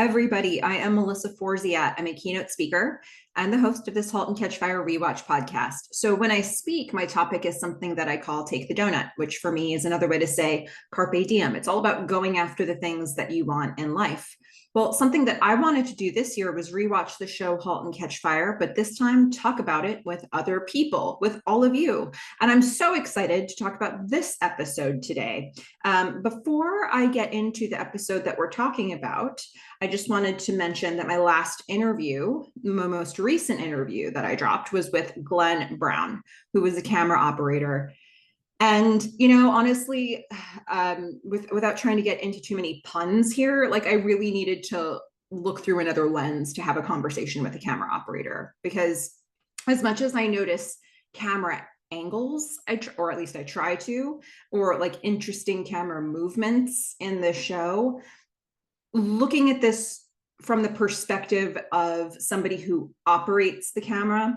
everybody. I am Melissa Forziat. I'm a keynote speaker and the host of this Halt and Catch Fire rewatch podcast. So when I speak, my topic is something that I call Take the Doughnut, which for me is another way to say carpe diem. It's all about going after the things that you want in life. Well, something that I wanted to do this year was rewatch the show Halt and Catch Fire, but this time talk about it with other people, with all of you. And I'm so excited to talk about this episode today. Before I get into the episode that we're talking about, I just wanted to mention that my last interview, my most recent interview that I dropped, was with Glenn Brown, who was a camera operator. And, honestly, without trying to get into too many puns here, like I really needed to look through another lens to have a conversation with a camera operator, because as much as I notice camera angles, or at least I try to, or like interesting camera movements in the show, looking at this from the perspective of somebody who operates the camera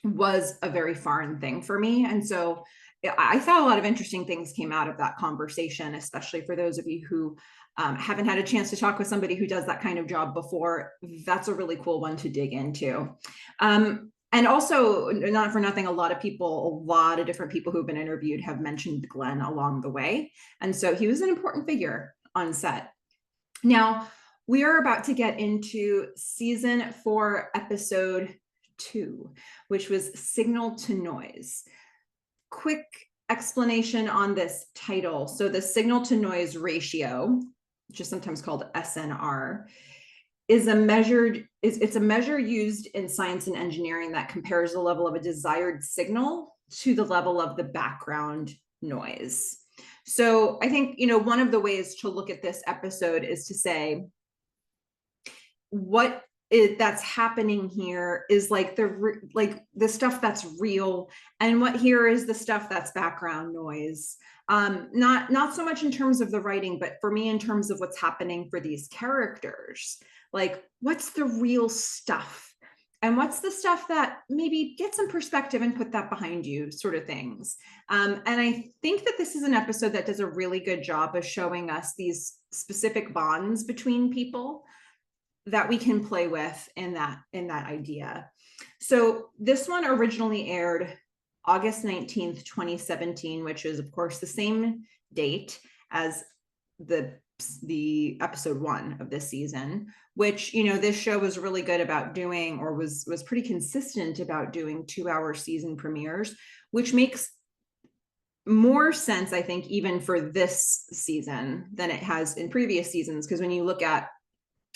was a very foreign thing for me. And so I thought a lot of interesting things came out of that conversation, especially for those of you who haven't had a chance to talk with somebody who does that kind of job before. That's a really cool one to dig into. And also, not for nothing, a lot of different people who've been interviewed have mentioned Glenn along the way. And so he was an important figure on set. Now, we are about to get into season 4, episode 2, which was Signal to Noise. Quick explanation on this title. So the signal to noise ratio, which is sometimes called SNR, is a measure used in science and engineering that compares the level of a desired signal to the level of the background noise. So I think, one of the ways to look at this episode is to say, that's happening here is like the stuff that's real, and what here is the stuff that's background noise. Not so much in terms of the writing, but for me in terms of what's happening for these characters. Like, what's the real stuff, and what's the stuff that maybe get some perspective and put that behind you, sort of things. And I think that this is an episode that does a really good job of showing us these specific bonds between people that we can play with in that idea. So this one originally aired August 19th, 2017, which is of course the same date as the episode 1 of this season, which, this show was really good about doing, or was pretty consistent about doing 2-hour season premieres, which makes more sense, I think, even for this season than it has in previous seasons. Because when you look at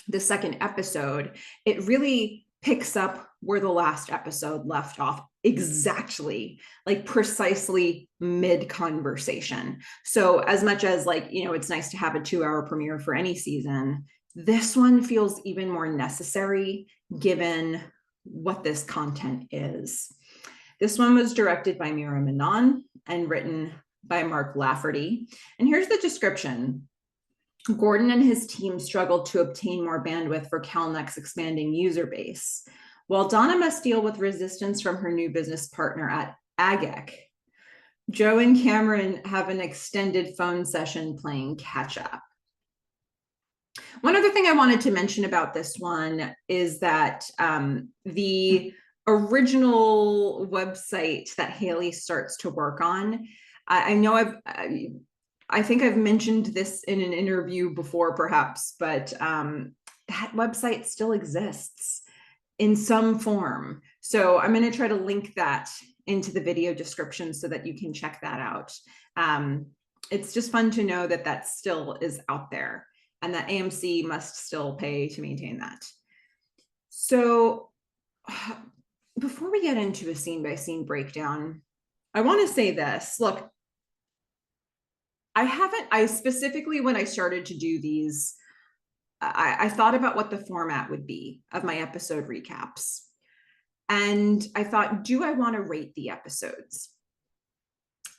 the second episode, it really picks up where the last episode left off, exactly, like precisely mid-conversation. So as much as it's nice to have a 2-hour premiere for any season, this one feels even more necessary given what this content is. This one was directed by Mira Menon and written by Mark Lafferty. And here's the description. Gordon and his team struggled to obtain more bandwidth for Calnec's expanding user base, while Donna must deal with resistance from her new business partner at AGEC. Joe and Cameron have an extended phone session playing catch-up. One other thing I wanted to mention about this one is that the original website that Haley starts to work on, I think I've mentioned this in an interview before, perhaps, but that website still exists in some form. So I'm going to try to link that into the video description so that you can check that out. It's just fun to know that that still is out there, and that AMC must still pay to maintain that. So before we get into a scene-by-scene breakdown, I want to say this. Look, I specifically, when I started to do these, I thought about what the format would be of my episode recaps. And I thought, do I want to rate the episodes?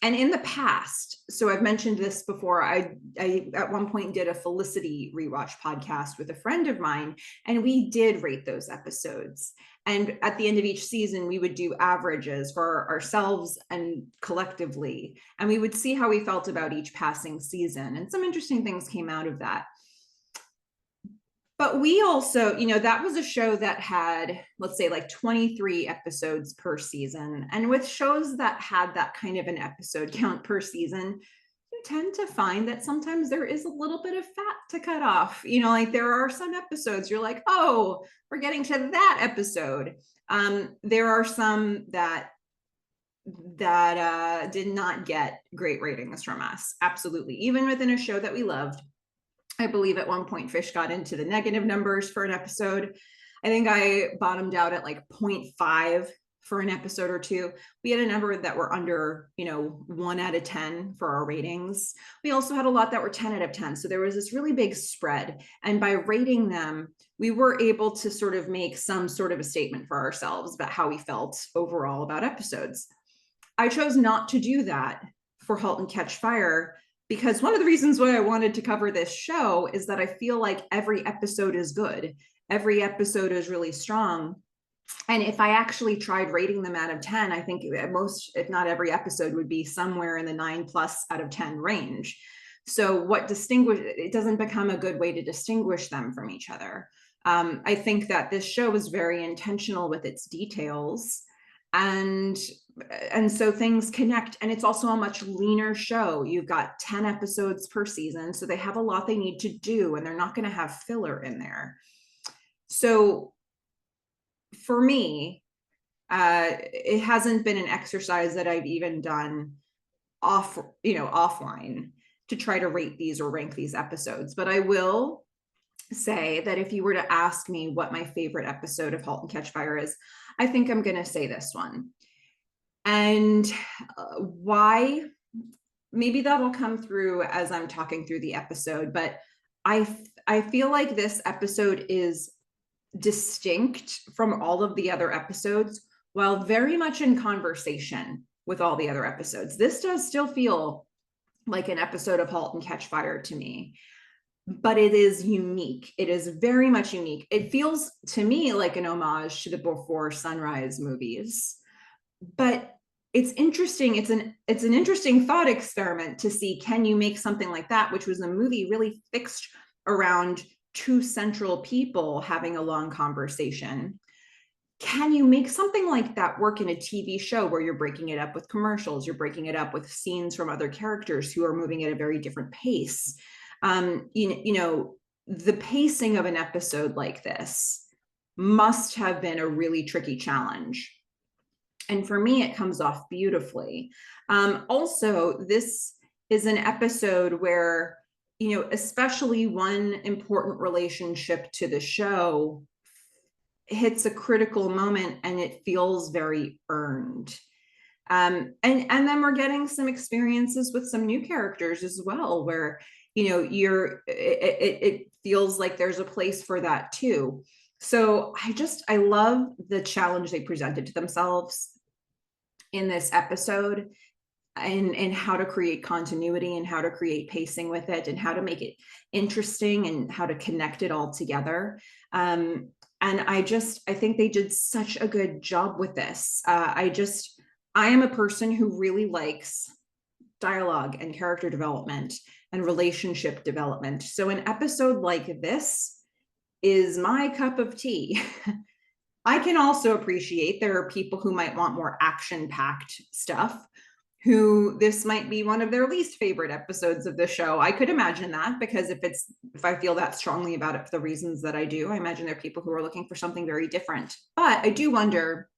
And in the past, so I've mentioned this before, I at one point did a Felicity rewatch podcast with a friend of mine, and we did rate those episodes. And at the end of each season, we would do averages for ourselves and collectively, and we would see how we felt about each passing season. And some interesting things came out of that. But we also, that was a show that had, let's say, like 23 episodes per season. And with shows that had that kind of an episode count per season, you tend to find that sometimes there is a little bit of fat to cut off. Like there are some episodes you're like, oh, we're getting to that episode. There are some that did not get great ratings from us. Absolutely. Even within a show that we loved, I believe at one point Fish got into the negative numbers for an episode. I think I bottomed out at like 0.5 for an episode or two. We had a number that were under, 1 out of 10 for our ratings. We also had a lot that were 10 out of 10. So there was this really big spread. And by rating them, we were able to sort of make some sort of a statement for ourselves about how we felt overall about episodes. I chose not to do that for Halt and Catch Fire because one of the reasons why I wanted to cover this show is that I feel like every episode is good. Every episode is really strong. And if I actually tried rating them out of 10, I think most, if not every episode, would be somewhere in the 9+ out of 10 range. So it doesn't become a good way to distinguish them from each other. I think that this show was very intentional with its details, and so things connect, and it's also a much leaner show. You've got 10 episodes per season, so they have a lot they need to do, and they're not going to have filler in there. So for me, it hasn't been an exercise that I've even done offline to try to rate these or rank these episodes. But I will say that if you were to ask me what my favorite episode of Halt and Catch Fire is, I think I'm going to say this one. And why? Maybe that'll come through as I'm talking through the episode, but I feel like this episode is distinct from all of the other episodes while very much in conversation with all the other episodes. This does still feel like an episode of Halt and Catch Fire to me, but it is unique. It is very much unique. It feels to me like an homage to the Before Sunrise movies, but it's interesting. It's an interesting thought experiment to see, can you make something like that, which was a movie really fixed around two central people having a long conversation. Can you make something like that work in a TV show where you're breaking it up with commercials, you're breaking it up with scenes from other characters who are moving at a very different pace? The pacing of an episode like this must have been a really tricky challenge. And for me, it comes off beautifully. Also, this is an episode where, especially one important relationship to the show hits a critical moment and it feels very earned. And then we're getting some experiences with some new characters as well, where, it feels like there's a place for that too. So I love the challenge they presented to themselves in this episode, and how to create continuity and how to create pacing with it and how to make it interesting and how to connect it all together. And I think they did such a good job with this. I am a person who really likes dialogue and character development and relationship development. So an episode like this is my cup of tea. I can also appreciate there are people who might want more action-packed stuff, who this might be one of their least favorite episodes of the show. I could imagine that, because if I feel that strongly about it for the reasons that I do, I imagine there are people who are looking for something very different. But I do wonder,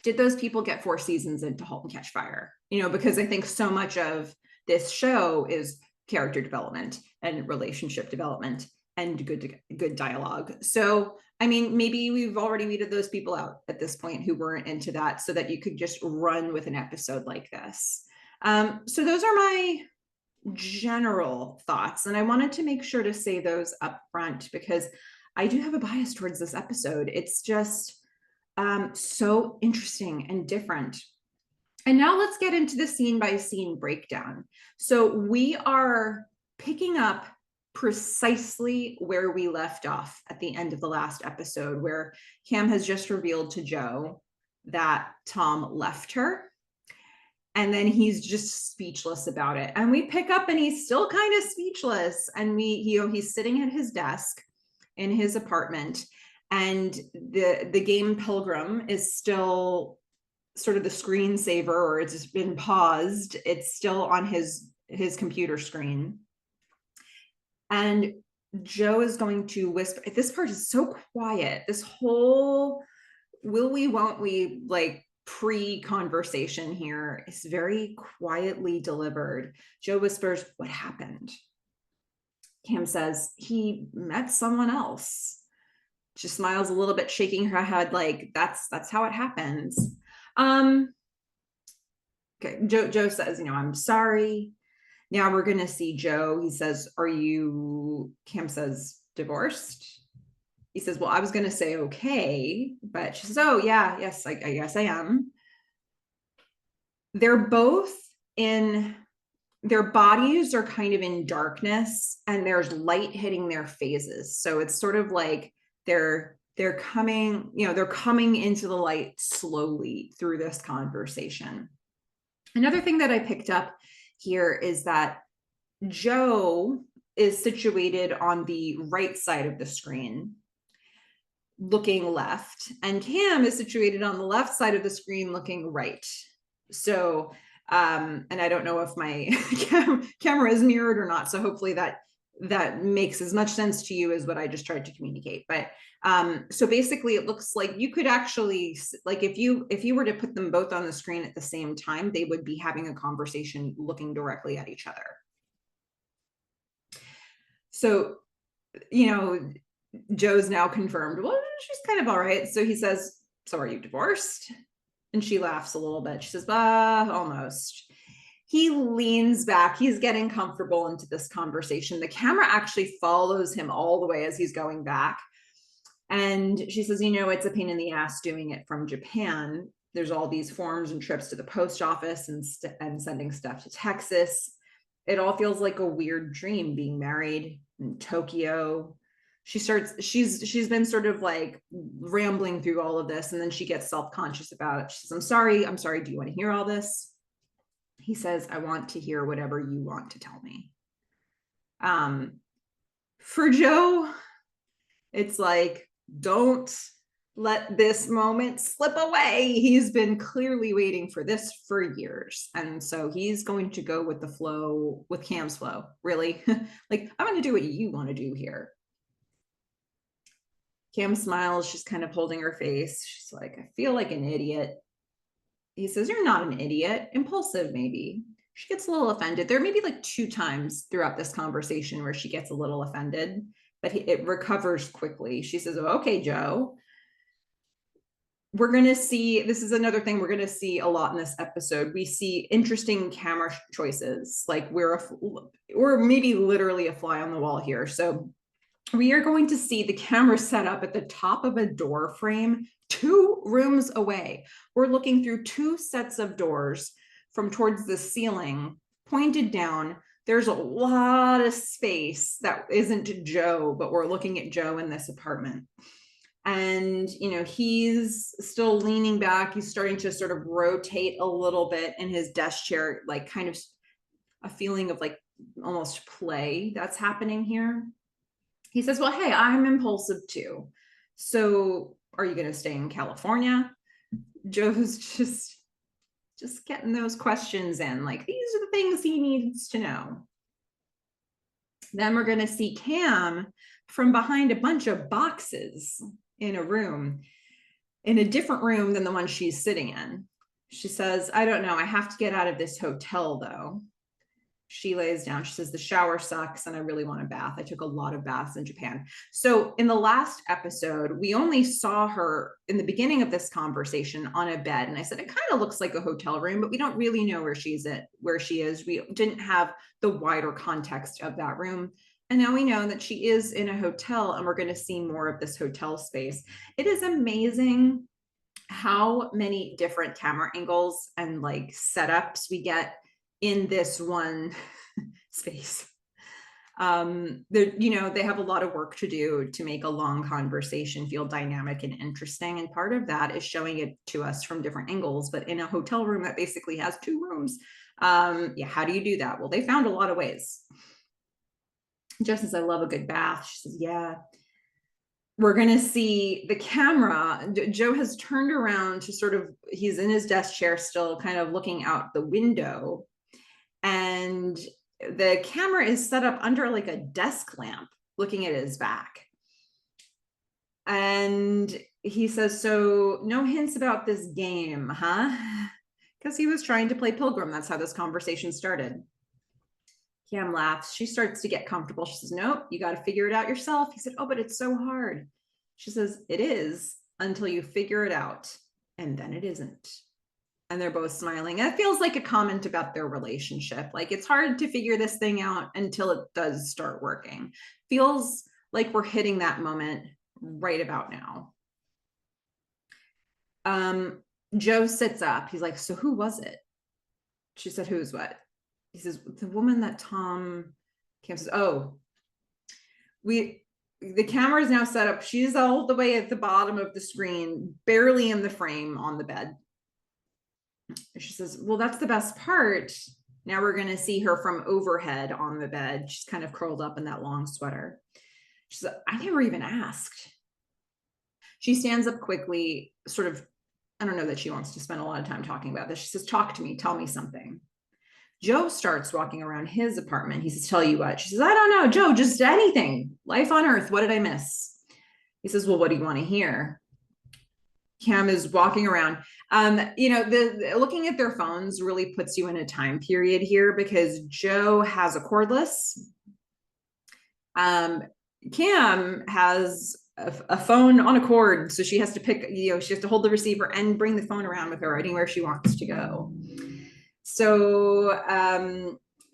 did those people get 4 seasons into Halt and Catch Fire? Because I think so much of this show is character development and relationship development and good dialogue. So, maybe we've already weeded those people out at this point who weren't into that, so that you could just run with an episode like this. So those are my general thoughts. And I wanted to make sure to say those up front because I do have a bias towards this episode. It's just so interesting and different. And now let's get into the scene by scene breakdown. So we are picking up precisely where we left off at the end of the last episode, where Cam has just revealed to Jo that Tom left her. And then he's just speechless about it. And we pick up and he's still kind of speechless. And he's sitting at his desk in his apartment, and the game Pilgrim is still sort of the screensaver, or it's just been paused. It's still on his computer screen. And Joe is going to whisper. This part is so quiet. This whole will we, won't we, like pre-conversation here is very quietly delivered. Joe whispers, "What happened?" Cam says, "He met someone else." She smiles a little bit, shaking her head like that's how it happens. Okay, Joe says, "I'm sorry." Now we're gonna see Joe. He says, "Are you," Cam says, "divorced?" He says, "Well, I was gonna say okay," but she says, "Oh yeah, yes, I guess I am." They're both in, their bodies are kind of in darkness, and there's light hitting their faces. So it's sort of like they're coming, they're coming into the light slowly through this conversation. Another thing that I picked up here is that Joe is situated on the right side of the screen, looking left, and Cam is situated on the left side of the screen, looking right. So, and I don't know if my camera is mirrored or not. So hopefully that makes as much sense to you as what I just tried to communicate. But so basically it looks like you could actually, like if you were to put them both on the screen at the same time, they would be having a conversation looking directly at each other. So, Joe's now confirmed, well, she's kind of all right. So he says, "So are you divorced?" And she laughs a little bit. She says, almost." He leans back. He's getting comfortable into this conversation. The camera actually follows him all the way as he's going back. And she says, "It's a pain in the ass doing it from Japan. There's all these forms and trips to the post office and sending stuff to Texas. It all feels like a weird dream, being married in Tokyo." She's been sort of like rambling through all of this, and then she gets self-conscious about it. She says, I'm sorry, do you want to hear all this?" He says, "I want to hear whatever you want to tell me." For Joe, it's like, don't let this moment slip away. He's been clearly waiting for this for years. And so he's going to go with the flow, with Cam's flow, really. Like, "I'm going to do what you want to do here." Cam smiles. She's kind of holding her face. She's like, "I feel like an idiot." He says, "You're not an idiot. Impulsive, maybe." She gets a little offended. There may be like 2 times throughout this conversation where she gets a little offended, but it recovers quickly. She says, "Oh, okay, Joe." We're going to see, this is another thing we're going to see a lot in this episode. We see interesting camera choices. Like we're maybe literally a fly on the wall here. So we are going to see the camera set up at the top of a door frame 2 rooms away. We're looking through 2 sets of doors from towards the ceiling, pointed down. There's a lot of space that isn't Joe, but we're looking at Joe in this apartment. And, he's still leaning back. He's starting to sort of rotate a little bit in his desk chair, like kind of a feeling of like almost play that's happening here. He says, "Well, hey, I'm impulsive too. So are you going to stay in California?" Joe's just getting those questions in. Like, these are the things he needs to know. Then we're going to see Cam from behind a bunch of boxes in a room, in a different room than the one she's sitting in. She says, "I don't know. I have to get out of this hotel, though." She lays down. She says, "The shower sucks and I really want a bath. I took a lot of baths in Japan." So in the last episode, we only saw her in the beginning of this conversation on a bed. And I said, it kind of looks like a hotel room, but we don't really know where she is. We didn't have the wider context of that room. And now we know that she is in a hotel, and we're going to see more of this hotel space. It is amazing how many different camera angles and like setups we get in this one space. They have a lot of work to do to make a long conversation feel dynamic and interesting. And part of that is showing it to us from different angles, but in a hotel room that basically has 2 rooms. How do you do that? Well, they found a lot of ways. Jess says, "I love a good bath." She says, "Yeah." we're going to see the camera. Joe has turned around to sort of, he's in his desk chair still, kind of looking out the window. And the camera is set up under like a desk lamp, looking at his back. And he says, so no hints about this game, huh? Because he was trying to play Pilgrim. That's how this conversation started. Cam laughs. She starts to get comfortable. She says, nope, you got to figure it out yourself. He said, oh, but it's so hard. She says, it is until you figure it out. And then it isn't. And they're both smiling. And it feels like a comment about their relationship. Like, it's hard to figure this thing out until it does start working. Feels like we're hitting that moment right about now. Joe sits up. He's like, so who was it? She said, who's what? He says, the woman that Tom Cam says, oh, the camera is now set up. She's all the way at the bottom of the screen, barely in the frame on the bed. She says, well, that's the best part. Now we're going to see her from overhead on the bed. She's kind of curled up in that long sweater. She says, I never even asked. She stands up quickly, sort of, I don't know that she wants to spend a lot of time talking about this. She says, talk to me, tell me something. Joe starts walking around his apartment. He says, tell you what? She says, I don't know, Joe, just anything. Life on Earth. What did I miss? He says, well, what do you want to hear? Cam is walking around. Looking at their phones really puts you in a time period here, because Joe has a cordless. Cam has a phone on a cord, so she has to pick, she has to hold the receiver and bring the phone around with her anywhere she wants to go. So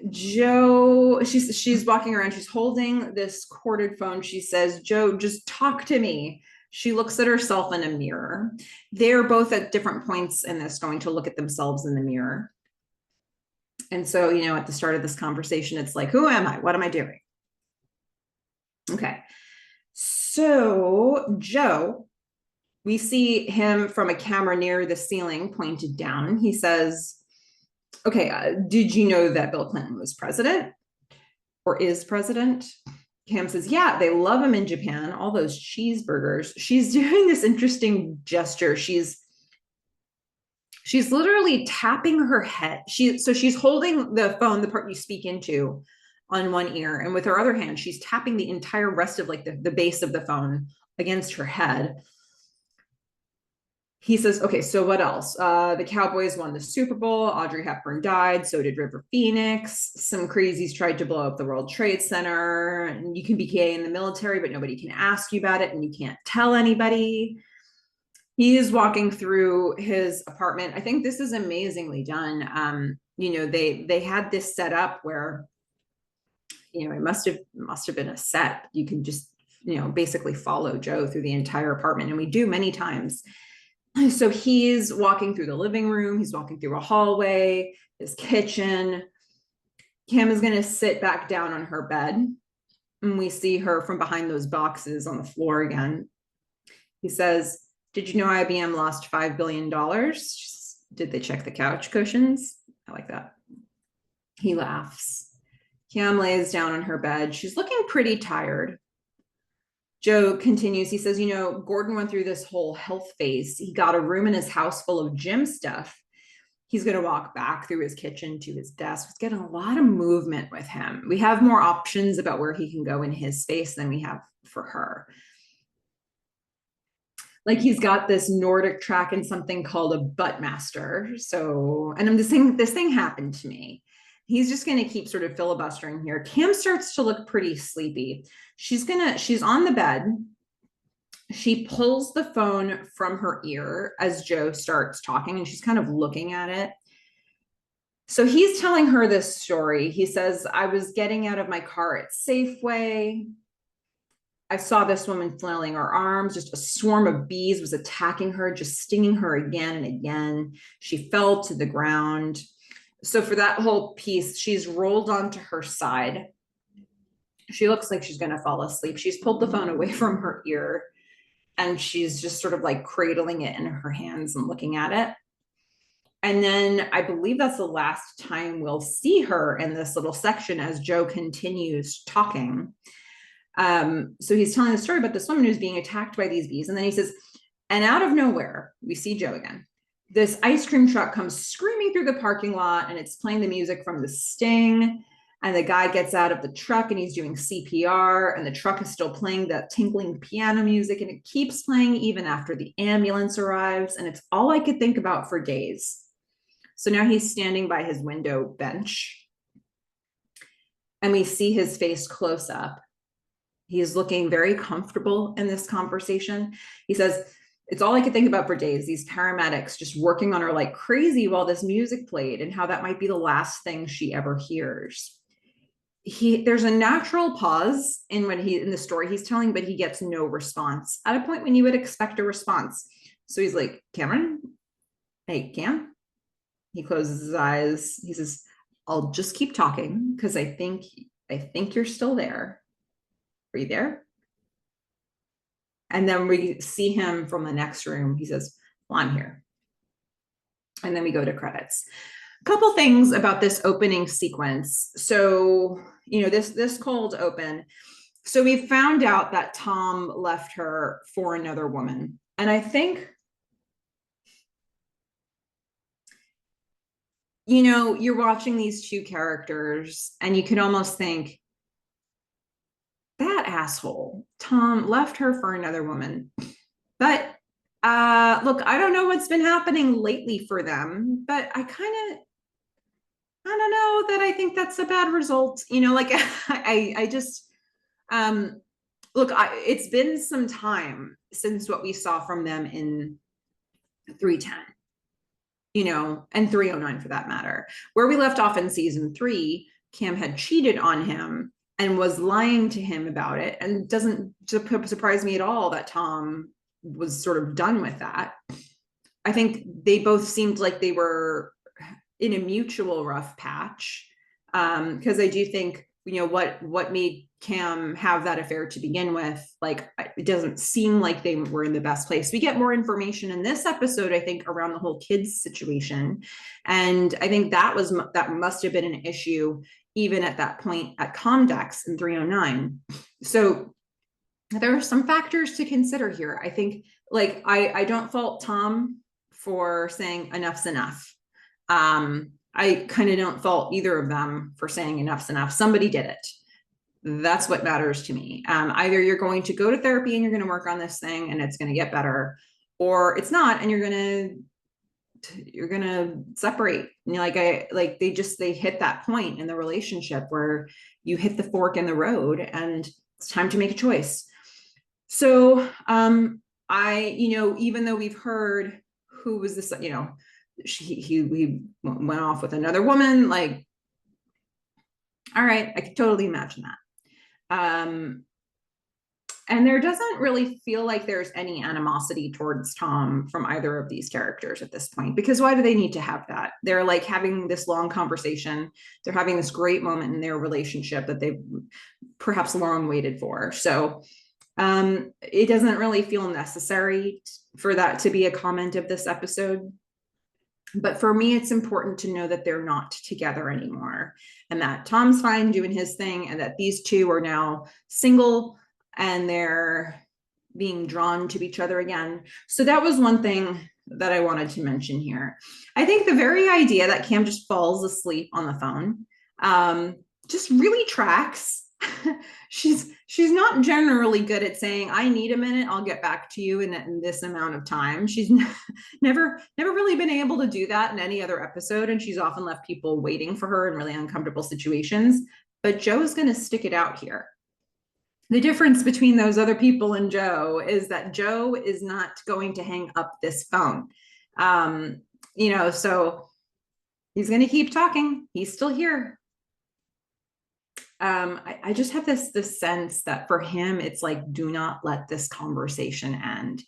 Joe, she's walking around, she's holding this corded phone. She says, Joe, just talk to me. She looks at herself in a mirror. They're both at different points in this going to look at themselves in the mirror. And so, at the start of this conversation, it's like, who am I? What am I doing? Okay. So Joe, we see him from a camera near the ceiling pointed down. He says, okay, did you know that Bill Clinton was president or is president? Cam says, yeah, they love him in Japan, all those cheeseburgers. She's doing this interesting gesture. She's literally tapping her head. She's holding the phone, the part you speak into, on one ear, and with her other hand, she's tapping the entire rest of like the base of the phone against her head. He says, okay, so what else? The Cowboys won the Super Bowl. Audrey Hepburn died. So did River Phoenix. Some crazies tried to blow up the World Trade Center. And you can be gay in the military, but nobody can ask you about it, and you can't tell anybody. He is walking through his apartment. I think this is amazingly done. They had this set up where, it must have been a set. You can just, basically follow Joe through the entire apartment. And we do many times. So he's walking through the living room. He's walking through a hallway, his kitchen. Cam is going to sit back down on her bed. And we see her from behind those boxes on the floor again. He says, did you know IBM lost $5 billion? Did they check the couch cushions? I like that. He laughs. Cam lays down on her bed. She's looking pretty tired. Joe continues. He says, Gordon went through this whole health phase. He got a room in his house full of gym stuff. He's going to walk back through his kitchen to his desk. He's getting a lot of movement with him. We have more options about where he can go in his space than we have for her. Like, he's got this Nordic track and something called a butt master. So, and I'm just saying, this thing happened to me. He's just going to keep sort of filibustering here. Cam starts to look pretty sleepy. She's on the bed. She pulls the phone from her ear as Joe starts talking, and she's kind of looking at it. So he's telling her this story. He says, I was getting out of my car at Safeway. I saw this woman flailing her arms. Just a swarm of bees was attacking her, just stinging her again and again. She fell to the ground. So for that whole piece, she's rolled onto her side. She looks like she's going to fall asleep. She's pulled the phone away from her ear, and she's just sort of like cradling it in her hands and looking at it. And then I believe that's the last time we'll see her in this little section as Joe continues talking. So he's telling the story about this woman who's being attacked by these bees. And then he says, and out of nowhere, we see Joe again. This ice cream truck comes screaming through the parking lot, and it's playing the music from The Sting. And the guy gets out of the truck and he's doing CPR, and the truck is still playing that tinkling piano music, and it keeps playing even after the ambulance arrives. And it's all I could think about for days. So now he's standing by his window bench, and we see his face close up. He's looking very comfortable in this conversation. He says, it's all I could think about for days, these paramedics just working on her like crazy while this music played, and how that might be the last thing she ever hears. There's a natural pause in the story he's telling, but he gets no response at a point when you would expect a response. So he's like, Cameron, hey, Cam. He closes his eyes. He says, I'll just keep talking because I think you're still there. Are you there? And then we see him from the next room. He says, well, I'm here. And then we go to credits. A couple things about this opening sequence. So, this cold open. So we found out that Tom left her for another woman. And I think, you're watching these two characters and you can almost think, that asshole, Tom left her for another woman. But look, I don't know what's been happening lately for them, but I don't know that I think that's a bad result. I just, look, it's been some time since what we saw from them in 310, and 309 for that matter. Where we left off in season 3, Cam had cheated on him and was lying to him about it. And it doesn't surprise me at all that Tom was sort of done with that. I think they both seemed like they were in a mutual rough patch. Because I do think, what made Cam have that affair to begin with, like, it doesn't seem like they were in the best place. We get more information in this episode, I think, around the whole kids situation. And I think that must have been an issue even at that point at Comdex in 309. So there are some factors to consider here. I think, like, I don't fault Tom for saying enough's enough. I kind of don't fault either of them for saying enough's enough. Somebody did it. That's what matters to me. Either you're going to go to therapy and you're going to work on this thing and it's going to get better, or it's not, and you're going to separate. They hit that point in the relationship where you hit the fork in the road and it's time to make a choice. So even though we've heard who was this, he went off with another woman, like, all right, I could totally imagine that. And there doesn't really feel like there's any animosity towards Tom from either of these characters at this point, because why do they need to have that? They're like having this long conversation. They're having this great moment in their relationship that they've perhaps long waited for. So it doesn't really feel necessary for that to be a comment of this episode. But for me, it's important to know that they're not together anymore, and that Tom's fine doing his thing, and that these two are now single and they're being drawn to each other again. So that was one thing that I wanted to mention here. I think the very idea that Cam just falls asleep on the phone just really tracks. She's not generally good at saying, I need a minute, I'll get back to you in this amount of time. She's never really been able to do that in any other episode, and she's often left people waiting for her in really uncomfortable situations. But Joe's going to stick it out here. The difference between those other people and Joe is that Joe is not going to hang up this phone. So he's going to keep talking. He's still here. I just have this sense that for him, it's like, do not let this conversation end.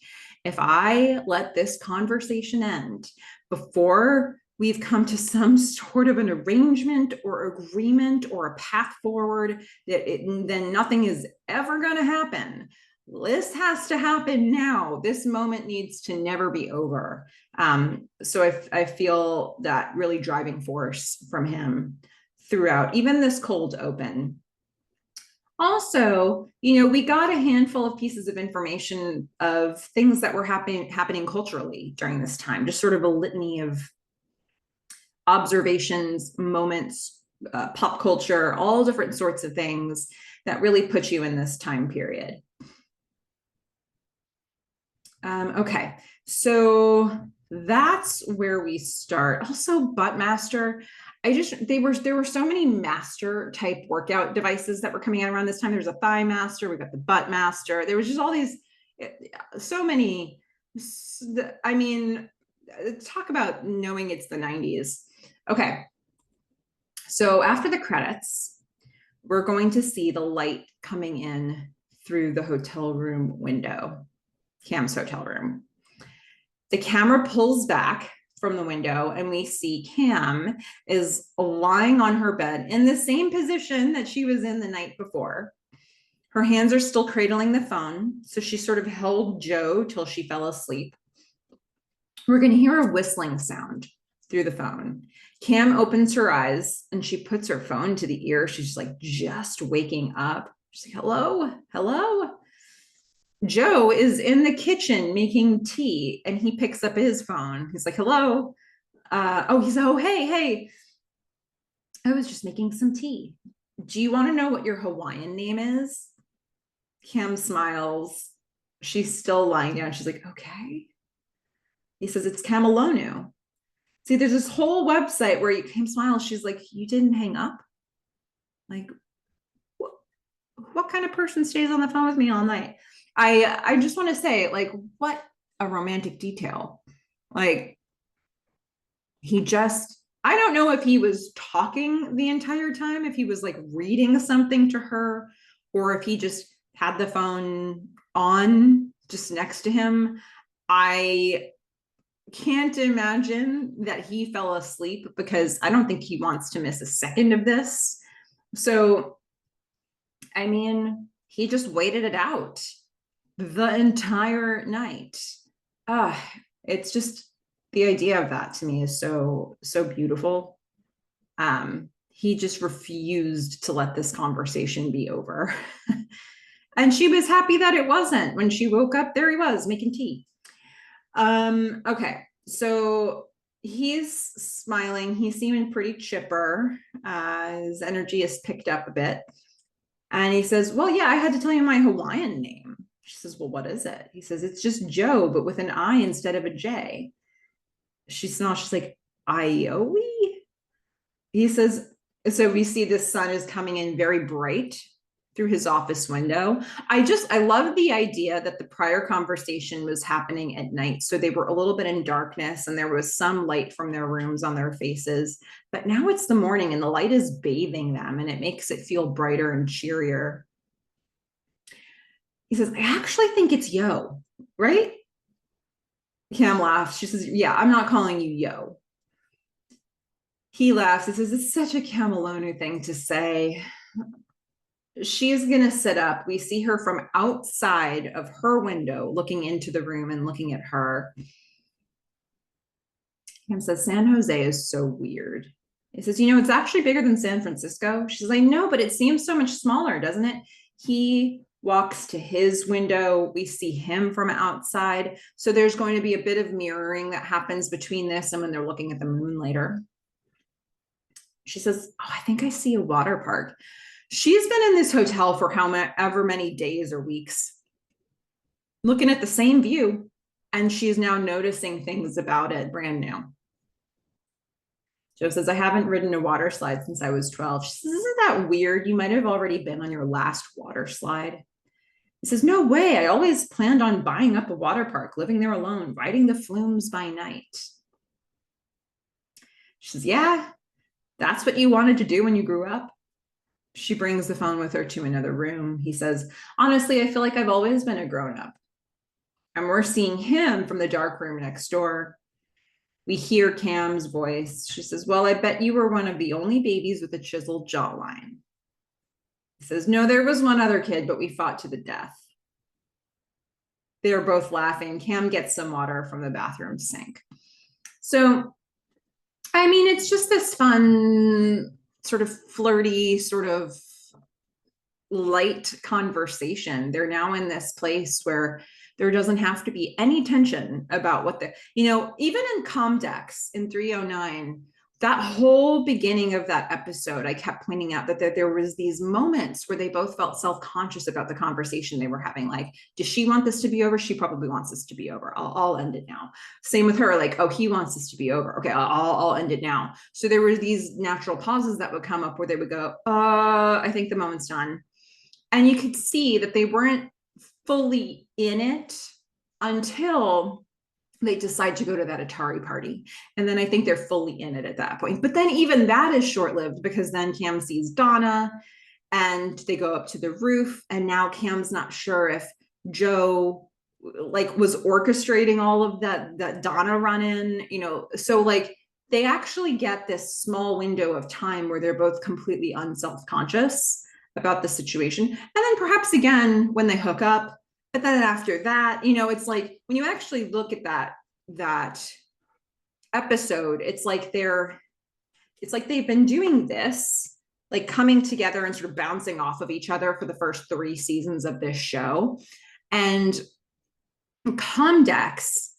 If I let this conversation end before we've come to some sort of an arrangement or agreement or a path forward, then nothing is ever going to happen. This has to happen now. This moment needs to never be over. So I feel that really driving force from him throughout, even this cold open. Also, we got a handful of pieces of information of things that were happening culturally during this time, just sort of a litany of observations, moments, pop culture, all different sorts of things that really put you in this time period. Okay, so that's where we start. Also, Buttmaster. There were so many master type workout devices that were coming out around this time. There's a Thigh Master, we got the Buttmaster. There was just all these, so many. I mean, talk about knowing it's the 90s. Okay, so after the credits, we're going to see the light coming in through the hotel room window, Cam's hotel room. The camera pulls back from the window and we see Cam is lying on her bed in the same position that she was in the night before. Her hands are still cradling the phone, so she sort of held Joe till she fell asleep. We're going to hear a whistling sound through the phone. Cam opens her eyes and she puts her phone to the ear. She's like just waking up. She's like, hello, hello. Joe is in the kitchen making tea and he picks up his phone. He's like, hello. Hey, I was just making some tea. Do you want to know what your Hawaiian name is? Cam smiles. She's still lying down. She's like, okay. He says, it's Kamalonu. See, there's this whole website where Cam smiles. She's like, you didn't hang up? Like, what kind of person stays on the phone with me all night? I just want to say, like, what a romantic detail. Like, I don't know if he was talking the entire time, if he was like reading something to her, or if he just had the phone on just next to him. I can't imagine that he fell asleep because I don't think he wants to miss a second of this. So, I mean, he just waited it out the entire night. It's just the idea of that to me is so beautiful. He just refused to let this conversation be over. And she was happy that it wasn't. When she woke up, there he was making tea. Okay, so he's smiling. He's seeming pretty chipper. His energy is picked up a bit. And he says, well, yeah, I had to tell you my Hawaiian name. She says, well, what is it? He says, it's just Joe, but with an I instead of a J. She's like, Ioe? He says, so we see the sun is coming in very bright through his office window. I love the idea that the prior conversation was happening at night. So they were a little bit in darkness and there was some light from their rooms on their faces. But now it's the morning and the light is bathing them and it makes it feel brighter and cheerier. He says, I actually think it's Yo, right? Cam laughs. She says, yeah, I'm not calling you Yo. He laughs. He says, it's such a Kamalonu thing to say. She's going to sit up. We see her from outside of her window looking into the room and looking at her. Cam says, San Jose is so weird. He says, it's actually bigger than San Francisco. She's like, no, but it seems so much smaller, doesn't it? He walks to his window. We see him from outside. So there's going to be a bit of mirroring that happens between this and when they're looking at the moon later. She says, oh, I think I see a water park. She's been in this hotel for however many days or weeks, looking at the same view, and she's now noticing things about it brand new. Joe says, I haven't ridden a water slide since I was 12. She says, isn't that weird? You might have already been on your last water slide. He says, no way. I always planned on buying up a water park, living there alone, riding the flumes by night. She says, yeah, that's what you wanted to do when you grew up. She brings the phone with her to another room. He says, honestly, I feel like I've always been a grown-up. And we're seeing him from the dark room next door. We hear Cam's voice. She says, well, I bet you were one of the only babies with a chiseled jawline. He says, no, there was one other kid, but we fought to the death. They're both laughing. Cam gets some water from the bathroom sink. So, I mean, it's just this fun, sort of flirty, sort of light conversation. They're now in this place where there doesn't have to be any tension about what the, even in Comdex in 309, that whole beginning of that episode, I kept pointing out that there was these moments where they both felt self-conscious about the conversation they were having. Like, does she want this to be over? She probably wants this to be over. I'll end it now. Same with her. Like, oh, he wants this to be over. Okay, I'll end it now. So there were these natural pauses that would come up where they would go, I think the moment's done. And you could see that they weren't fully in it until they decide to go to that Atari party. And then I think they're fully in it at that point. But then even that is short-lived, because then Cam sees Donna and they go up to the roof. And now Cam's not sure if Joe like was orchestrating all of that Donna run-in, so like they actually get this small window of time where they're both completely unself-conscious about the situation. And then perhaps again when they hook up. But then after that, it's like when you actually look at that episode, it's like they've been doing this, like coming together and sort of bouncing off of each other for the first 3 seasons of this show. And Comdex,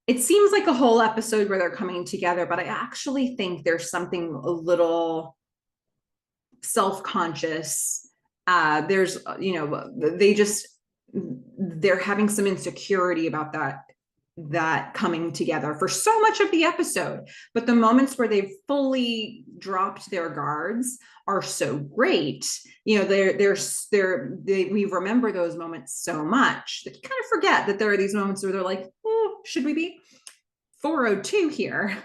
it seems like a whole episode where they're coming together, but I actually think there's something a little self-conscious. There's, they're having some insecurity about that coming together for so much of the episode. But the moments where they've fully dropped their guards are so great. We remember those moments so much that you kind of forget that there are these moments where they're like, oh, should we be 402 here?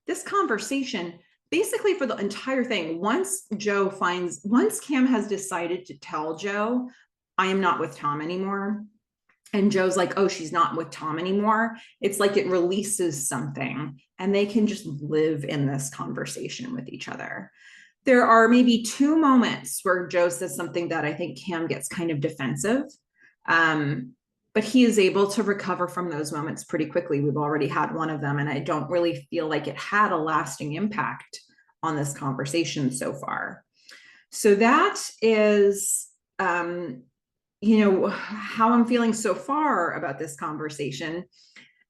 This conversation basically for the entire thing, once Cam has decided to tell Joe, I am not with Tom anymore, and Joe's like, oh, she's not with Tom anymore, it's like it releases something and they can just live in this conversation with each other. There are maybe 2 moments where Joe says something that I think Cam gets kind of defensive, but he is able to recover from those moments pretty quickly. We've already had one of them, and I don't really feel like it had a lasting impact on this conversation so far. So that is how I'm feeling so far about this conversation.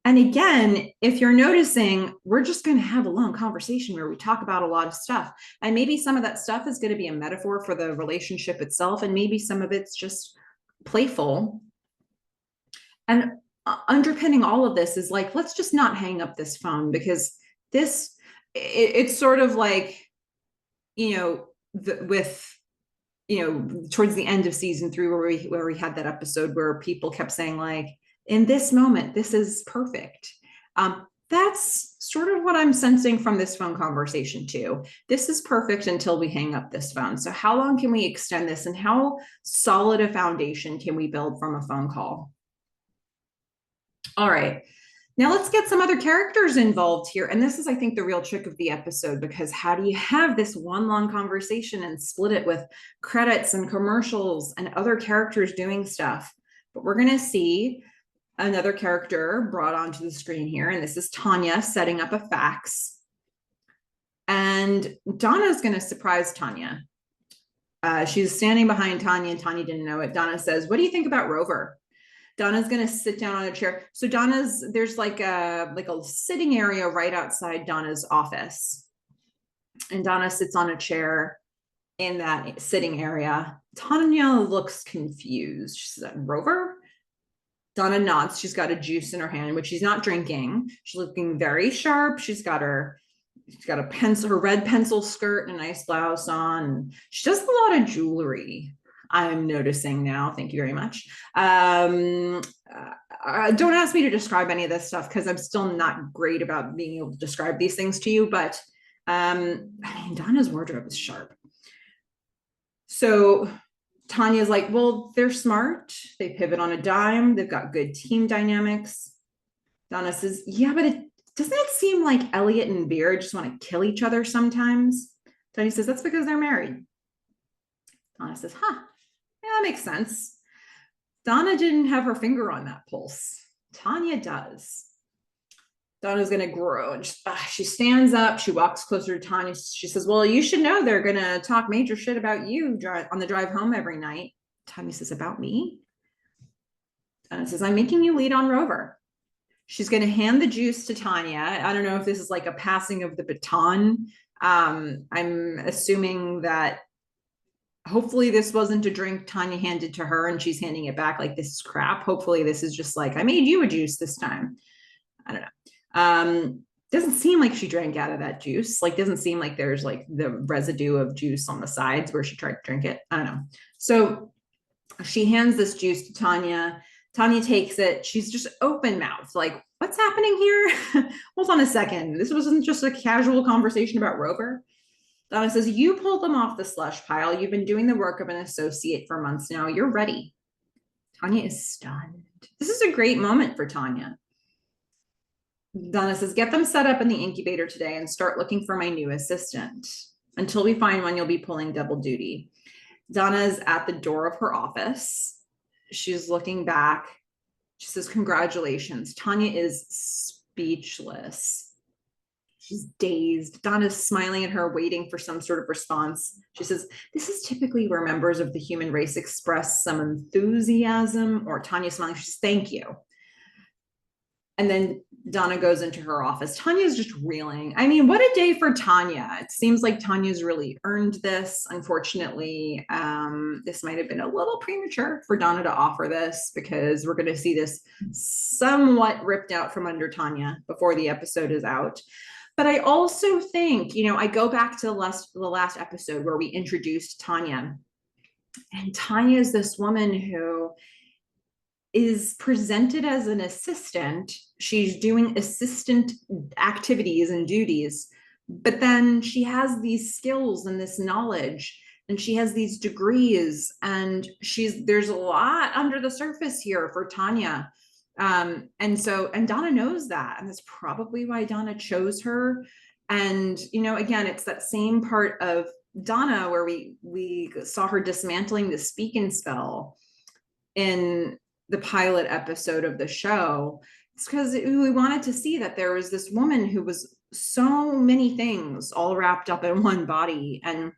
And again, if you're noticing, we're just going to have a long conversation where we talk about a lot of stuff. And maybe some of that stuff is going to be a metaphor for the relationship itself. And maybe some of it's just playful. And underpinning all of this is like, let's just not hang up this phone, because it's sort of like, towards the end of season 3 where we had that episode where people kept saying like, in this moment, this is perfect. That's sort of what I'm sensing from this phone conversation too. This is perfect until we hang up this phone. So how long can we extend this, and how solid a foundation can we build from a phone call? All right. Now let's get some other characters involved here. And this is, I think, the real trick of the episode, because how do you have this one long conversation and split it with credits and commercials and other characters doing stuff? But we're going to see another character brought onto the screen here. And this is Tanya setting up a fax. And Donna's going to surprise Tanya. She's standing behind Tanya, and Tanya didn't know it. Donna says, what do you think about Rover? Donna's going to sit down on a chair. So there's like a sitting area right outside Donna's office. And Donna sits on a chair in that sitting area. Tanya looks confused. She says, Rover? Donna nods. She's got a juice in her hand, which she's not drinking. She's looking very sharp. She's got her red pencil skirt and a nice blouse on. She does a lot of jewelry, I'm noticing now. Thank you very much. Don't ask me to describe any of this stuff, because I'm still not great about being able to describe these things to you. But Donna's wardrobe is sharp. So Tanya's like, well, they're smart. They pivot on a dime. They've got good team dynamics. Donna says, yeah, but doesn't it seem like Elliot and Vera just want to kill each other sometimes? Tanya says, that's because they're married. Donna says, huh. Yeah, that makes sense. Donna didn't have her finger on that pulse. Tanya does. Donna's going to grow. And she stands up. She walks closer to Tanya. She says, well, you should know they're going to talk major shit about you on the drive home every night. Tanya says, about me? Donna says, I'm making you lead on Rover. She's going to hand the juice to Tanya. I don't know if this is like a passing of the baton. I'm assuming that hopefully this wasn't a drink Tanya handed to her and she's handing it back like this is crap. Hopefully this is just like, I made you a juice this time. I don't know. Doesn't seem like she drank out of that juice. Like, doesn't seem like there's like the residue of juice on the sides where she tried to drink it. I don't know. So she hands this juice to Tanya. Tanya takes it. She's just open mouthed, like, what's happening here? Hold on a second. This wasn't just a casual conversation about Rover. Donna says, you pulled them off the slush pile. You've been doing the work of an associate for months now. You're ready. Tanya is stunned. This is a great moment for Tanya. Donna says, get them set up in the incubator today and start looking for my new assistant. Until we find one, you'll be pulling double duty. Donna's at the door of her office. She's looking back. She says, congratulations. Tanya is speechless. She's dazed. Donna's smiling at her, waiting for some sort of response. She says, this is typically where members of the human race express some enthusiasm. Or Tanya smiling, she says, thank you. And then Donna goes into her office. Tanya's just reeling. I mean, what a day for Tanya. It seems like Tanya's really earned this. Unfortunately, this might have been a little premature for Donna to offer this because we're going to see this somewhat ripped out from under Tanya before the episode is out. But I also think, I go back to the last episode where we introduced Tanya. And Tanya is this woman who is presented as an assistant. She's doing assistant activities and duties, but then she has these skills and this knowledge, and she has these degrees, and there's a lot under the surface here for Tanya. And Donna knows that, and that's probably why Donna chose her. And, again, it's that same part of Donna where we saw her dismantling the speak and spell in the pilot episode of the show. It's because we wanted to see that there was this woman who was so many things all wrapped up in one body. And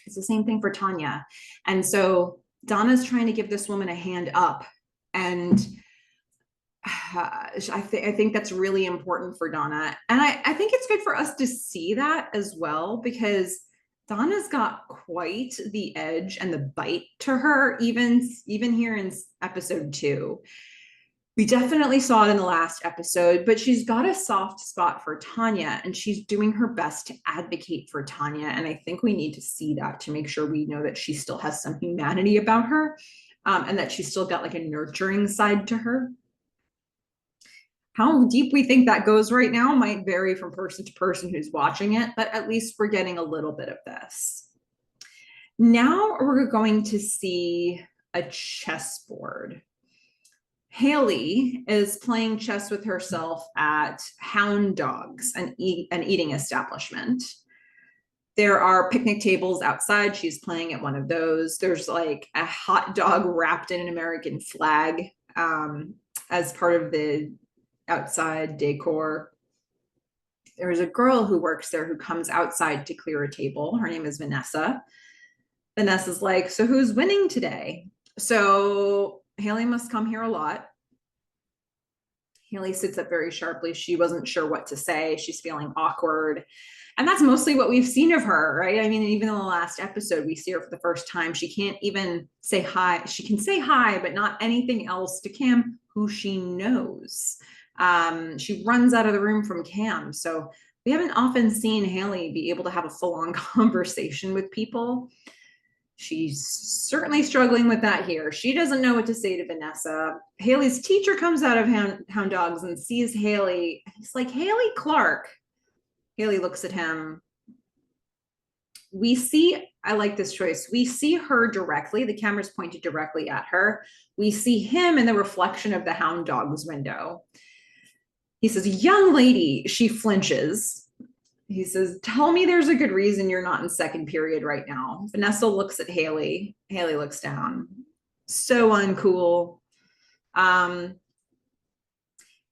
it's the same thing for Tanya. And so Donna's trying to give this woman a hand up. And I think that's really important for Donna. And I think it's good for us to see that as well, because Donna's got quite the edge and the bite to her, even here in episode 2. We definitely saw it in the last episode, but she's got a soft spot for Tanya, and she's doing her best to advocate for Tanya. And I think we need to see that to make sure we know that she still has some humanity about her, and that she's still got like a nurturing side to her. How deep we think that goes right now might vary from person to person who's watching it, but at least we're getting a little bit of this. Now we're going to see a chessboard. Haley is playing chess with herself at Hound Dogs, an eating establishment. There are picnic tables outside. She's playing at one of those. There's like a hot dog wrapped in an American flag as part of the outside decor. There's a girl who works there who comes outside to clear a table. Her name is Vanessa. Vanessa's like, so who's winning today? So Haley must come here a lot. Haley sits up very sharply. She wasn't sure what to say. She's feeling awkward. And that's mostly what we've seen of her, right? I mean, even in the last episode, we see her for the first time. She can't even say hi. She can say hi, but not anything else to Cam, who she knows. She runs out of the room from Cam. So we haven't often seen Haley be able to have a full-on conversation with people. She's certainly struggling with that here. She doesn't know what to say to Vanessa. Haley's teacher comes out of Hound Dogs and sees Haley. He's like, Haley Clark. Haley looks at him. I like this choice. We see her directly. The camera's pointed directly at her. We see him in the reflection of the Hound Dogs window. He says, young lady. She flinches. He says, tell me there's a good reason you're not in second period right now. Vanessa looks at Haley. Haley looks down. So uncool.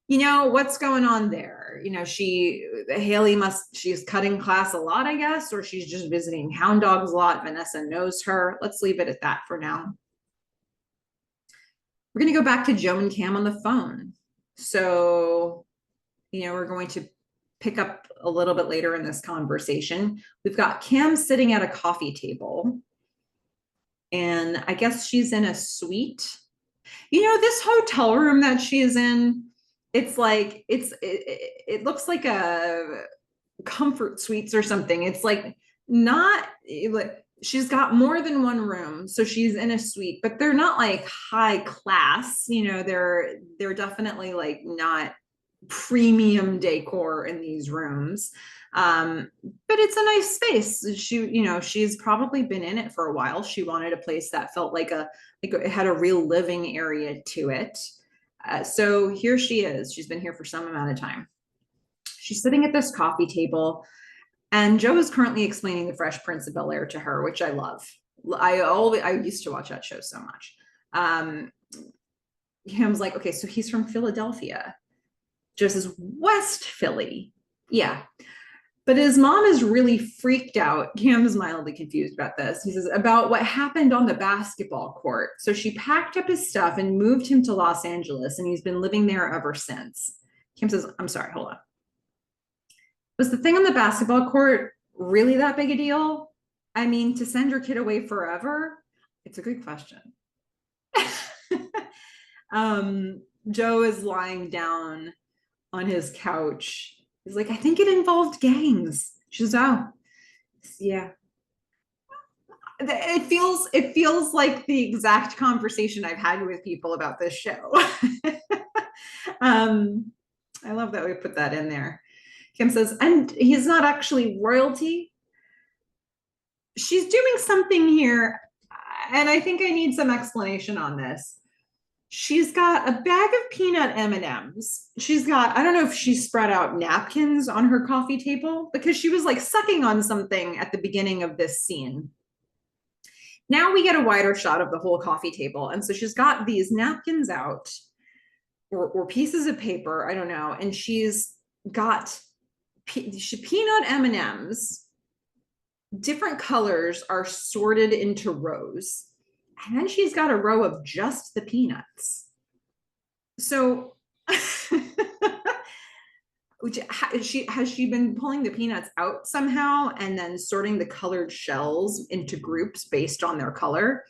What's going on there? there. She's cutting class a lot, I guess, or she's just visiting hound dogs a lot. Vanessa knows her. Let's leave it at that for now. We're going to go back to Joe and Cam on the phone. So, we're going to pick up a little bit later in this conversation. We've got Cam sitting at a coffee table, and I guess she's in a suite. This hotel room that she's in, it's like, it looks like a comfort suites or something. It's like not, she's got more than one room, so she's in a suite, but they're not like high class. They're definitely like not premium decor in these rooms. But it's a nice space. She's probably been in it for a while. She wanted a place that felt like it had a real living area to it. So here she is. She's been here for some amount of time. She's sitting at this coffee table, and Joe is currently explaining The Fresh Prince of Bel-Air to her, which I love. I used to watch that show so much. Cam's like, okay, so he's from Philadelphia. Joe says, West Philly. Yeah. But his mom is really freaked out. Cam is mildly confused about this. He says, about what happened on the basketball court. So she packed up his stuff and moved him to Los Angeles, and he's been living there ever since. Cam says, I'm sorry, hold on. Was the thing on the basketball court really that big a deal? I mean, to send your kid away forever? It's a good question. Joe is lying down on his couch. He's like, I think it involved gangs. She says, oh, yeah. It feels like the exact conversation I've had with people about this show. I love that we put that in there. Kim says, and he's not actually royalty. She's doing something here, and I think I need some explanation on this. She's got a bag of peanut M&Ms. She's got, I don't know if she spread out napkins on her coffee table, because she was like sucking on something at the beginning of this scene. Now we get a wider shot of the whole coffee table. And so she's got these napkins out, or pieces of paper, I don't know. And she's got peanut M&Ms. Different colors are sorted into rows. And then she's got a row of just the peanuts. So has she been pulling the peanuts out somehow and then sorting the colored shells into groups based on their color?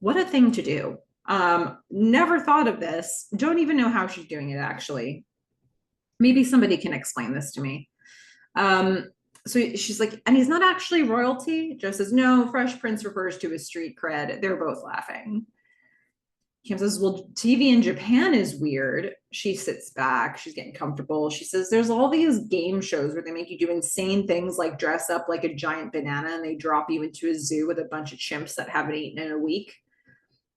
What a thing to do. Never thought of this. Don't even know how she's doing it, actually. Maybe somebody can explain this to me. So she's like, and he's not actually royalty? Joe says, no, Fresh Prince refers to his street cred. They're both laughing. Kim says, well, TV in Japan is weird. She sits back. She's getting comfortable. She says, there's all these game shows where they make you do insane things like dress up like a giant banana, and they drop you into a zoo with a bunch of chimps that haven't eaten in a week.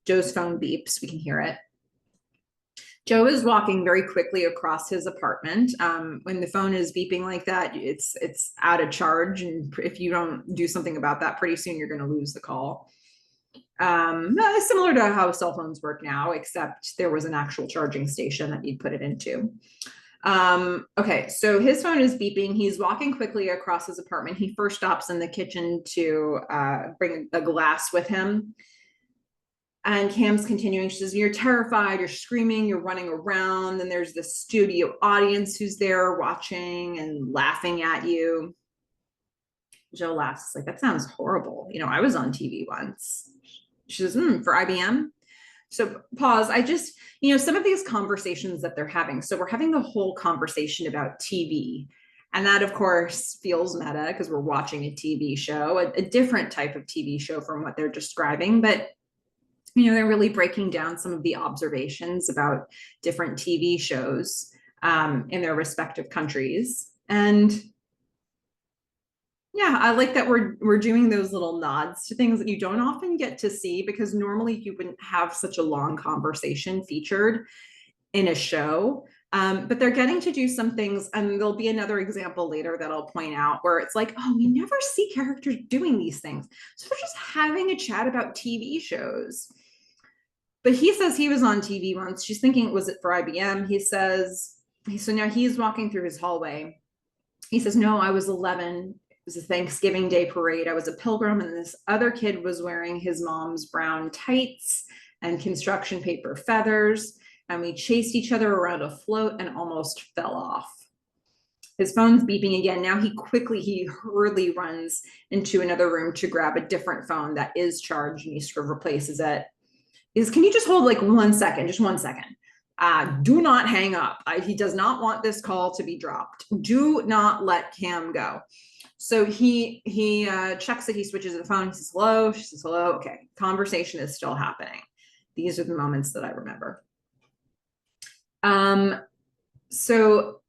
Joe's phone beeps. We can hear it. Joe is walking very quickly across his apartment. When the phone is beeping like that, it's out of charge. And if you don't do something about that, pretty soon you're going to lose the call. Similar to how cell phones work now, except there was an actual charging station that you'd put it into. Okay, so his phone is beeping. He's walking quickly across his apartment. He first stops in the kitchen to bring a glass with him. And Cam's continuing. She says, you're terrified, you're screaming, you're running around. Then there's the studio audience who's there watching and laughing at you. Joe laughs. Like, that sounds horrible. I was on TV once. She says, for IBM? So pause. I just, some of these conversations that they're having. So we're having the whole conversation about TV. And that, of course, feels meta because we're watching a TV show, a different type of TV show from what they're describing. But they're really breaking down some of the observations about different TV shows in their respective countries. And yeah, I like that we're doing those little nods to things that you don't often get to see, because normally you wouldn't have such a long conversation featured in a show. But they're getting to do some things, and there'll be another example later that I'll point out where it's like, oh, we never see characters doing these things. So they're just having a chat about TV shows. But he says he was on TV once. She's thinking, was it for IBM? He says, So now he's walking through his hallway. He says, no, I was 11. It was a Thanksgiving Day parade. I was a pilgrim, and this other kid was wearing his mom's brown tights and construction paper feathers. And we chased each other around a float and almost fell off. His phone's beeping again. Now he hurriedly runs into another room to grab a different phone that is charged, and he sort of replaces it. He says, can you just hold like 1 second, just 1 second? Do not hang up. He does not want this call to be dropped. Do not let Cam go. So he checks it. He switches the phone. He says, hello. She says, hello. Okay. Conversation is still happening. These are the moments that I remember. So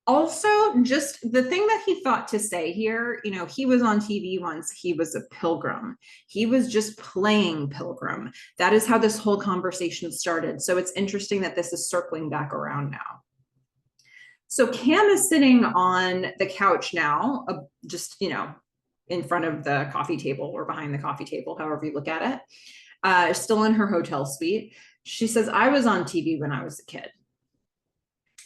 also, just the thing that he thought to say here, you know, he was on TV once, he was a pilgrim. He was just playing pilgrim. That is how this whole conversation started. So it's interesting that this is circling back around now. So Cam is sitting on the couch now, just, you know, in front of the coffee table or behind the coffee table, however you look at it, still in her hotel suite. She says, I was on TV when I was a kid.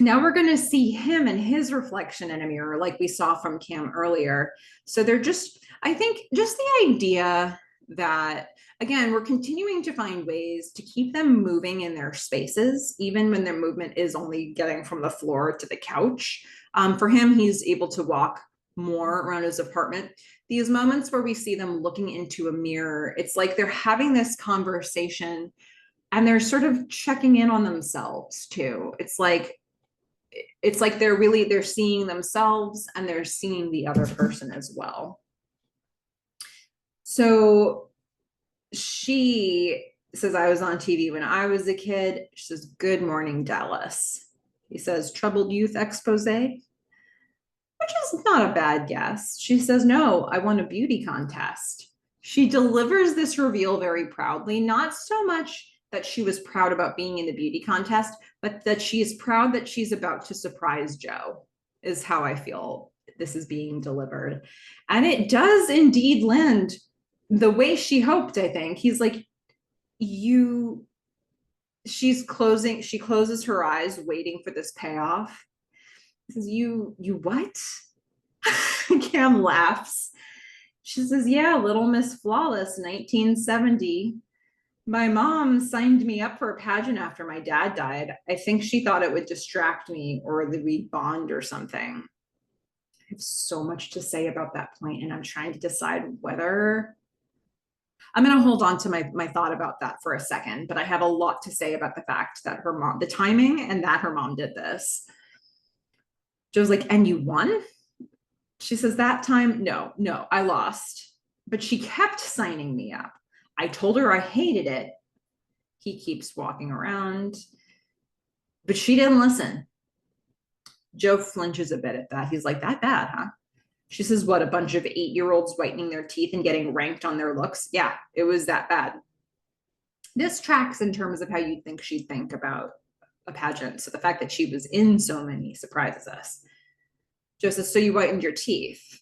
Now we're going to see him and his reflection in a mirror like we saw from Cam earlier. So they're just, I think, just the idea that, again, we're continuing to find ways to keep them moving in their spaces, even when their movement is only getting from the floor to the couch. For him, he's able to walk more around his apartment. These moments where we see them looking into a mirror, it's like they're having this conversation and they're sort of checking in on themselves too. It's like they're seeing themselves and they're seeing the other person as well. So she says, I was on TV when I was a kid. She says, good morning, Dallas. He says, troubled youth expose, which is not a bad guess. She says, no, I won a beauty contest. She delivers this reveal very proudly, not so much that she was proud about being in the beauty contest, but that she is proud that she's about to surprise Joe, is how I feel this is being delivered. And it does indeed land the way she hoped, I think. He's like, she closes her eyes waiting for this payoff. He says, you what? Cam laughs. She says, yeah, Little Miss Flawless, 1970. My mom signed me up for a pageant after my dad died. I think she thought it would distract me or that we'd bond or something. I have so much to say about that point, and I'm trying to decide whether I'm going to hold on to my thought about that for a second, but I have a lot to say about the fact that her mom, the timing and that her mom did this. Joe's like, and you won? She says, that time, no, I lost, but she kept signing me up. I told her I hated it. He keeps walking around, but she didn't listen. Joe flinches a bit at that. He's like, that bad, huh? She says, what, a bunch of 8-year-olds whitening their teeth and getting ranked on their looks? Yeah, it was that bad. This tracks in terms of how you'd think she'd think about a pageant. So the fact that she was in so many surprises us. Joe says, so you whitened your teeth?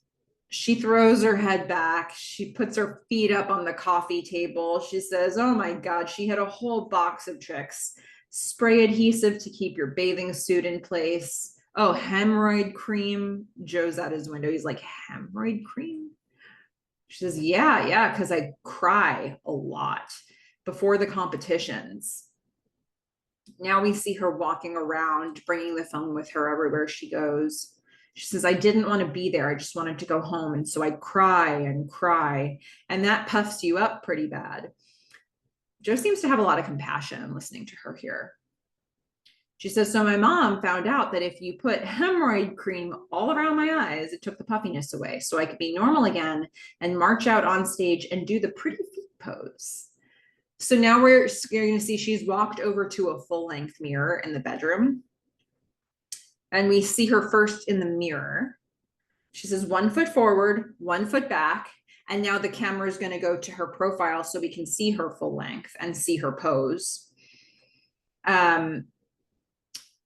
She throws her head back. She puts her feet up on the coffee table. She says, oh my God, she had a whole box of tricks. Spray adhesive to keep your bathing suit in place. Oh, hemorrhoid cream. Joe's at his window. He's like, hemorrhoid cream? She says, yeah, because I cry a lot before the competitions. Now we see her walking around, bringing the phone with her everywhere she goes. She says, I didn't want to be there. I just wanted to go home. And so I'd cry and cry. And that puffs you up pretty bad. Joe seems to have a lot of compassion listening to her here. She says, so my mom found out that if you put hemorrhoid cream all around my eyes, it took the puffiness away. So I could be normal again and march out on stage and do the pretty feet pose. So now we're going to see she's walked over to a full-length mirror in the bedroom. And we see her first in the mirror. She says 1 foot forward, 1 foot back. And now the camera is going to go to her profile so we can see her full length and see her pose.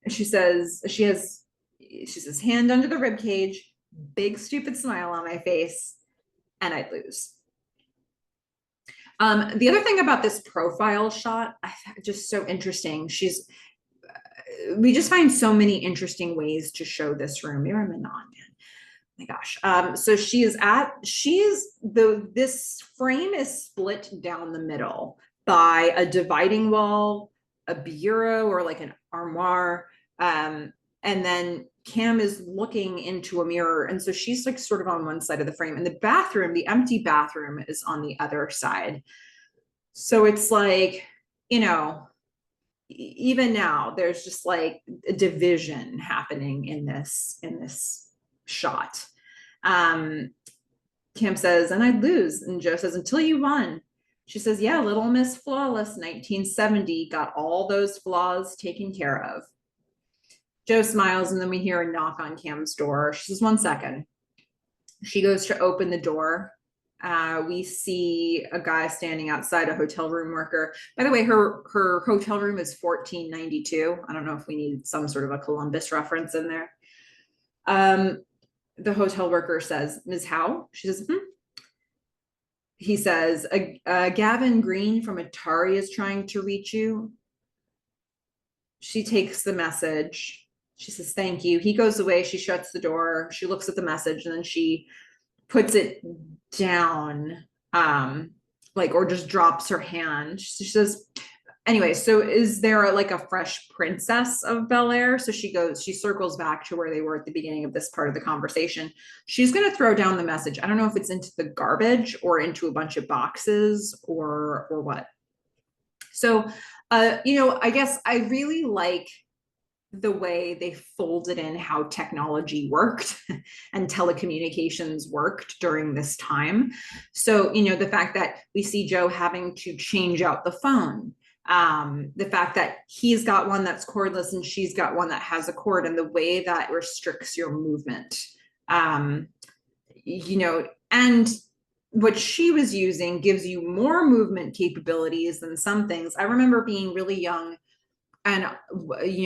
She says, hand under the rib cage, big stupid smile on my face, and I'd lose. The other thing about this profile shot, I just so interesting. we just find so many interesting ways to show this room. Mira Manon, man. My gosh. So this frame is split down the middle by a dividing wall, a bureau, or like an armoire. And then Cam is looking into a mirror. And so she's like sort of on one side of the frame, and the bathroom, the empty bathroom, is on the other side. So it's like, even now there's just like a division happening in this shot. Kim says, and I'd lose. And Joe says, until you won. She says, yeah, Little Miss Flawless 1970 got all those flaws taken care of. Joe smiles, and then we hear a knock on Cam's door. She says, 1 second. She goes to open the door. We see a guy standing outside, a hotel room worker. By the way, her hotel room is 1492. I don't know if we need some sort of a Columbus reference in there. The hotel worker says, Ms. Howe? She says, He says, Gavin Green from Atari is trying to reach you. She takes the message. She says, thank you. He goes away. She shuts the door. She looks at the message, and then she puts it down, or just drops her hand. She says, anyway, so is there like a fresh princess of Bel Air? So she circles back to where they were at the beginning of this part of the conversation. She's going to throw down the message. I don't know if it's into the garbage or into a bunch of boxes or what. So, I guess I really like the way they folded in how technology worked and telecommunications worked during this time. So, the fact that we see Joe having to change out the phone, the fact that he's got one that's cordless and she's got one that has a cord, and the way that restricts your movement, and what she was using gives you more movement capabilities than some things. I remember being really young, and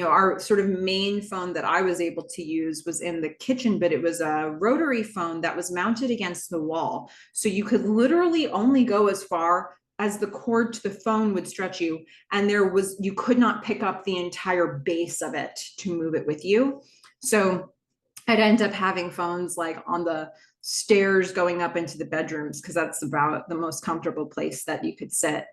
our sort of main phone that I was able to use was in the kitchen, but it was a rotary phone that was mounted against the wall. So you could literally only go as far as the cord to the phone would stretch you. And you could not pick up the entire base of it to move it with you. So I'd end up having phones like on the stairs going up into the bedrooms, because that's about the most comfortable place that you could sit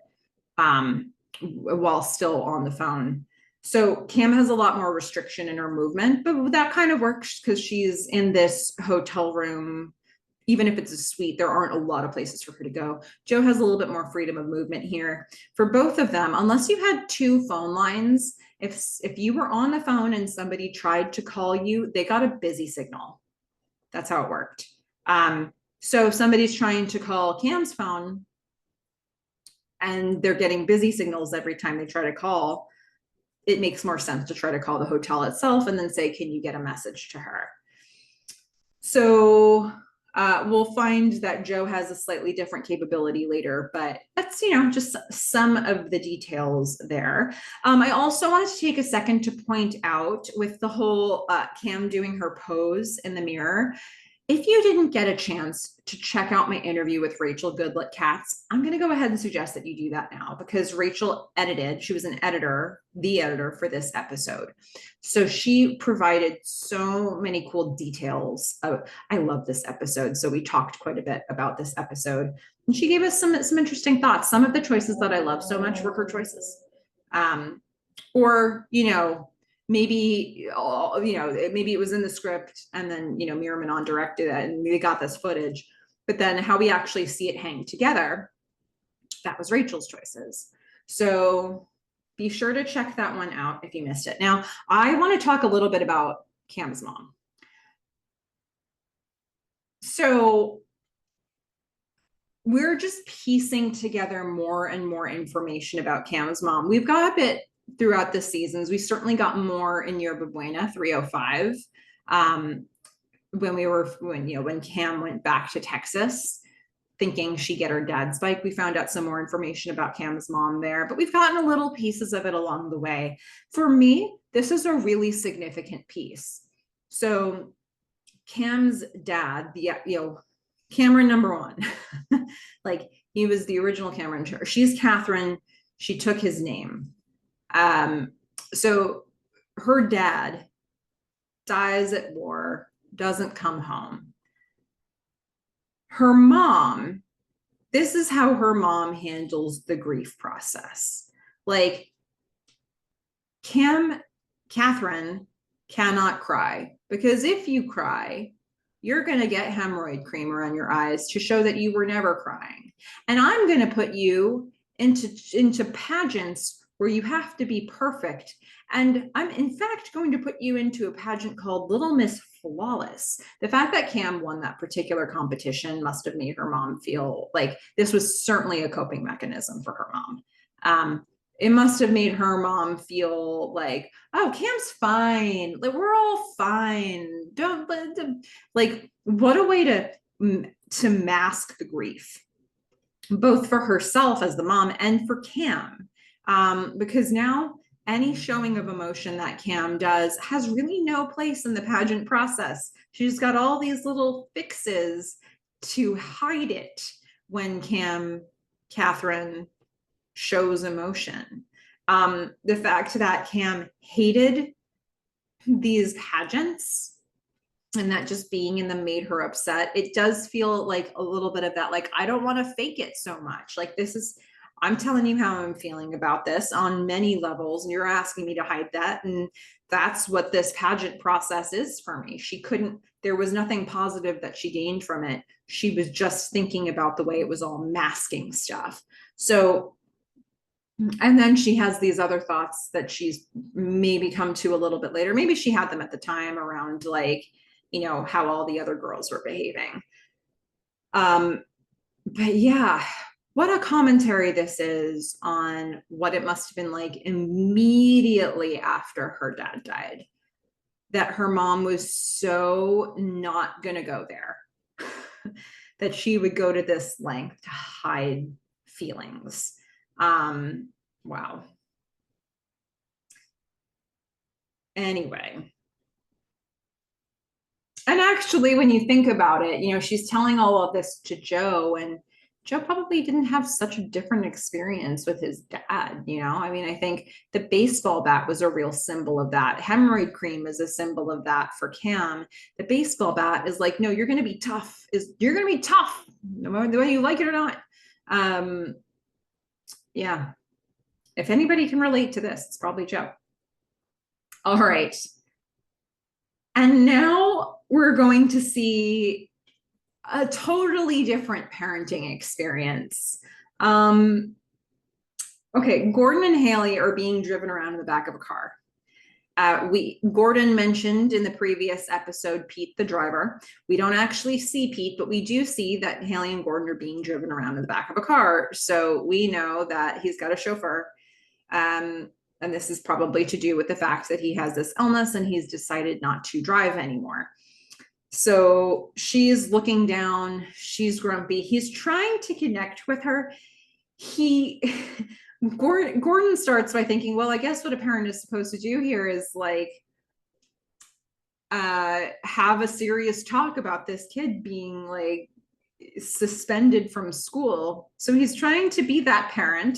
while still on the phone. So Cam has a lot more restriction in her movement, but that kind of works because she's in this hotel room. Even if it's a suite, there aren't a lot of places for her to go. Joe has a little bit more freedom of movement here. For both of them, unless you had two phone lines, if you were on the phone and somebody tried to call you, they got a busy signal. That's how it worked. So somebody's trying to call Cam's phone and they're getting busy signals every time they try to call. It makes more sense to try to call the hotel itself and then say, can you get a message to her? So we'll find that Joe has a slightly different capability later, but that's, just some of the details there. I also wanted to take a second to point out, with the whole Cam doing her pose in the mirror, if you didn't get a chance to check out my interview with Rachel Goodlett-Katz, I'm going to go ahead and suggest that you do that now, because Rachel she was the editor for this episode. So she provided so many cool details. I love this episode. So we talked quite a bit about this episode, and she gave us some interesting thoughts. Some of the choices that I love so much were her choices. Maybe it was in the script, and then, Mira Manon directed it and we got this footage, but then how we actually see it hang together, that was Rachel's choices. So be sure to check that one out if you missed it. Now, I want to talk a little bit about Cam's mom. So we're just piecing together more and more information about Cam's mom. We've got a bit throughout the seasons. We certainly got more in Yerba Buena 305 when Cam went back to Texas thinking she'd get her dad's bike. We found out some more information about Cam's mom there, but we've gotten a little pieces of it along the way. For me, this is a really significant piece. So Cam's dad, Cameron number one, like he was the original Cameron. She's Catherine. She took his name. So her dad dies at war, doesn't come home. Her mom, this is how her mom handles the grief process. Like, Catherine cannot cry, because if you cry, you're going to get hemorrhoid cream around your eyes to show that you were never crying. And I'm going to put you into pageants where you have to be perfect. And I'm in fact going to put you into a pageant called Little Miss Flawless. The fact that Cam won that particular competition must have made her mom feel like this was certainly a coping mechanism for her mom. It must have made her mom feel like, oh, Cam's fine. Like, we're all fine. Don't, like, what a way to mask the grief, both for herself as the mom and for Cam. Because now any showing of emotion that Cam does has really no place in the pageant process. She's got all these little fixes to hide it when Catherine shows emotion. The fact that Cam hated these pageants and that just being in them made her upset, it does feel like a little bit of that, like, I don't want to fake it so much. Like, I'm telling you how I'm feeling about this on many levels, and you're asking me to hide that. And that's what this pageant process is for me. There was nothing positive that she gained from it. She was just thinking about the way it was all masking stuff. So, and then she has these other thoughts that she's maybe come to a little bit later. Maybe she had them at the time around, like, how all the other girls were behaving. But yeah, what a commentary this is on what it must have been like immediately after her dad died, that her mom was so not going to go there, that she would go to this length to hide feelings. Wow. Anyway. And actually, when you think about it, she's telling all of this to Joe, and Joe probably didn't have such a different experience with his dad. I mean, I think the baseball bat was a real symbol of that. Hemorrhoid cream is a symbol of that for Cam. The baseball bat is like, no, you're going to be tough. You're going to be tough, no matter the way you like it or not. Yeah. If anybody can relate to this, it's probably Joe. All right. And now we're going to see a totally different parenting experience. Okay, Gordon and Haley are being driven around in the back of a car. Gordon mentioned in the previous episode Pete the driver. We don't actually see Pete, but we do see that Haley and Gordon are being driven around in the back of a car. So we know that he's got a chauffeur. And this is probably to do with the fact that he has this illness and he's decided not to drive anymore. So she's looking down, she's grumpy. He's trying to connect with her. Gordon starts by thinking, well, I guess what a parent is supposed to do here is like have a serious talk about this kid being like suspended from school. So he's trying to be that parent.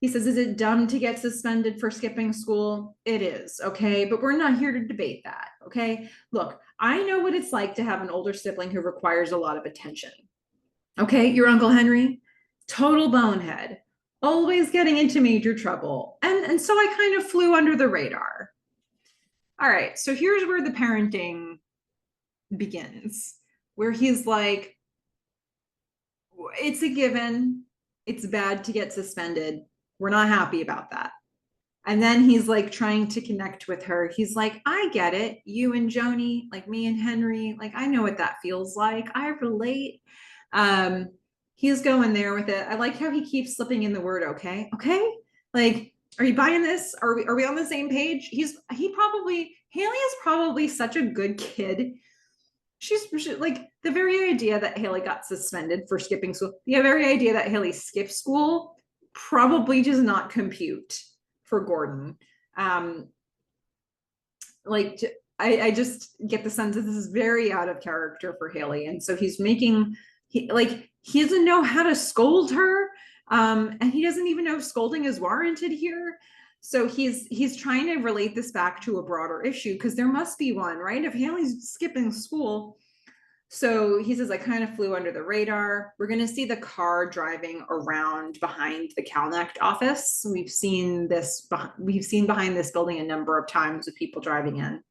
He says, is it dumb to get suspended for skipping school? It is, okay? But we're not here to debate that, okay? Look, I know what it's like to have an older sibling who requires a lot of attention. Okay, your Uncle Henry, total bonehead, always getting into major trouble. And so I kind of flew under the radar. All right, so here's where the parenting begins, where he's like, it's a given. It's bad to get suspended. We're not happy about that. And then he's like trying to connect with her. He's like, I get it. You and Joni, like me and Henry, like I know what that feels like. I relate. He's going there with it. I like how he keeps slipping in the word okay. Okay. Like, are you buying this? Are we on the same page? Haley is probably such a good kid. She's like, the very idea that Haley got suspended for skipping school, the very idea that Haley skipped school probably does not compute for Gordon. I just get the sense that this is very out of character for Haley. And so he doesn't know how to scold her. And he doesn't even know if scolding is warranted here. So he's trying to relate this back to a broader issue because there must be one, right? If Haley's skipping school. So he says, I kind of flew under the radar. We're going to see the car driving around behind the CalNect office. We've seen behind this building a number of times with people driving in.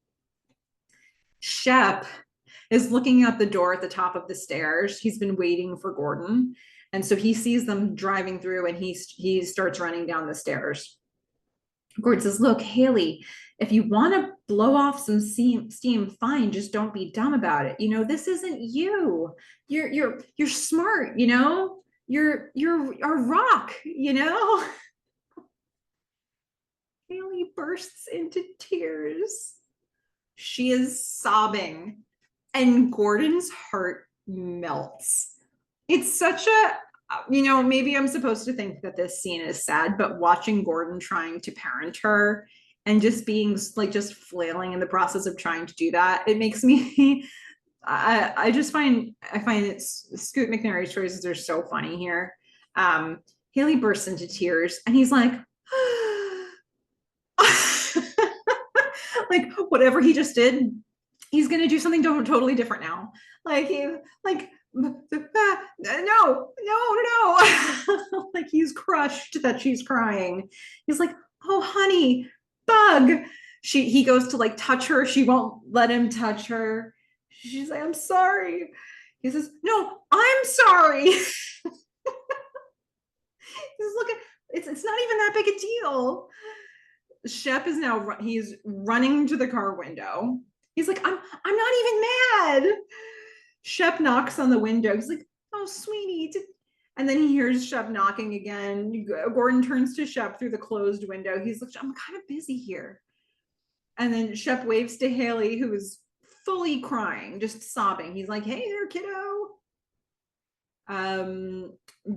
Shep is looking out the door at the top of the stairs. He's been waiting for Gordon. And so he sees them driving through and he starts running down the stairs. Gordon says, look, Haley, if you want to blow off some steam, fine, just don't be dumb about it. This isn't you. You're smart, you're a rock, Haley bursts into tears. She is sobbing and Gordon's heart melts. It's such a, maybe I'm supposed to think that this scene is sad, but watching Gordon trying to parent her and just being like, just flailing in the process of trying to do that, it makes me, I find Scoot McNairy's choices are so funny here. Haley bursts into tears and he's like, like whatever he just did, he's going to do something totally different now. No. Like he's crushed that she's crying. He's like, oh, honey, bug. He goes to like touch her. She won't let him touch her. She's like, I'm sorry. He says, no, I'm sorry. He's looking, it's not even that big a deal. Shep is now, he's running to the car window. He's like, I'm not even mad. Shep knocks on the window. He's like, oh, sweetie. And then he hears Shep knocking again. Gordon turns to Shep through the closed window. He's like, I'm kind of busy here. And then Shep waves to Haley, who is fully crying, just sobbing. He's like, hey there, kiddo.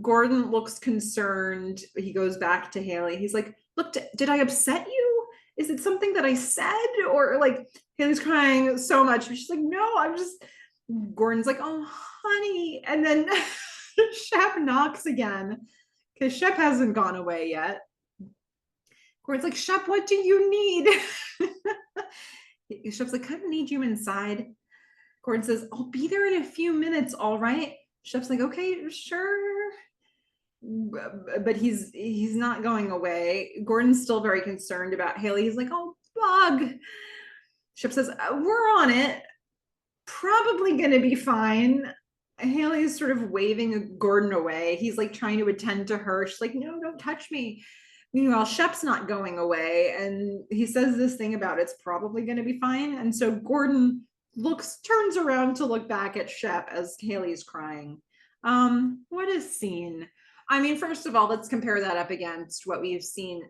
Gordon looks concerned. He goes back to Haley. He's like, look, did I upset you? Is it something that I said? Or like, Haley's crying so much. She's like, no, I'm just... Gordon's like, oh, honey. And then Shep knocks again because Shep hasn't gone away yet. Gordon's like, Shep, what do you need? Shep's like, kind of need you inside. Gordon says, I'll be there in a few minutes, all right? Shep's like, okay, sure. But he's not going away. Gordon's still very concerned about Haley. He's like, oh, bug. Shep says, we're on it. Probably going to be fine. Haley is sort of waving Gordon away. He's like trying to attend to her. She's like, no, don't touch me. Meanwhile, Shep's not going away. And he says this thing about it's probably going to be fine. And so Gordon turns around to look back at Shep as Haley's crying. What a scene. I mean, first of all, let's compare that up against what we've seen,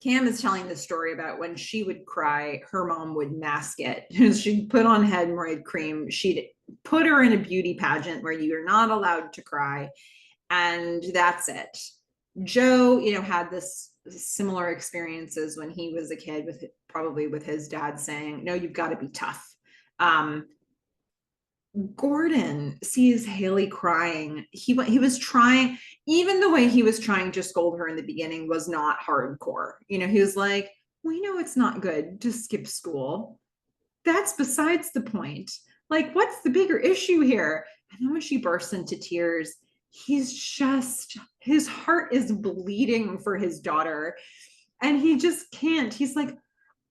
Cam is telling the story about when she would cry, her mom would mask it. She'd put on hemorrhoid cream. She'd put her in a beauty pageant where you're not allowed to cry. And that's it. Joe, had this similar experiences when he was a kid probably with his dad saying, no, you've got to be tough. Gordon sees Haley crying. He was trying, even the way he was trying to scold her in the beginning was not hardcore. He was like, we know it's not good to skip school. That's besides the point. Like, what's the bigger issue here? And then when she bursts into tears, his heart is bleeding for his daughter. And he just can't. He's like,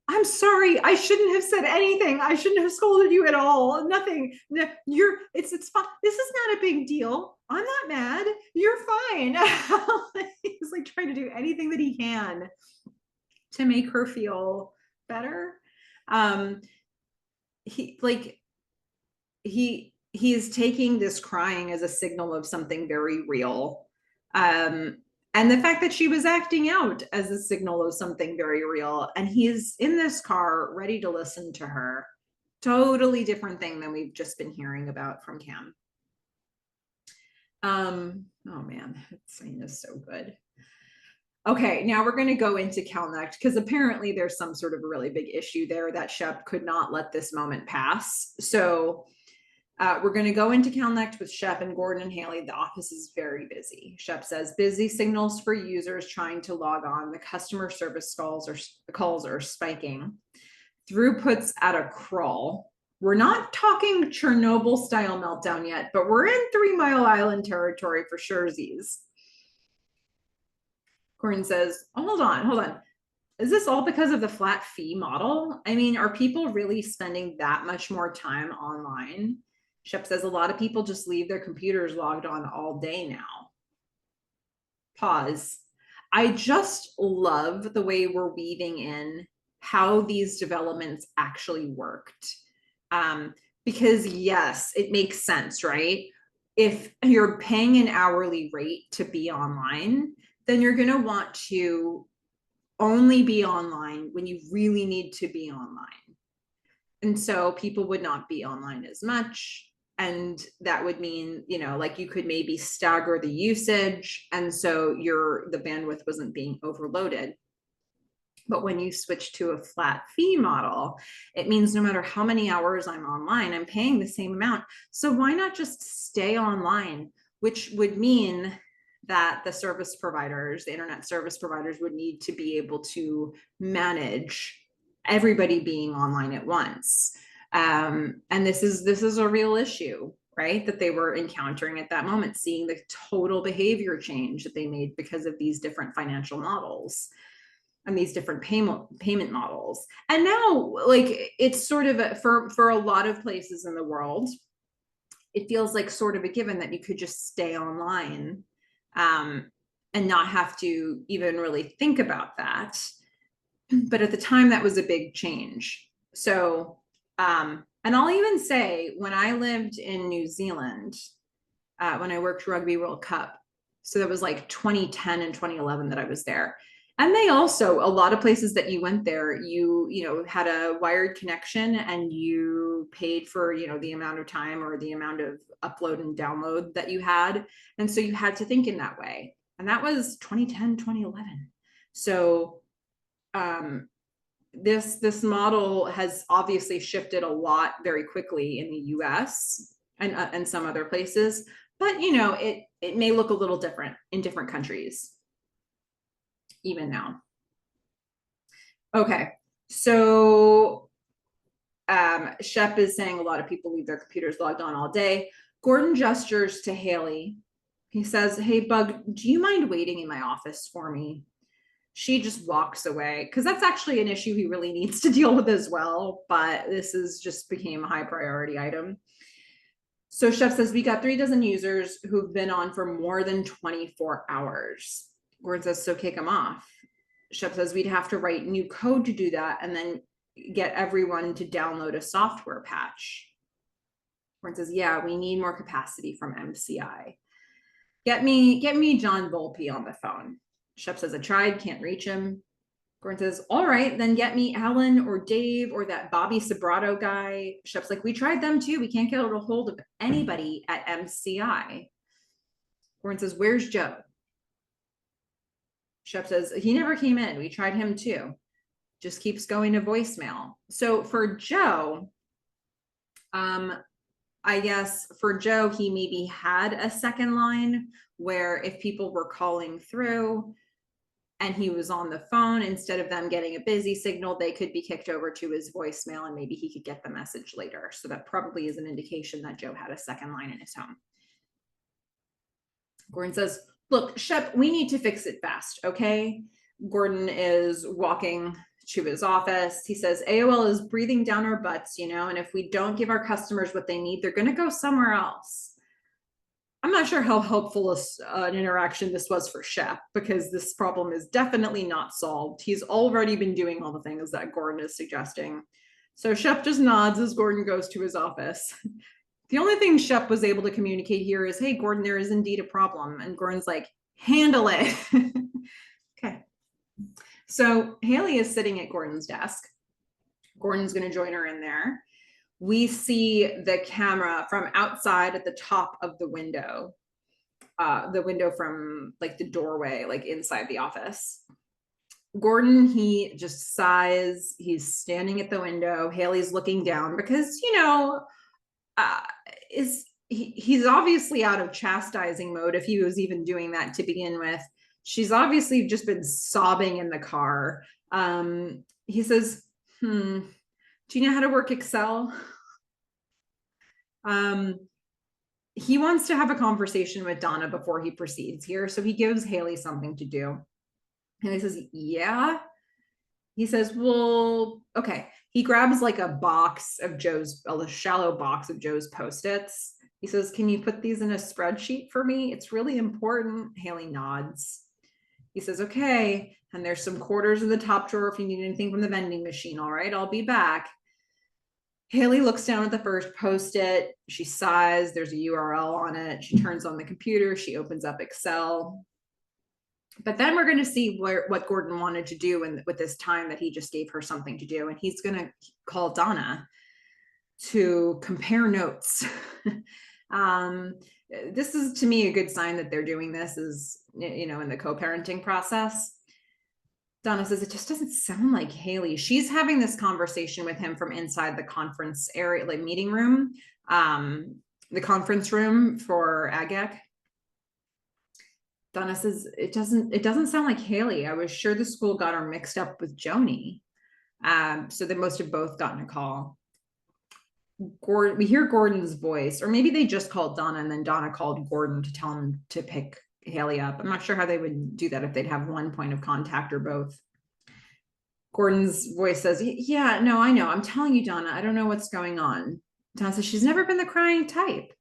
I'm sorry. I shouldn't have said anything. I shouldn't have scolded you at all. Nothing. It's fine. This is not a big deal. I'm not mad. You're fine. He's like trying to do anything that he can to make her feel better. He is taking this crying as a signal of something very real. And the fact that she was acting out as a signal of something very real. And he's in this car ready to listen to her. Totally different thing than we've just been hearing about from Cam. Oh man, that scene is so good. Okay, now we're going to go into CalNect because apparently there's some sort of really big issue there that Shep could not let this moment pass. So We're going to go into Connect with Shep and Gordon and Haley. The office is very busy. Shep says busy signals for users trying to log on. The customer service calls are spiking. Throughput's at a crawl. We're not talking Chernobyl style meltdown yet, but we're in 3 Mile Island territory for surezies. Gordon says, oh, hold on. Is this all because of the flat fee model? I mean, are people really spending that much more time online? Shep says a lot of people just leave their computers logged on all day now. Pause. I just love the way we're weaving in how these developments actually worked. Because yes, it makes sense, right? If you're paying an hourly rate to be online, then you're going to want to only be online when you really need to be online. And so people would not be online as much. And that would mean, like you could maybe stagger the usage. And so the bandwidth wasn't being overloaded. But when you switch to a flat fee model, it means no matter how many hours I'm online, I'm paying the same amount. So why not just stay online, which would mean that the internet service providers would need to be able to manage everybody being online at once. And this is a real issue, right? That they were encountering at that moment, seeing the total behavior change that they made because of these different financial models and these different payment models. And now, like, it's sort of for a lot of places in the world, it feels like sort of a given that you could just stay online and not have to even really think about that. But at the time, that was a big change. So, and I'll even say when I lived in New Zealand, when I worked Rugby World Cup, so that was like 2010 and 2011 that I was there. And they also, a lot of places that you went there, you had a wired connection and you paid for, the amount of time or the amount of upload and download that you had. And so you had to think in that way. And that was 2010, 2011. So this model has obviously shifted a lot very quickly in the US and some other places, but it may look a little different in different countries even now. Okay, so Shep is saying a lot of people leave their computers logged on all day. Gordon gestures to Haley. He says, hey, Bug, do you mind waiting in my office for me? She just walks away because that's actually an issue he really needs to deal with as well. But this just became a high priority item. So Shep says, we got 3 dozen users who've been on for more than 24 hours. Gordon says, so kick them off. Shep says, we'd have to write new code to do that and then get everyone to download a software patch. Gordon says, yeah, we need more capacity from MCI. Get me John Volpe on the phone. Shep says, I tried, can't reach him. Gordon says, all right, then get me Alan or Dave or that Bobby Sobrato guy. Shep's like, we tried them too. We can't get a hold of anybody at MCI. Gordon says, where's Joe? Shep says, he never came in. We tried him too. Just keeps going to voicemail. So for Joe, I guess for Joe, he maybe had a second line where if people were calling through and he was on the phone, instead of them getting a busy signal, they could be kicked over to his voicemail and maybe he could get the message later. So that probably is an indication that Joe had a second line in his home. Gordon says, look, Shep, we need to fix it fast, okay? Gordon is walking to his office. He says, AOL is breathing down our butts, and if we don't give our customers what they need, they're going to go somewhere else. I'm not sure how helpful an interaction this was for Shep because this problem is definitely not solved. He's already been doing all the things that Gordon is suggesting. So Shep just nods as Gordon goes to his office. The only thing Shep was able to communicate here is, hey, Gordon, there is indeed a problem. And Gordon's like, handle it. Okay. So Haley is sitting at Gordon's desk. Gordon's going to join her in there. We see the camera from outside at the top of the window from like the doorway, like inside the office. Gordon, he just sighs. He's standing at the window. Haley's looking down because, he's obviously out of chastising mode if he was even doing that to begin with. She's obviously just been sobbing in the car. He says, do you know how to work Excel? He wants to have a conversation with Donna before he proceeds here. So he gives Haley something to do. And he says, yeah. He says, well, okay. He grabs like a shallow box of Joe's Post-its. He says, can you put these in a spreadsheet for me? It's really important. Haley nods. He says, okay. And there's some quarters in the top drawer if you need anything from the vending machine. All right, I'll be back. Haley looks down at the first Post-it. She sighs. There's a URL on it. She turns on the computer. She opens up Excel. But then we're going to see what Gordon wanted to do with this time that he just gave her something to do. And he's going to call Donna to compare notes. This is, to me, a good sign that they're doing this is, in the co-parenting process. Donna says, it just doesn't sound like Haley. She's having this conversation with him from inside the conference area, like meeting room, the conference room for AGEC. Donna says, it doesn't sound like Haley. I was sure the school got her mixed up with Joni. So they must have both gotten a call. We hear Gordon's voice, or maybe they just called Donna and then Donna called Gordon to tell him to pick Haley up. I'm not sure how they would do that if they'd have one point of contact or both. Gordon's voice says, yeah, no, I know. I'm telling you, Donna, I don't know what's going on. Donna says, she's never been the crying type.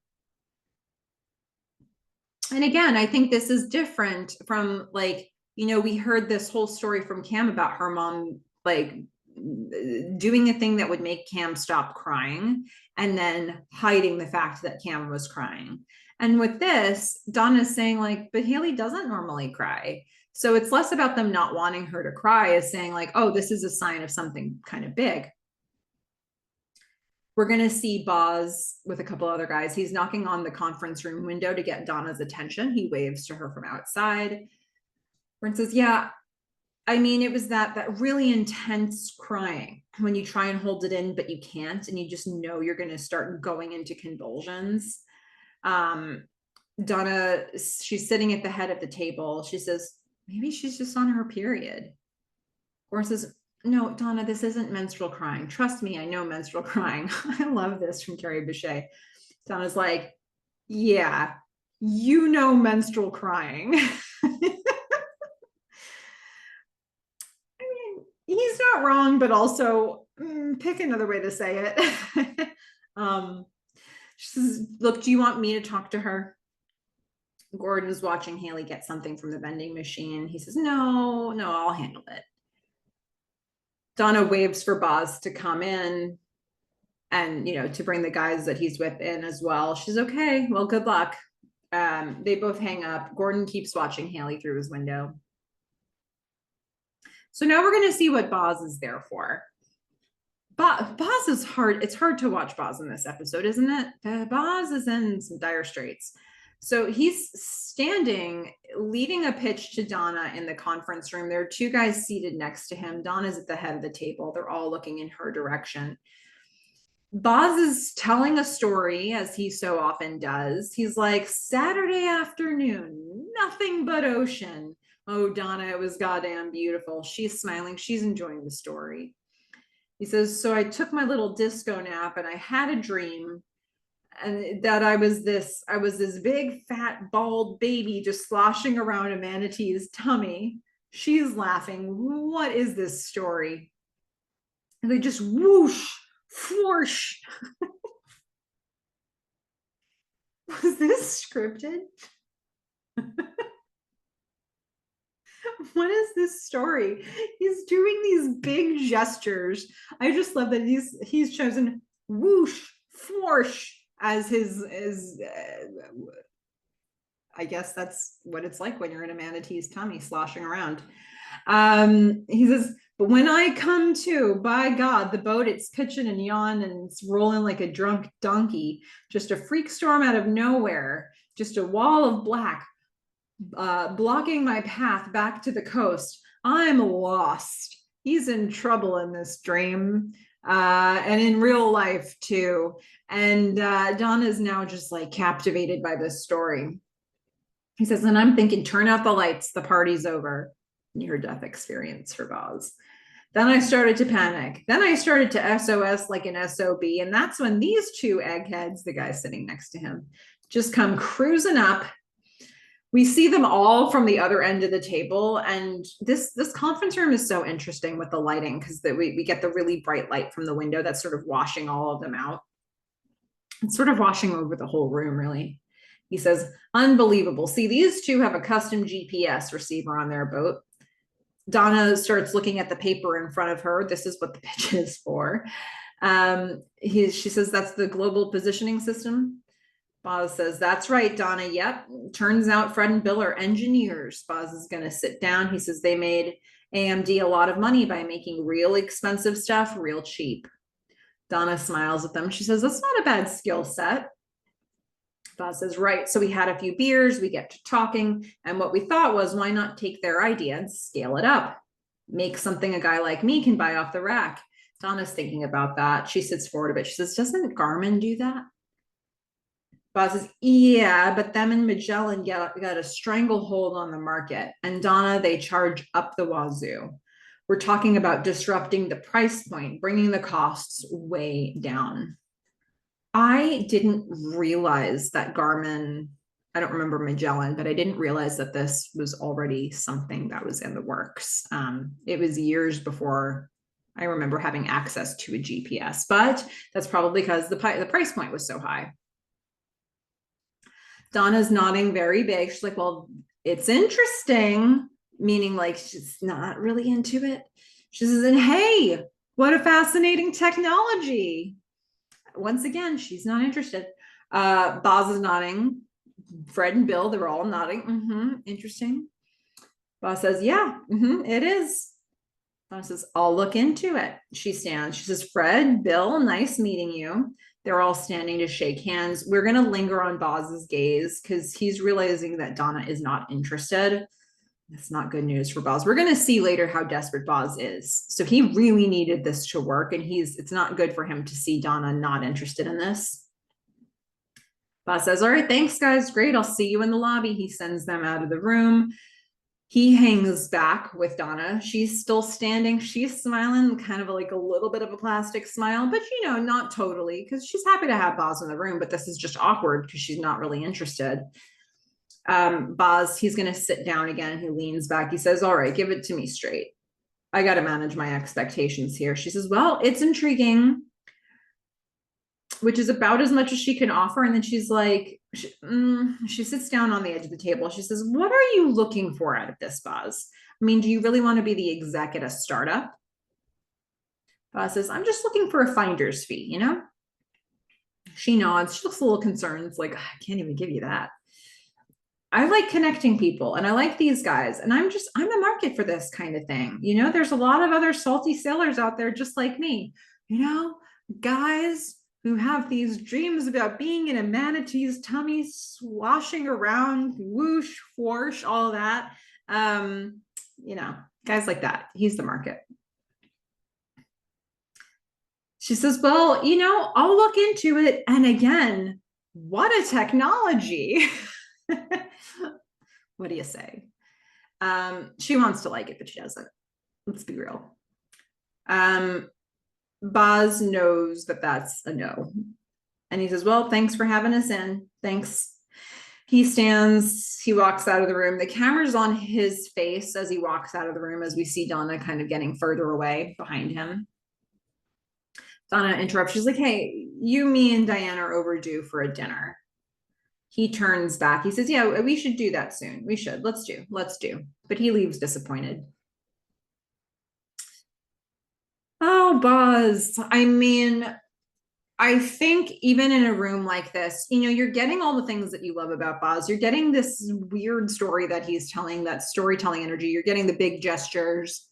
And again, I think this is different from we heard this whole story from Cam about her mom, doing a thing that would make Cam stop crying and then hiding the fact that Cam was crying. And with this, Donna's saying but Haley doesn't normally cry. So it's less about them not wanting her to cry as saying oh, this is a sign of something kind of big. We're going to see Boz with a couple other guys. He's knocking on the conference room window to get Donna's attention. He waves to her from outside. Brent says, yeah, I mean, it was that really intense crying when you try and hold it in, but you can't, and you just know you're going to start going into convulsions. Donna, she's sitting at the head of the table. She says, maybe she's just on her period. Gordon says, no, Donna, this isn't menstrual crying. Trust me, I know menstrual crying. I love this from Carrie Boucher. Donna's like, yeah, you know menstrual crying. I mean, he's not wrong, but also pick another way to say it. She says, look, do you want me to talk to her? Gordon's watching Haley get something from the vending machine. He says, no, I'll handle it. Donna waves for Boz to come in and, to bring the guys that he's with in as well. She's okay. Well, good luck. They both hang up. Gordon keeps watching Haley through his window. So now we're going to see what Boz is there for. Boz is hard. It's hard to watch Boz in this episode, isn't it? Boz is in some dire straits. So he's standing, leading a pitch to Donna in the conference room. There are two guys seated next to him. Donna's at the head of the table. They're all looking in her direction. Boz is telling a story, as he so often does. He's like, Saturday afternoon, nothing but ocean. Oh, Donna, it was goddamn beautiful. She's smiling. She's enjoying the story. He says, so I took my little disco nap and I had a dream. And that I was this big, fat, bald baby just sloshing around a manatee's tummy. She's laughing. What is this story? And they just whoosh, whoosh. Was this scripted? What is this story? He's doing these big gestures. I just love that he's chosen whoosh, whoosh as I guess that's what it's like when you're in a manatee's tummy sloshing around. He says, but when I come to, by God, the boat, it's pitching and yawing and it's rolling like a drunk donkey, just a freak storm out of nowhere, just a wall of black blocking my path back to the coast. I'm lost. He's in trouble in this dream. and in real life too. And Donna is now just like captivated by this story. He says, and I'm thinking, turn out the lights, the party's over. Near death experience for Boz. Then I started to panic. Then I started to SOS like an SOB. And that's when these two eggheads, the guy sitting next to him, just come cruising up. We see them all from the other end of the table. And this conference room is so interesting with the lighting because we get the really bright light from the window that's sort of washing all of them out. It's sort of washing over the whole room, really. He says, unbelievable. See, these two have a custom GPS receiver on their boat. Donna starts looking at the paper in front of her. This is what the pitch is for. She says, that's the global positioning system. Boz says, that's right, Donna. Yep. Turns out Fred and Bill are engineers. Boz is going to sit down. He says they made AMD a lot of money by making real expensive stuff real cheap. Donna smiles at them. She says, that's not a bad skill set. Boz says, right. So we had a few beers, we get to talking. And what we thought was, why not take their idea and scale it up? Make something a guy like me can buy off the rack. Donna's thinking about that. She sits forward a bit. She says, doesn't Garmin do that? Boz says, yeah, but them and Magellan got a stranglehold on the market. And Donna, they charge up the wazoo. We're talking about disrupting the price point, bringing the costs way down. I didn't realize that Garmin, I don't remember Magellan, but I didn't realize that this was already something that was in the works. It was years before I remember having access to a GPS, but that's probably because the price point was so high. Donna's nodding very big. She's like, well, it's interesting, meaning like she's not really into it. She says, and hey, what a fascinating technology. Once again, she's not interested. Boz is nodding. Fred and Bill, they're all nodding. Interesting. Boz says, yeah, it is. Boz says, I'll look into it. She stands. She says, Fred, Bill, nice meeting you. They're all standing to shake hands. We're going to linger on Boz's gaze because he's realizing that Donna is not interested. That's not good news for Boz. We're going to see later how desperate Boz is. So he really needed this to work, and it's not good for him to see Donna not interested in this. Boz says, all right, thanks, guys. Great. I'll see you in the lobby. He sends them out of the room. He hangs back with Donna. She's still standing. She's smiling, kind of like a little bit of a plastic smile, but not totally, because she's happy to have Boz in the room, but this is just awkward because she's not really interested. Boz, he's going to sit down again. He leans back. He says, all right, give it to me straight. I got to manage my expectations here. She says, well, it's intriguing, which is about as much as she can offer. And then she's like, she sits down on the edge of the table. She says, what are you looking for out of this, Boz? I mean, do you really want to be the exec at a startup? Boz says, I'm just looking for a finder's fee, She nods. She looks a little concerned. It's like, I can't even give you that. I like connecting people, and I like these guys, and I'm the market for this kind of thing. There's a lot of other salty sailors out there just like me, guys who have these dreams about being in a manatee's tummy, swashing around, whoosh, whoosh, all that. Guys like that. He's the market. She says, well, I'll look into it. And again, what a technology. What do you say? She wants to like it, but she doesn't. Let's be real. Boz knows that that's a no. And he says, well, thanks for having us in. Thanks. He stands, he walks out of the room. The camera's on his face as he walks out of the room, as we see Donna kind of getting further away behind him. Donna interrupts. She's like, hey, me and Diane are overdue for a dinner. He turns back. He says, yeah, we should do that soon. We should. Let's do. But he leaves disappointed. Oh, Boz. I mean, I think even in a room like this, you're getting all the things that you love about Boz. You're getting this weird story that he's telling, that storytelling energy. You're getting the big gestures.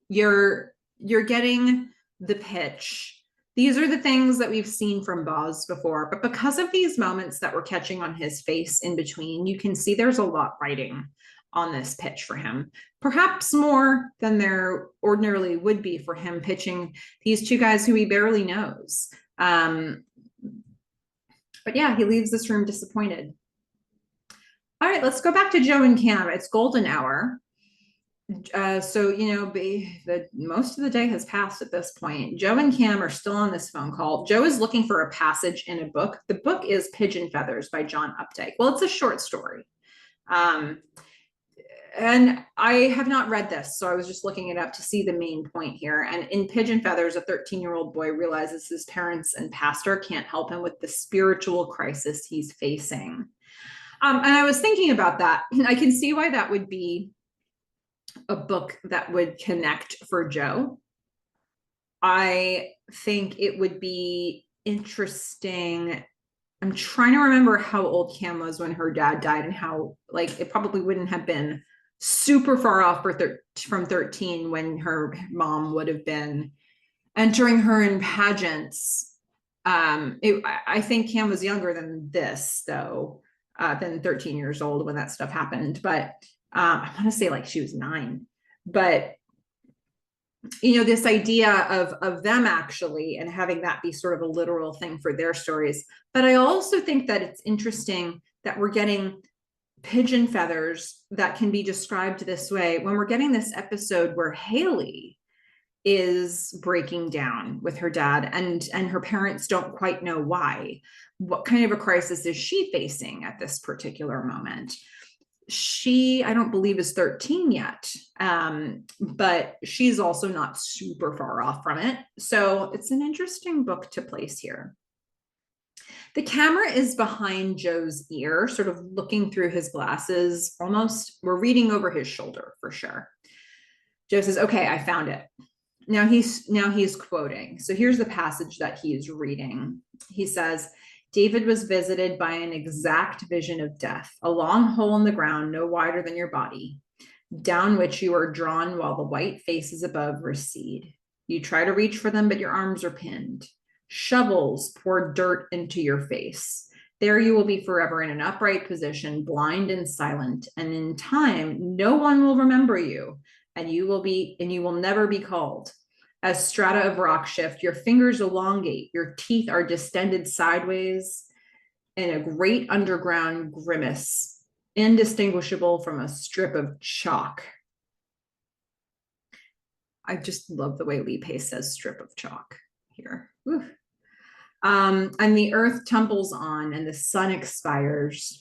You're getting the pitch. These are the things that we've seen from Boz before, but because of these moments that we're catching on his face in between, you can see there's a lot writing. on this pitch for him, perhaps more than there ordinarily would be for him pitching these two guys who he barely knows. But yeah, he leaves this room disappointed. All right, let's go back to Joe and Cam. It's golden hour. So, you know, most of the day has passed at this point. Joe and Cam are still on this phone call. Joe is looking for a passage in a book. The book is Pigeon Feathers by John Updike. Well, it's a short story. And I have not read this, so I was just looking it up to see the main point here. And in Pigeon Feathers, a 13-year-old boy realizes his parents and pastor can't help him with the spiritual crisis he's facing. And I was thinking about that. I can see why that would be a book that would connect for Joe. I think it would be interesting. I'm trying to remember how old Cam was when her dad died and how, like, it probably wouldn't have been super far off from 13 when her mom would have been entering her in pageants. I think Cam was younger than this, though, than 13 years old when that stuff happened. But I want to say like she was 9. But, you know, this idea of them actually and having that be sort of a literal thing for their stories. But I also think that it's interesting that we're getting pigeon feathers that can be described this way when we're getting this episode where Haley is breaking down with her dad and her parents don't quite know why. What kind of a crisis is she facing at this particular moment? She, I don't believe, is 13 yet, but she's also not super far off from it. So it's an interesting book to place here. The camera is behind Joe's ear, sort of looking through his glasses, almost, we're reading over his shoulder for sure. Joe says, okay, I found it. Now he's quoting. So here's the passage that he is reading. He says, David was visited by an exact vision of death, a long hole in the ground no wider than your body, down which you are drawn while the white faces above recede. You try to reach for them, but your arms are pinned. Shovels pour dirt into your face. There you will be forever in an upright position, blind and silent, and in time, no one will remember you, and you will never be called. As strata of rock shift, your fingers elongate, your teeth are distended sideways in a great underground grimace, indistinguishable from a strip of chalk. I just love the way Lee Pace says strip of chalk here. And the earth tumbles on and the sun expires.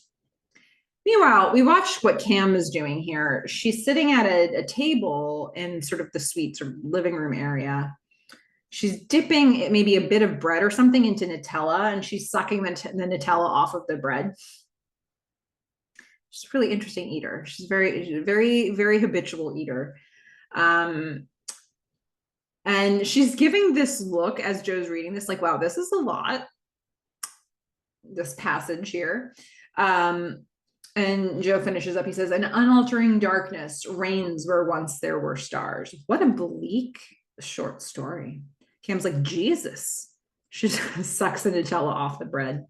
Meanwhile, we watched what Cam is doing here. She's sitting at a table in sort of the suite or living room area. She's dipping maybe a bit of bread or something into Nutella, and she's sucking the Nutella off of the bread. She's a really interesting eater. She's very, very, very habitual eater. And she's giving this look as Joe's reading this, like, wow, this is a lot, this passage here. And Joe finishes up. He says, an unaltering darkness reigns where once there were stars. What a bleak short story. Cam's like, Jesus. She sucks the Nutella off the bread.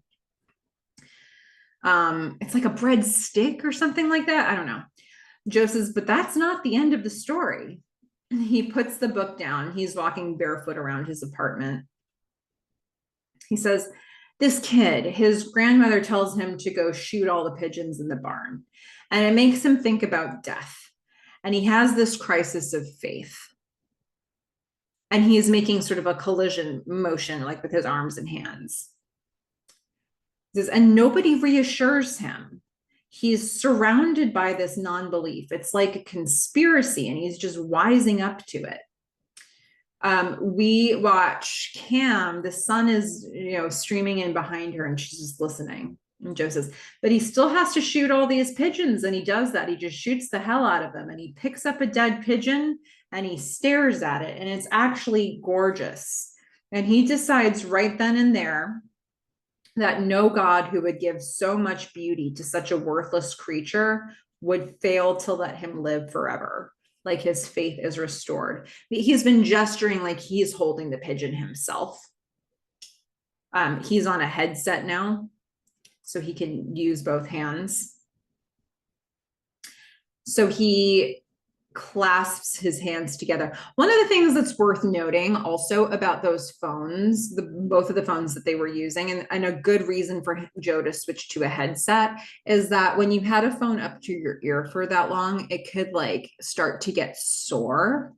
It's like a bread stick or something like that. I don't know. Joe says, but that's not the end of the story. He puts the book down. He's walking barefoot around his apartment. He says, this kid, his grandmother tells him to go shoot all the pigeons in the barn. And it makes him think about death. And he has this crisis of faith. And he is making sort of a collision motion, like with his arms and hands. He says, and nobody reassures him. He's surrounded by this non-belief. It's like a conspiracy, and he's just wising up to it. We watch Cam, the sun is, streaming in behind her, and she's just listening. And Joe says, but he still has to shoot all these pigeons, and he does that. He just shoots the hell out of them, and he picks up a dead pigeon, and he stares at it, and it's actually gorgeous. And he decides right then and there that no God who would give so much beauty to such a worthless creature would fail to let him live forever. Like his faith is restored. He's been gesturing like he's holding the pigeon himself. He's on a headset now, so he can use both hands. So he clasps his hands together. One of the things that's worth noting also about those phones, both of the phones that they were using, and a good reason for Joe to switch to a headset, is that when you had a phone up to your ear for that long, it could like start to get sore.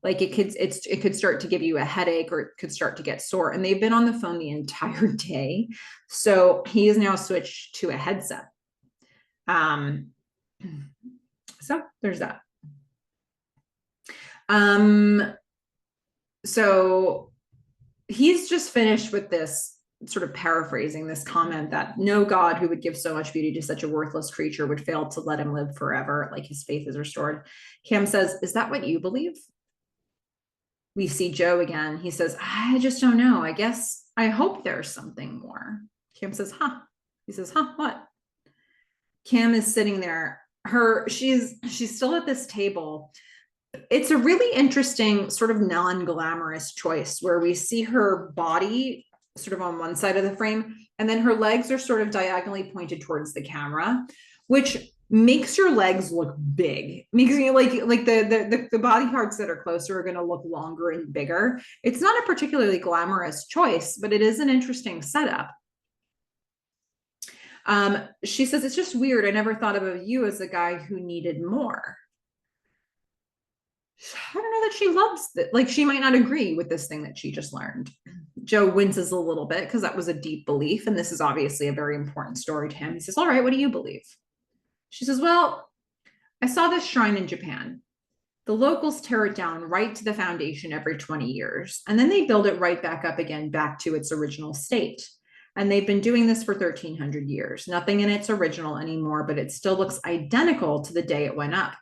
Like it could start to give you a headache, or it could start to get sore. And they've been on the phone the entire day. So he has now switched to a headset. So there's that. So he's just finished with this, sort of paraphrasing this comment that no God who would give so much beauty to such a worthless creature would fail to let him live forever, like his faith is restored. Cam says, is that what you believe? We see Joe again. He says, I just don't know. I guess I hope there's something more. Cam says, huh? He says, huh, what? Cam is sitting there. She's still at this table. It's a really interesting sort of non-glamorous choice where we see her body sort of on one side of the frame, and then her legs are sort of diagonally pointed towards the camera, which makes your legs look big. Makes you like the body parts that are closer are going to look longer and bigger. It's not a particularly glamorous choice, but it is an interesting setup. She says, it's just weird. I never thought of you as a guy who needed more. I don't know that she loves it. Like, she might not agree with this thing that she just learned. Joe winces a little bit because that was a deep belief. And this is obviously a very important story to him. He says, all right, what do you believe? She says, well, I saw this shrine in Japan. The locals tear it down right to the foundation every 20 years. And then they build it right back up again, back to its original state. And they've been doing this for 1,300 years. Nothing in it's original anymore, but it still looks identical to the day it went up.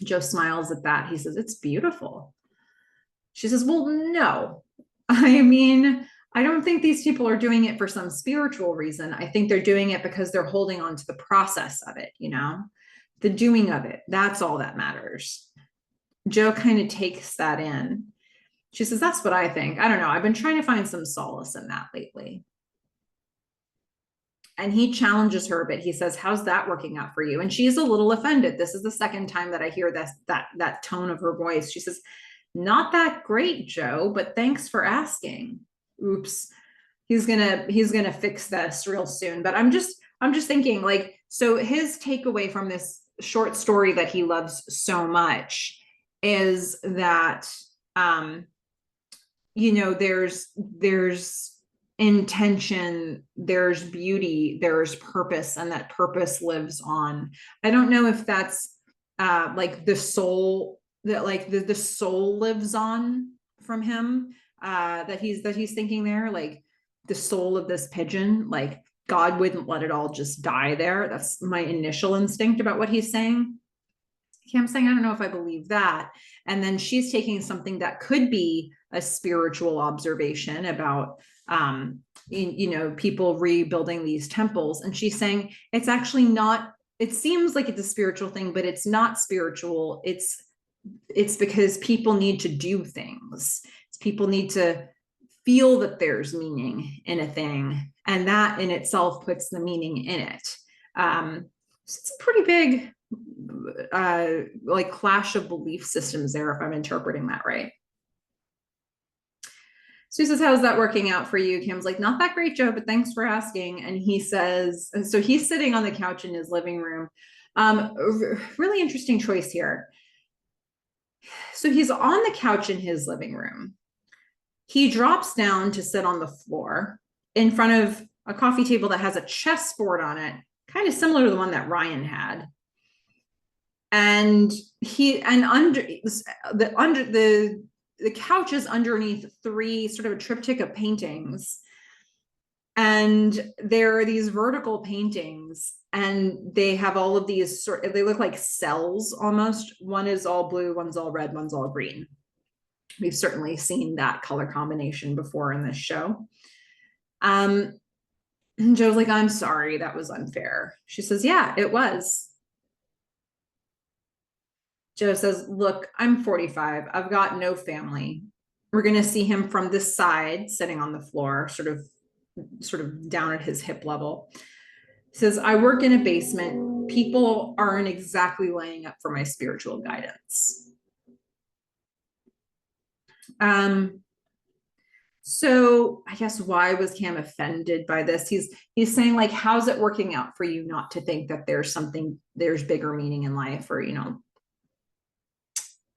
Joe smiles at that. He says, it's beautiful. She says, well, no. I mean, I don't think these people are doing it for some spiritual reason. I think they're doing it because they're holding on to the process of it, the doing of it. That's all that matters. Joe kind of takes that in. She says, that's what I think. I don't know. I've been trying to find some solace in that lately. And he challenges her, but he says, how's that working out for you? And she's a little offended. This is the second time that I hear that tone of her voice. She says, not that great, Joe, but thanks for asking. Oops. He's gonna fix this real soon. But I'm just thinking, like, so his takeaway from this short story that he loves so much is that there's intention, there's beauty, there's purpose, and that purpose lives on. I don't know if that's like the soul, that like the soul lives on from him, that he's thinking there, like the soul of this pigeon, like God wouldn't let it all just die there. That's my initial instinct about what he's saying. Cam's saying, I don't know if I believe that. And then she's taking something that could be a spiritual observation about people rebuilding these temples, and she's saying it's actually not. It seems like it's a spiritual thing, but it's not spiritual. It's because people need to do things. People need to feel that there's meaning in a thing, and that in itself puts the meaning in it. So it's a pretty big like clash of belief systems there, if I'm interpreting that right. Sue says, how's that working out for you? Kim's like, not that great, Joe, but thanks for asking. And he says, and so he's sitting on the couch in his living room. Really interesting choice here. So he's on the couch in his living room. He drops down to sit on the floor in front of a coffee table that has a chessboard on it, kind of similar to the one that Ryan had. And the couch is underneath three sort of a triptych of paintings. And there are these vertical paintings, and they have all of these they look like cells almost. One is all blue, one's all red, one's all green. We've certainly seen that color combination before in this show. And Joe's like, I'm sorry, that was unfair. She says, yeah, it was. Joe says, look, I'm 45. I've got no family. We're going to see him from this side, sitting on the floor, sort of down at his hip level. He says, I work in a basement. people aren't exactly lining up for my spiritual guidance. So I guess why was Cam offended by this? He's saying, like, how's it working out for you not to think that there's bigger meaning in life, or, I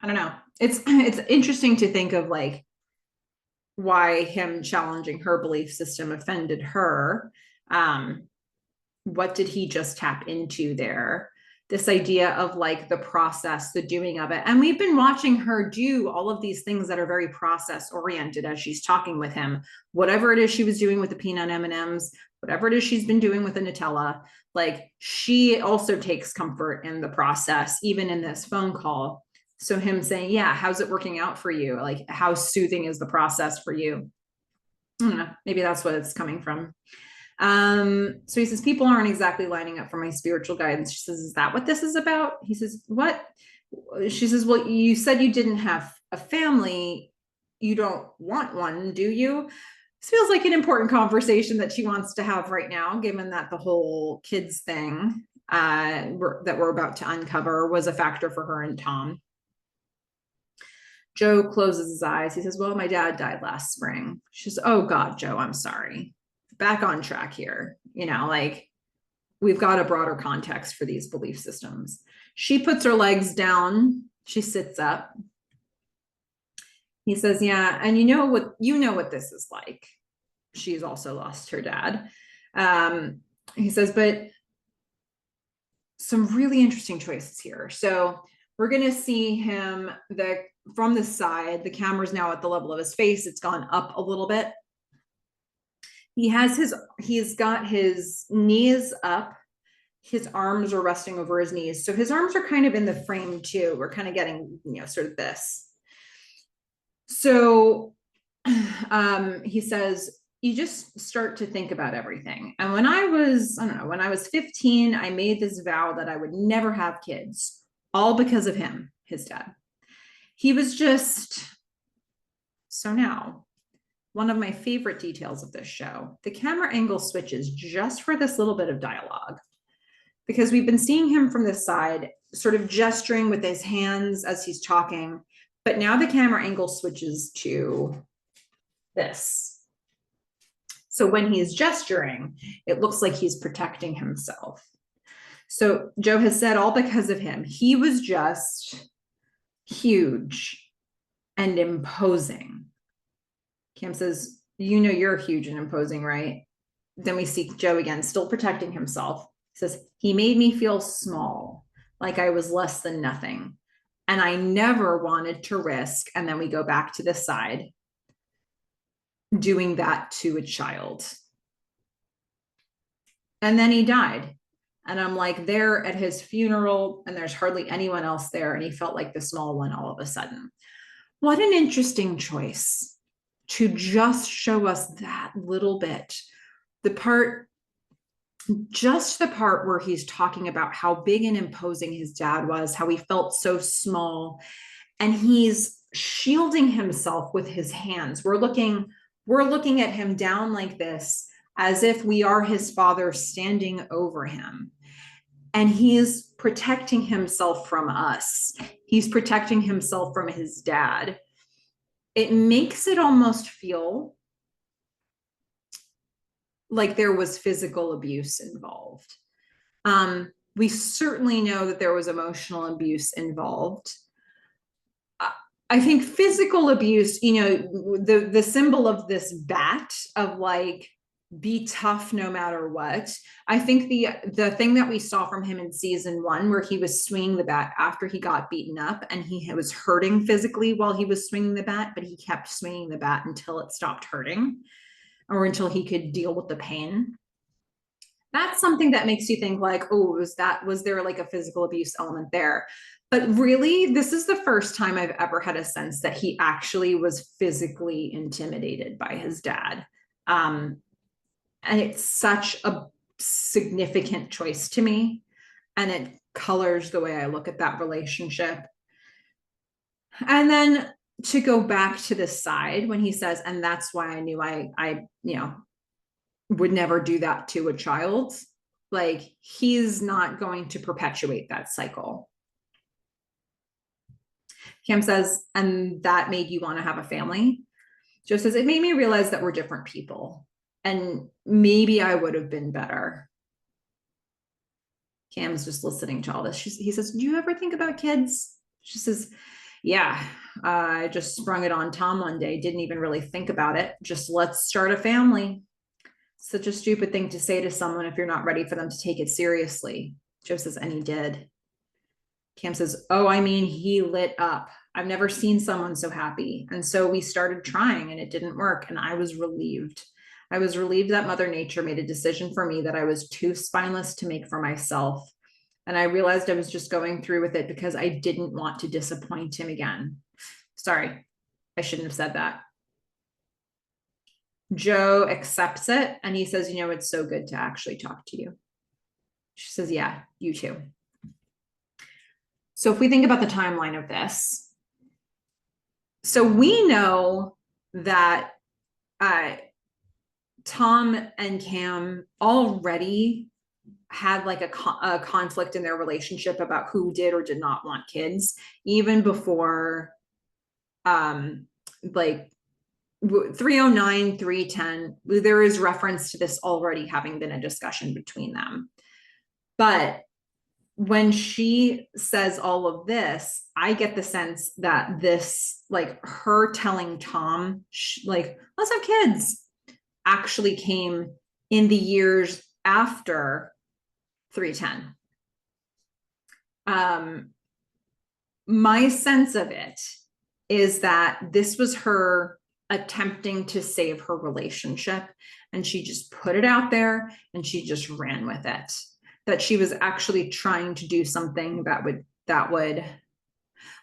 don't know. It's interesting to think of, like, why him challenging her belief system offended her. What did he just tap into there? This idea of, like, the process, the doing of it. And we've been watching her do all of these things that are very process oriented as she's talking with him. Whatever it is she was doing with the peanut M&Ms, whatever it is she's been doing with the Nutella, like, she also takes comfort in the process, even in this phone call. So him saying, yeah, how's it working out for you? Like, how soothing is the process for you? I don't know. Maybe that's what it's coming from. So he says, people aren't exactly lining up for my spiritual guidance. She says, is that what this is about? He says, what? She says, well, you said you didn't have a family. You don't want one, do you? This feels like an important conversation that she wants to have right now, given that the whole kids thing that we're about to uncover was a factor for her and Tom. Joe closes his eyes. He says, well, my dad died last spring. She says, oh God, Joe, I'm sorry. Back on track here. Like, we've got a broader context for these belief systems. She puts her legs down. She sits up. He says, yeah, and you know what this is like. She's also lost her dad. He says, but some really interesting choices here. So we're going to see him from the side. The camera's now at the level of his face. It's gone up a little bit. He's got his knees up. His arms are resting over his knees. So his arms are kind of in the frame too. We're kind of getting, sort of this. So he says, you just start to think about everything. And when I was 15, I made this vow that I would never have kids, all because of him, his dad. He was just, so now, one of my favorite details of this show, the camera angle switches just for this little bit of dialogue, because we've been seeing him from this side, sort of gesturing with his hands as he's talking, but now the camera angle switches to this. So when he's gesturing, it looks like he's protecting himself. So Joe has said, all because of him. He was just huge and imposing. Cam says, you're huge and imposing, right? Then we see Joe again, still protecting himself. He says, he made me feel small, like I was less than nothing. And I never wanted to risk, and then we go back to this side, doing that to a child. And then he died. And I'm like, there at his funeral, and there's hardly anyone else there. And he felt like the small one all of a sudden. What an interesting choice to just show us that little bit. The part where he's talking about how big and imposing his dad was, how he felt so small, and he's shielding himself with his hands. We're looking at him down like this, as if we are his father standing over him. And he's protecting himself from us. He's protecting himself from his dad. It makes it almost feel like there was physical abuse involved. We certainly know that there was emotional abuse involved. I think physical abuse, the symbol of this bat of, like, be tough no matter what. I think the thing that we saw from him in season 1, where he was swinging the bat after he got beaten up and he was hurting physically while he was swinging the bat, but he kept swinging the bat until it stopped hurting, or until he could deal with the pain. That's something that makes you think, like, oh, was there like a physical abuse element there? But really, this is the first time I've ever had a sense that he actually was physically intimidated by his dad. And it's such a significant choice to me, and it colors the way I look at that relationship. And then to go back to the side when he says, and that's why I knew I would never do that to a child. Like, he's not going to perpetuate that cycle. Cam says, and that made you want to have a family? Joe says, it made me realize that we're different people, and maybe I would have been better. Cam's just listening to all this. He says, do you ever think about kids? She says, yeah, I just sprung it on Tom one day. Didn't even really think about it. Just let's start a family. Such a stupid thing to say to someone if you're not ready for them to take it seriously. Joe says, and he did. Cam says, oh, I mean, he lit up. I've never seen someone so happy. And so we started trying and it didn't work. And I was relieved. I was relieved that Mother Nature made a decision for me that I was too spineless to make for myself. And I realized I was just going through with it because I didn't want to disappoint him again. Sorry, I shouldn't have said that. Joe accepts it and he says, you know, it's so good to actually talk to you. She says, yeah, you too. So if we think about the timeline of this, so we know that Tom and Cam already had like a conflict in their relationship about who did or did not want kids, even before like 309, 310, there is reference to this already having been a discussion between them. But when she says all of this, I get the sense that this, like her telling Tom, like, let's have kids, actually came in the years after 310. My sense of it is that this was her attempting to save her relationship, and she just put it out there and she just ran with it. That she was actually trying to do something that would,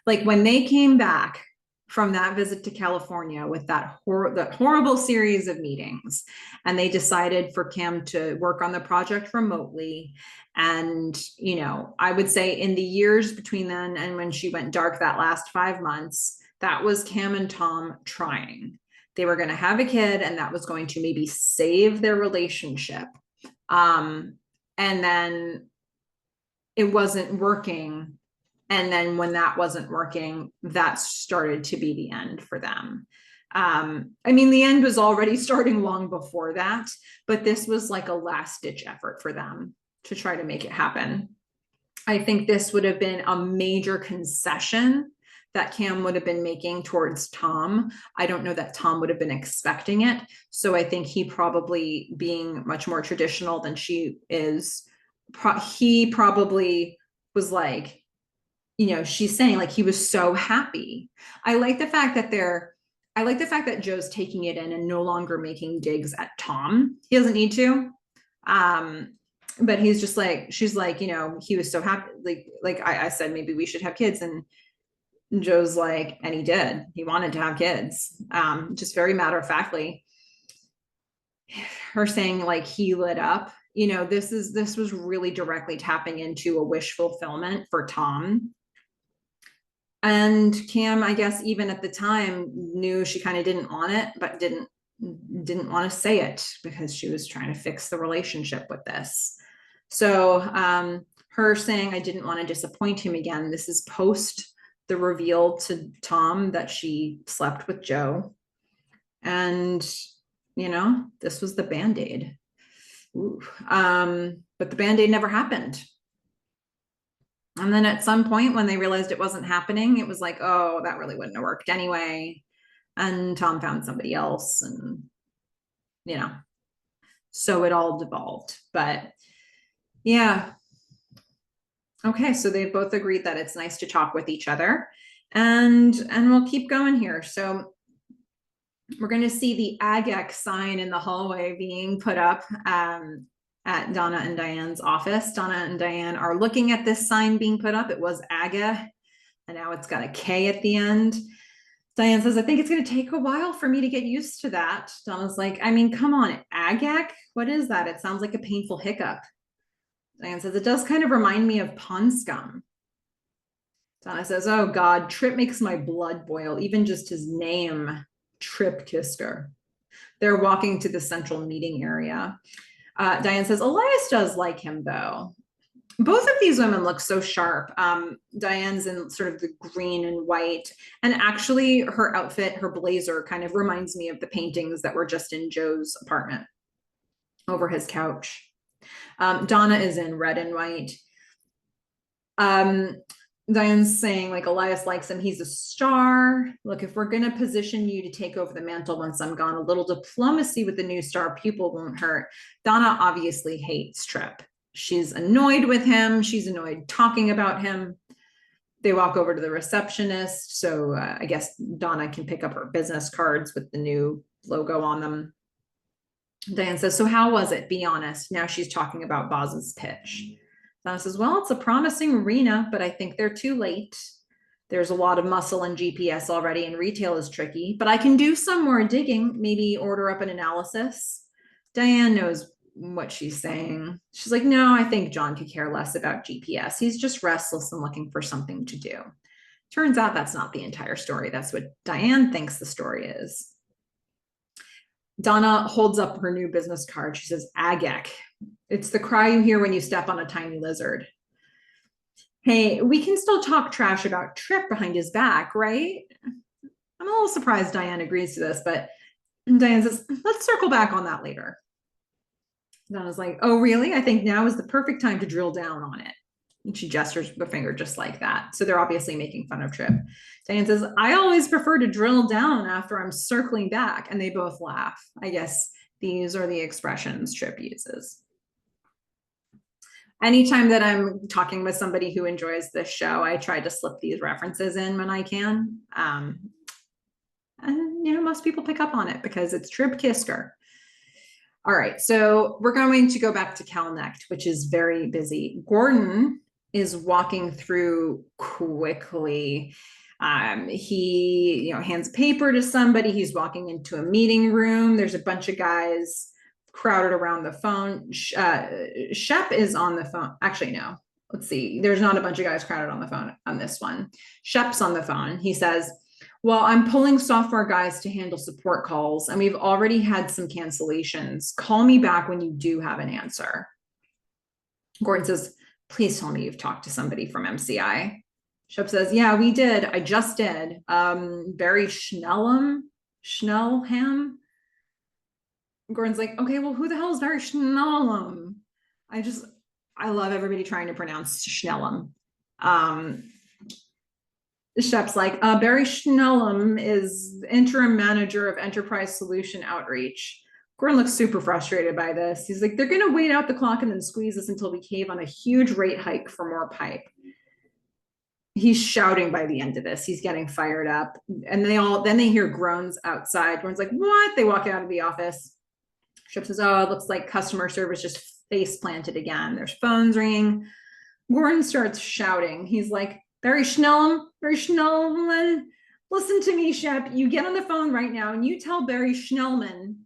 like when they came back from that visit to California with that horrible series of meetings, and they decided for Cam to work on the project remotely. And, you know, I would say in the years between then and when she went dark that last 5 months, that was Cam and Tom trying. They were going to have a kid, and that was going to maybe save their relationship. And then it wasn't working. And then when that wasn't working, that started to be the end for them. I mean, the end was already starting long before that, but this was like a last ditch effort for them to try to make it happen. I think this would have been a major concession that Cam would have been making towards Tom. I don't know that Tom would have been expecting it. So I think he probably, being much more traditional than she is, he probably was like, you know, she's saying like he was so happy. I like the fact that Joe's taking it in and no longer making digs at Tom. He doesn't need to. But he's just like, she's like, you know, he was so happy. Like I said, maybe we should have kids. And Joe's like, and he did. He wanted to have kids. Just very matter of factly. Her saying like he lit up. You know, this was really directly tapping into a wish fulfillment for Tom. And Cam, I guess, even at the time, knew she kind of didn't want it, but didn't want to say it because she was trying to fix the relationship with this. So her saying, I didn't want to disappoint him again. This is post the reveal to Tom that she slept with Joe. And, you know, this was the Band-Aid. But the Band-Aid never happened. And then at some point when they realized it wasn't happening, it was like, oh, that really wouldn't have worked anyway. And Tom found somebody else, and, you know, so it all devolved. But yeah. Okay, so they both agreed that it's nice to talk with each other, and we'll keep going here. So we're going to see the AGEC sign in the hallway being put up at Donna and Diane's office. Donna and Diane are looking at this sign being put up. It was AGA, and now it's got a K at the end. Diane says, I think it's going to take a while for me to get used to that. Donna's like, I mean, come on, AGAC? What is that? It sounds like a painful hiccup. Diane says, it does kind of remind me of pond scum. Donna says, oh God, Trip makes my blood boil. Even just his name, Trip Kisker. They're walking to the central meeting area. Diane says, Elias does like him though. Both of these women look so sharp. Diane's in sort of the green and white. And actually, her outfit, her blazer, kind of reminds me of the paintings that were just in Joe's apartment over his couch. Donna is in red and white. Diane's saying, like, Elias likes him. He's a star. Look, if we're going to position you to take over the mantle once I'm gone, a little diplomacy with the new star pupil won't hurt. Donna obviously hates Tripp. She's annoyed with him. She's annoyed talking about him. They walk over to the receptionist. So I guess Donna can pick up her business cards with the new logo on them. Diane says, so how was it? Be honest. Now she's talking about Boz's pitch. Donna says, well, it's a promising arena, but I think they're too late. There's a lot of muscle and GPS already, and retail is tricky, but I can do some more digging, maybe order up an analysis. Diane knows what she's saying. She's like, no, I think John could care less about GPS. He's just restless and looking for something to do. Turns out that's not the entire story. That's what Diane thinks the story is. Donna holds up her new business card. She says, AGEC. It's the cry you hear when you step on a tiny lizard. Hey, we can still talk trash about Tripp behind his back, right? I'm a little surprised Diane agrees to this, but Diane says, let's circle back on that later. Donna's like, oh, really? I think now is the perfect time to drill down on it. And she gestures with the finger just like that. So they're obviously making fun of Tripp. Diane says, I always prefer to drill down after I'm circling back. And they both laugh. I guess these are the expressions Tripp uses. Anytime that I'm talking with somebody who enjoys this show, I try to slip these references in when I can. And, you know, most people pick up on it because it's Tripp Kisker. All right, so we're going to go back to Calnecht, which is very busy. Gordon is walking through quickly. He, hands paper to somebody. He's walking into a meeting room. There's a bunch of guys crowded around the phone. Shep is on the phone. Actually, no. Let's see. There's not a bunch of guys crowded on the phone on this one. Shep's on the phone. He says, well, I'm pulling software guys to handle support calls, and we've already had some cancellations. Call me back when you do have an answer. Gordon says, please tell me you've talked to somebody from MCI. Shep says, yeah, we did. I just did. Barry Schnellham? Gordon's like, okay, well, who the hell is Barry Schnellham? I love everybody trying to pronounce Schnellham. Shep's like, Barry Schnellham is interim manager of enterprise solution outreach. Gordon looks super frustrated by this. He's like, they're going to wait out the clock and then squeeze us until we cave on a huge rate hike for more pipe. He's shouting by the end of this. He's getting fired up. And then they hear groans outside. Gordon's like, what? They walk out of the office. Shep says, oh, it looks like customer service just face planted again. There's phones ringing. Gordon starts shouting. He's like, Barry Schnellham, listen to me, Shep. You get on the phone right now and you tell Barry Schnellman,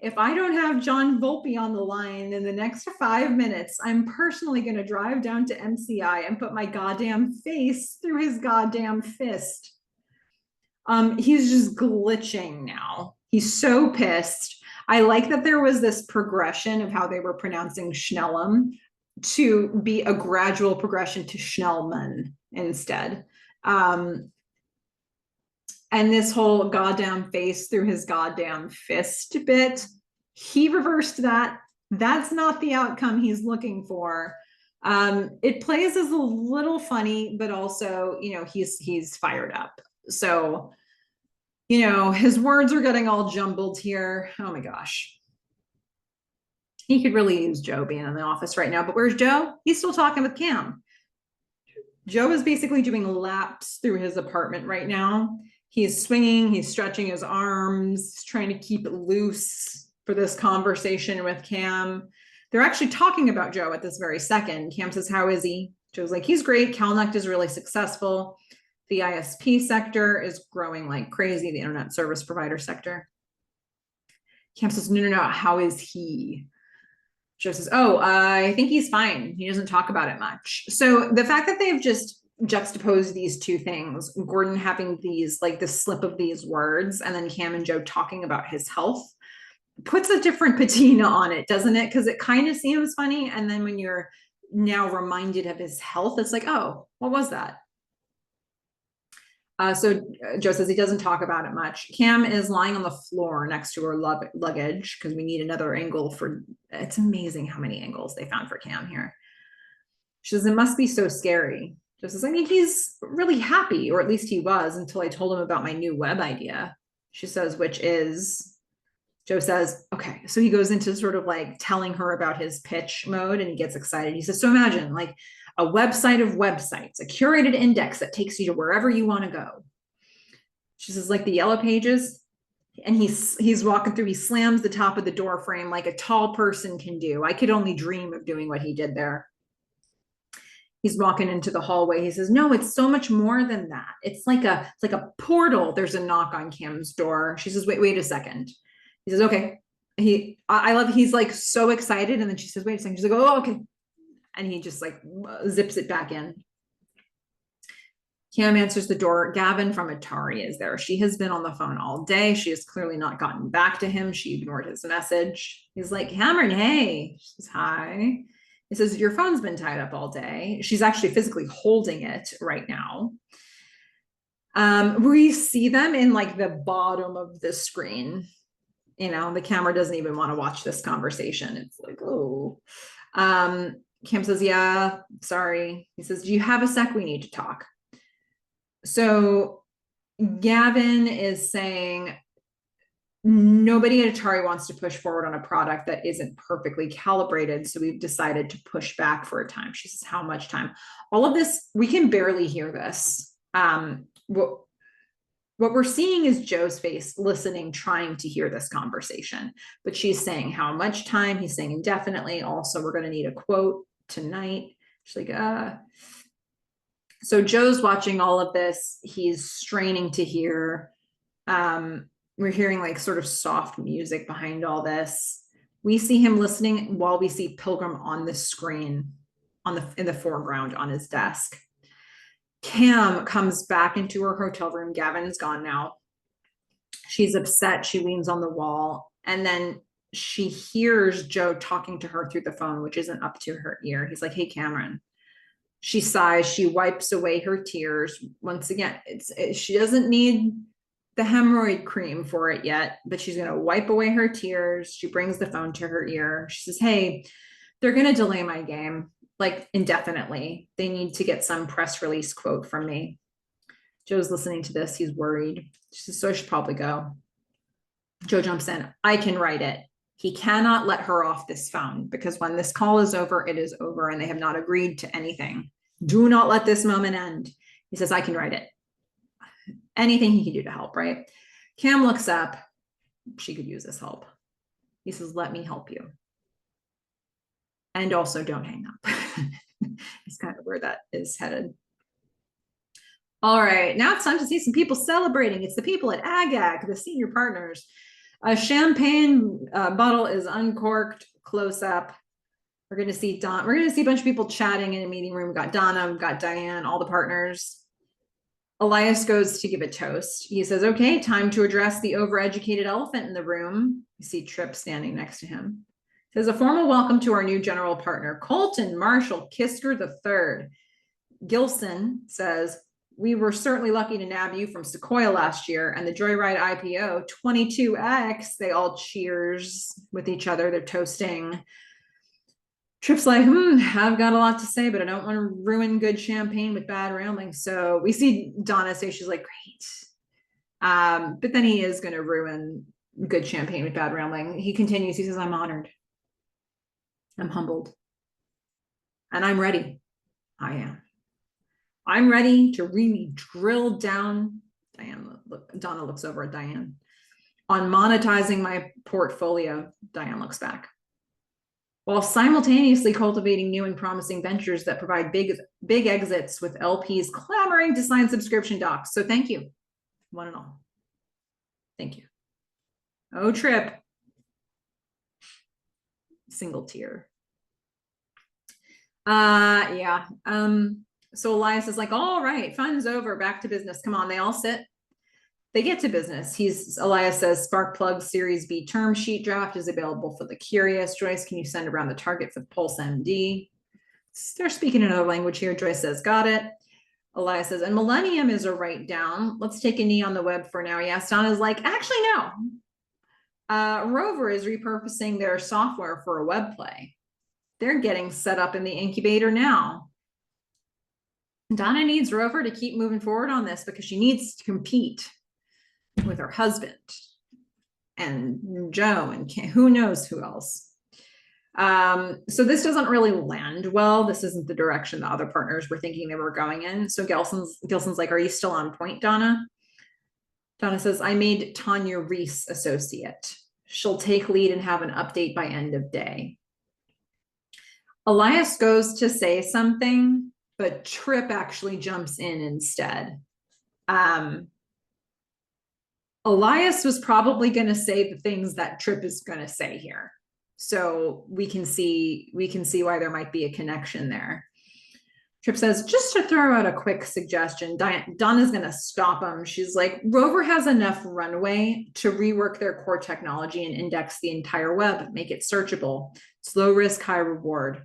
if I don't have John Volpe on the line in the next 5 minutes, I'm personally going to drive down to MCI and put my goddamn face through his goddamn fist. He's just glitching now. He's so pissed. I like that there was this progression of how they were pronouncing Schnellham to be a gradual progression to Schnellman instead. And this whole goddamn face through his goddamn fist bit, he reversed that. That's not the outcome he's looking for. It plays as a little funny, but also, he's fired up. So, his words are getting all jumbled here. Oh my gosh. He could really use Joe being in the office right now, but where's Joe? He's still talking with Cam. Joe is basically doing laps through his apartment right now. He's swinging, he's stretching his arms, trying to keep it loose for this conversation with Cam. They're actually talking about Joe at this very second. Cam says, how is he? Joe's like, he's great. Calnecht is really successful. The ISP sector is growing like crazy, the internet service provider sector. Cam says, no, how is he? Joe says, I think he's fine. He doesn't talk about it much. So the fact that they've just juxtaposed these two things, Gordon having these, like the slip of these words, and then Cam and Joe talking about his health, puts a different patina on it, doesn't it? Because it kind of seems funny. And then when you're now reminded of his health, it's like, oh, what was that? So Joe says he doesn't talk about it much. Cam is lying on the floor next to her luggage because we need another angle for, it's amazing how many angles they found for Cam here. She says, it must be so scary. Joe says, I mean, he's really happy, or at least he was until I told him about my new web idea. She says, which is, Joe says, okay. So he goes into sort of like telling her about his pitch mode and he gets excited. He says, so imagine like a website of websites, a curated index that takes you to wherever you want to go. She says, like the yellow pages. And he's walking through, he slams the top of the door frame like a tall person can do. I could only dream of doing what he did there. He's walking into the hallway. He says, no, it's so much more than that. It's like a portal. There's a knock on Cam's door. She says, wait a second. He says, okay. I love, he's like so excited. And then she says, wait a second. She's like, oh, okay. And he just like zips it back in. Cam answers the door. Gavin from Atari is there. She has been on the phone all day. She has clearly not gotten back to him. She ignored his message. He's like, Cameron, hey. She says, hi. He says, your phone's been tied up all day. She's actually physically holding it right now. We see them in like the bottom of the screen. You know, the camera doesn't even want to watch this conversation. It's like, oh. Cam says, yeah, sorry. He says, do you have a sec? We need to talk. So Gavin is saying nobody at Atari wants to push forward on a product that isn't perfectly calibrated. So we've decided to push back for a time. She says, how much time? All of this, we can barely hear this. What we're seeing is Joe's face listening, trying to hear this conversation, but she's saying how much time. He's saying indefinitely. Also, we're going to need a quote tonight. She's like, So Joe's watching all of this. He's straining to hear. We're hearing like sort of soft music behind all this. We see him listening while we see Pilgrim on the screen in the foreground on his desk. Cam comes back into her hotel room. Gavin is gone now. She's upset. She leans on the wall. And then she hears Joe talking to her through the phone, which isn't up to her ear. He's like, hey, Cameron. She sighs. She wipes away her tears. Once again, she doesn't need the hemorrhoid cream for it yet, but she's going to wipe away her tears. She brings the phone to her ear. She says, hey, they're going to delay my game like indefinitely. They need to get some press release quote from me. Joe's listening to this. He's worried. She says, so I should probably go. Joe jumps in. I can write it. He cannot let her off this phone because when this call is over, it is over and they have not agreed to anything. Do not let this moment end. He says, I can write it. Anything he can do to help, right? Cam looks up. She could use this help. He says, let me help you. And also don't hang up. It's kind of where that is headed. All right, now it's time to see some people celebrating. It's the people at AGAC, the senior partners. A champagne bottle is uncorked, close up. We're going to see Don. We're going to see a bunch of people chatting in a meeting room. We've got Donna, we've got Diane, all the partners. Elias goes to give a toast. He says, okay, time to address the overeducated elephant in the room. You see Tripp standing next to him. He says, a formal welcome to our new general partner, Colton Marshall Kisker III. Gilson says, we were certainly lucky to nab you from Sequoia last year and the Joyride IPO 22X. They all cheers with each other. They're toasting. Tripp's like, I've got a lot to say, but I don't want to ruin good champagne with bad rambling. So we see Donna say, she's like, great. But then he is going to ruin good champagne with bad rambling. He continues. He says, I'm honored. I'm humbled. And I'm ready. I am. I'm ready to really drill down. Donna looks over at Diane. On monetizing my portfolio, Diane looks back. While simultaneously cultivating new and promising ventures that provide big exits with LPs clamoring to sign subscription docs. So thank you, one and all. Thank you. Oh, Tripp. Single tear. Yeah. So Elias is like, all right, fun's over, back to business. Come on, they all sit. They get to business. Elias says, Sparkplug Series B term sheet draft is available for the curious. Joyce, can you send around the target for the Pulse MD? They're speaking another language here. Joyce says, got it. Elias says, and Millennium is a write down. Let's take a knee on the web for now. Yes, Donna's like, actually, no. Rover is repurposing their software for a web play. They're getting set up in the incubator now. Donna needs Rover to keep moving forward on this because she needs to compete with her husband and Joe and who knows who else. So this doesn't really land well. This isn't the direction the other partners were thinking they were going in. So Gilson's like, are you still on point, Donna? Donna says, I made Tanya Reese associate. She'll take lead and have an update by end of day. Elias goes to say something, but Tripp actually jumps in instead. Elias was probably going to say the things that Tripp is going to say here. So we can see why there might be a connection there. Tripp says, just to throw out a quick suggestion, Donna's going to stop him. She's like, Rover has enough runway to rework their core technology and index the entire web, make it searchable. It's low risk, high reward.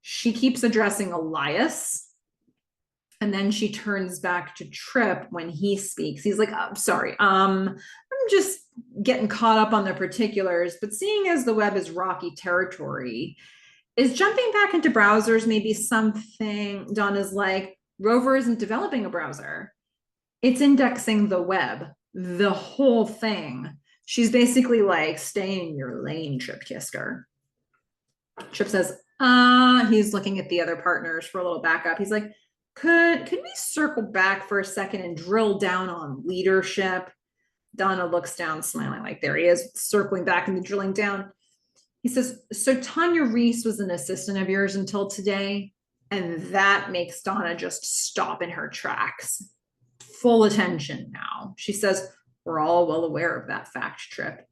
She keeps addressing Elias, and then she turns back to Tripp when he speaks. He's like, oh, sorry, I'm just getting caught up on the particulars, but seeing as the web is rocky territory, is jumping back into browsers maybe something? Donna's like, Rover isn't developing a browser. It's indexing the web, the whole thing. She's basically like, stay in your lane, Tripp Kisker. Tripp says, he's looking at the other partners for a little backup. He's like, could we circle back for a second and drill down on leadership? Donna looks down, smiling, like there he is, circling back and drilling down. He says, so Tanya Reese was an assistant of yours until today? And that makes Donna just stop in her tracks. Full attention now. She says, we're all well aware of that fact, Tripp.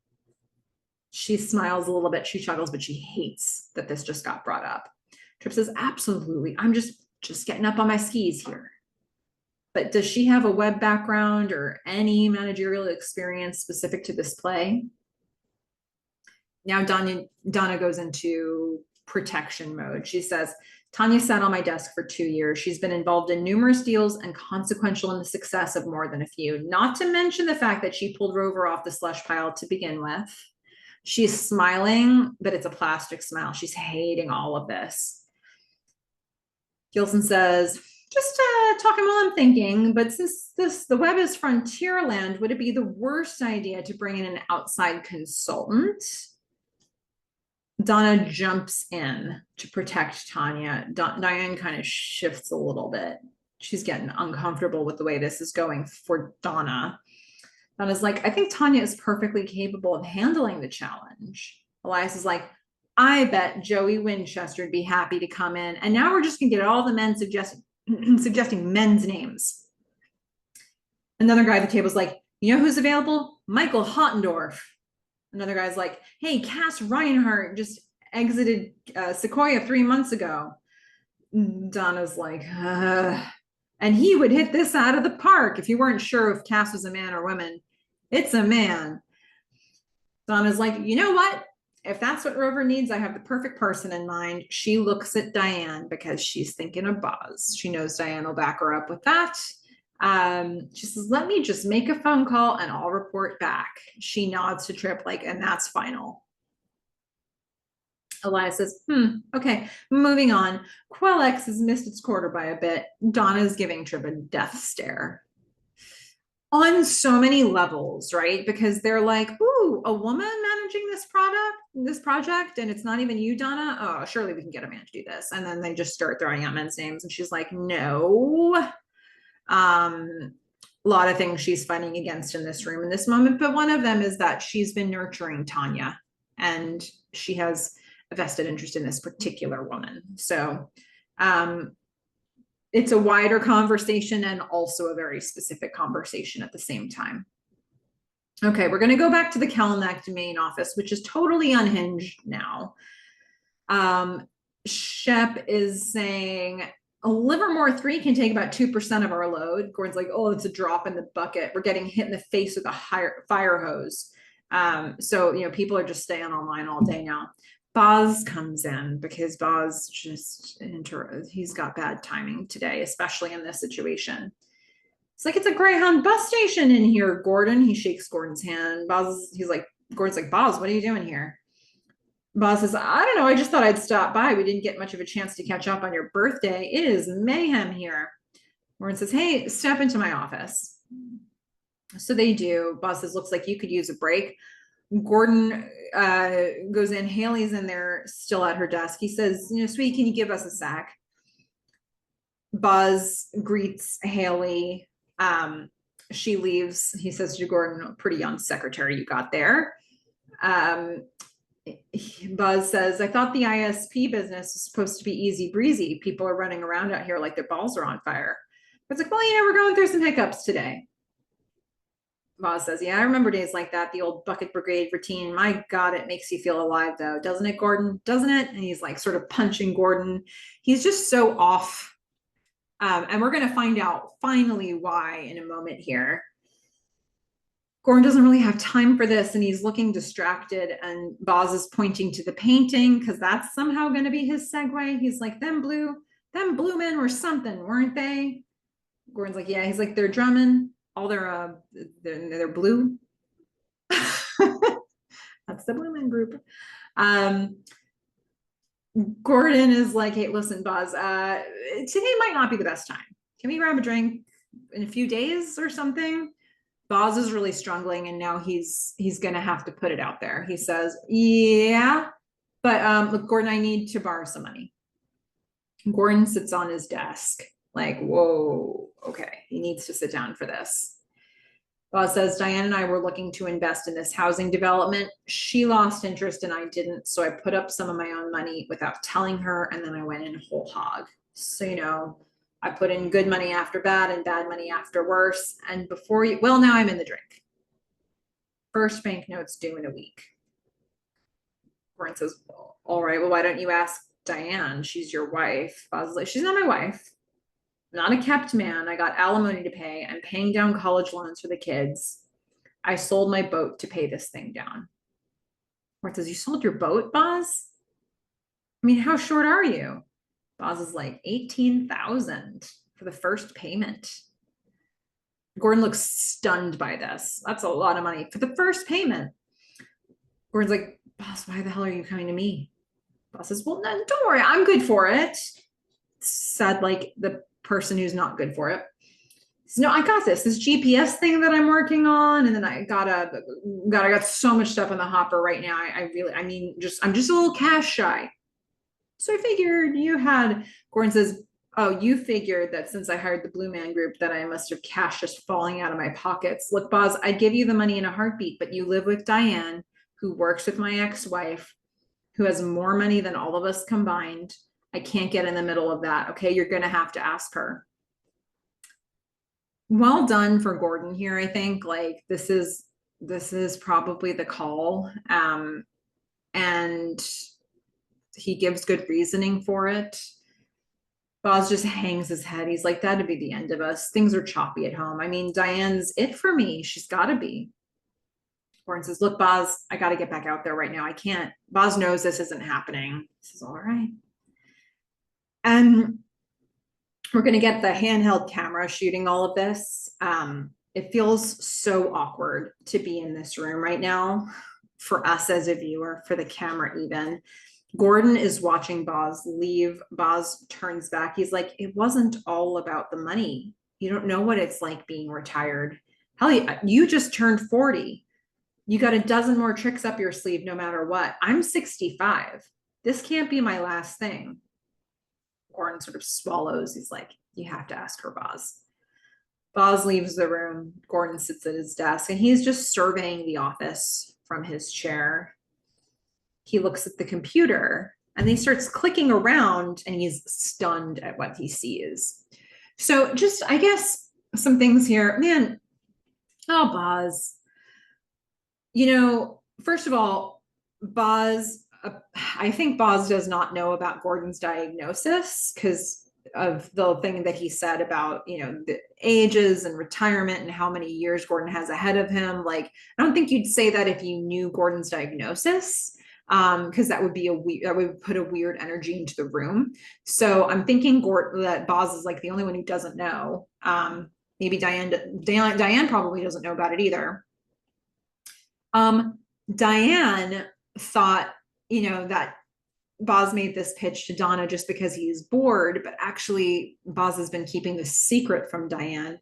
She smiles a little bit, she chuckles, but she hates that this just got brought up. Tripp says, absolutely, I'm just getting up on my skis here. But does she have a web background or any managerial experience specific to this play? Now Donna goes into protection mode. She says, Tanya sat on my desk for 2 years. She's been involved in numerous deals and consequential in the success of more than a few, not to mention the fact that she pulled Rover off the slush pile to begin with. She's smiling, but it's a plastic smile. She's hating all of this. Gilson says, just talking while I'm thinking, but since the web is frontier land, would it be the worst idea to bring in an outside consultant? Donna jumps in to protect Tanya. Diane kind of shifts a little bit. She's getting uncomfortable with the way this is going for Donna. Donna's like, I think Tanya is perfectly capable of handling the challenge. Elias is like, I bet Joey Winchester would be happy to come in. And now we're just going to get all the men suggesting men's names. Another guy at the table is like, you know who's available? Michael Hottendorf. Another guy's like, hey, Cass Reinhardt just exited Sequoia 3 months ago. Donna's like, and he would hit this out of the park. If you weren't sure if Cass was a man or woman, it's a man. Donna's like, you know what? If that's what Rover needs, I have the perfect person in mind. She looks at Diane because she's thinking of Boz. She knows Diane will back her up with that. She says, let me just make a phone call and I'll report back. She nods to Tripp like, and that's final. Elias says, okay, moving on. Quellex has missed its quarter by a bit. Donna's giving Tripp a death stare. On so many levels, right? Because they're like, ooh, a woman managing this project, and it's not even you, Donna? Oh, surely we can get a man to do this. And then they just start throwing out men's names, and she's like, no. A lot of things she's fighting against in this room in this moment, but one of them is that she's been nurturing Tanya, and she has a vested interest in this particular woman. So it's a wider conversation and also a very specific conversation at the same time. Okay, we're going to go back to the Kellnecht main office, which is totally unhinged now. Shep is saying, a Livermore 3 can take about 2% of our load. Gordon's like, oh, it's a drop in the bucket. We're getting hit in the face with a fire hose. So, people are just staying online all day now. Boz comes in because Boz he's got bad timing today, especially in this situation. It's like, it's a Greyhound bus station in here, Gordon. He shakes Gordon's hand. Gordon's like, Boz, what are you doing here? Boz says, I don't know. I just thought I'd stop by. We didn't get much of a chance to catch up on your birthday. It is mayhem here. Gordon says, hey, step into my office. So they do. Boz says, looks like you could use a break. Gordon goes in. Haley's in there still at her desk. He says, sweetie, can you give us a sec? Boz greets Haley. She leaves. He says to Gordon, pretty young secretary you got there. Boz says, I thought the ISP business was supposed to be easy breezy. People are running around out here like their balls are on fire. It's like, well, we're going through some hiccups today. Boz says, yeah, I remember days like that, the old bucket brigade routine. My God, it makes you feel alive though. Doesn't it, Gordon? Doesn't it? And he's like sort of punching Gordon. He's just so off. And we're going to find out finally why in a moment here. Gordon doesn't really have time for this, and he's looking distracted, and Boz is pointing to the painting because that's somehow going to be his segue. He's like, them blue men were something, weren't they? Gordon's like, yeah. He's like, they're drumming. All they're blue. That's the Blue Men group. Gordon is like, hey, listen, Boz, today might not be the best time. Can we grab a drink in a few days or something? Boz is really struggling, and now he's gonna have to put it out there. He says, yeah, but look, Gordon, I need to borrow some money. Gordon sits on his desk like, whoa, okay, he needs to sit down for this. Boz says, Diane and I were looking to invest in this housing development. She lost interest and I didn't, so I put up some of my own money without telling her, and then I went in whole hog. So, I put in good money after bad and bad money after worse. And now I'm in the drink. First banknote's due in a week. Gordon says, well, all right, well, why don't you ask Diane? She's your wife. Boz is like, she's not my wife. I'm not a kept man. I got alimony to pay. I'm paying down college loans for the kids. I sold my boat to pay this thing down. Gordon says, you sold your boat, Boz? I mean, how short are you? Boz is like, 18,000 for the first payment. Gordon looks stunned by this. That's a lot of money for the first payment. Gordon's like, Boz, why the hell are you coming to me? Boz says, well, no, don't worry. I'm good for it. Said like the person who's not good for it. Says, no, I got this GPS thing that I'm working on. And then I got so much stuff in the hopper right now. I'm just a little cash shy. So I figured Gordon says, oh, you figured that since I hired the Blue Man Group that I must have cash just falling out of my pockets. Look, Boz, I'd give you the money in a heartbeat, but you live with Diane, who works with my ex-wife, who has more money than all of us combined. I can't get in the middle of that. Okay, you're going to have to ask her. Well done for Gordon here, I think. Like, this is probably the call. And he gives good reasoning for it. Boz just hangs his head. He's like, that'd be the end of us. Things are choppy at home. I mean, Diane's it for me. She's got to be. Gordon says, look, Boz, I got to get back out there right now. I can't. Boz knows this isn't happening. He says, all right. And we're going to get the handheld camera shooting all of this. It feels so awkward to be in this room right now for us as a viewer, for the camera even. Gordon is watching Boz leave. Boz turns back. He's like, it wasn't all about the money. You don't know what it's like being retired. Hell, you just turned 40. You got a dozen more tricks up your sleeve no matter what. I'm 65. This can't be my last thing. Gordon sort of swallows. He's like, you have to ask her, Boz. Boz leaves the room. Gordon sits at his desk and he's just surveying the office from his chair. He looks at the computer and he starts clicking around and he's stunned at what he sees. So just, I guess, some things here. Man, oh, Boz. First of all, Boz, I think Boz does not know about Gordon's diagnosis because the thing that he said about, the ages and retirement and how many years Gordon has ahead of him. Like, I don't think you'd say that if you knew Gordon's diagnosis, because that would put a weird energy into the room. So I'm thinking that Boz is like the only one who doesn't know. Maybe Diane probably doesn't know about it either. Diane thought, that Boz made this pitch to Donna just because he's bored, but actually Boz has been keeping this secret from Diane.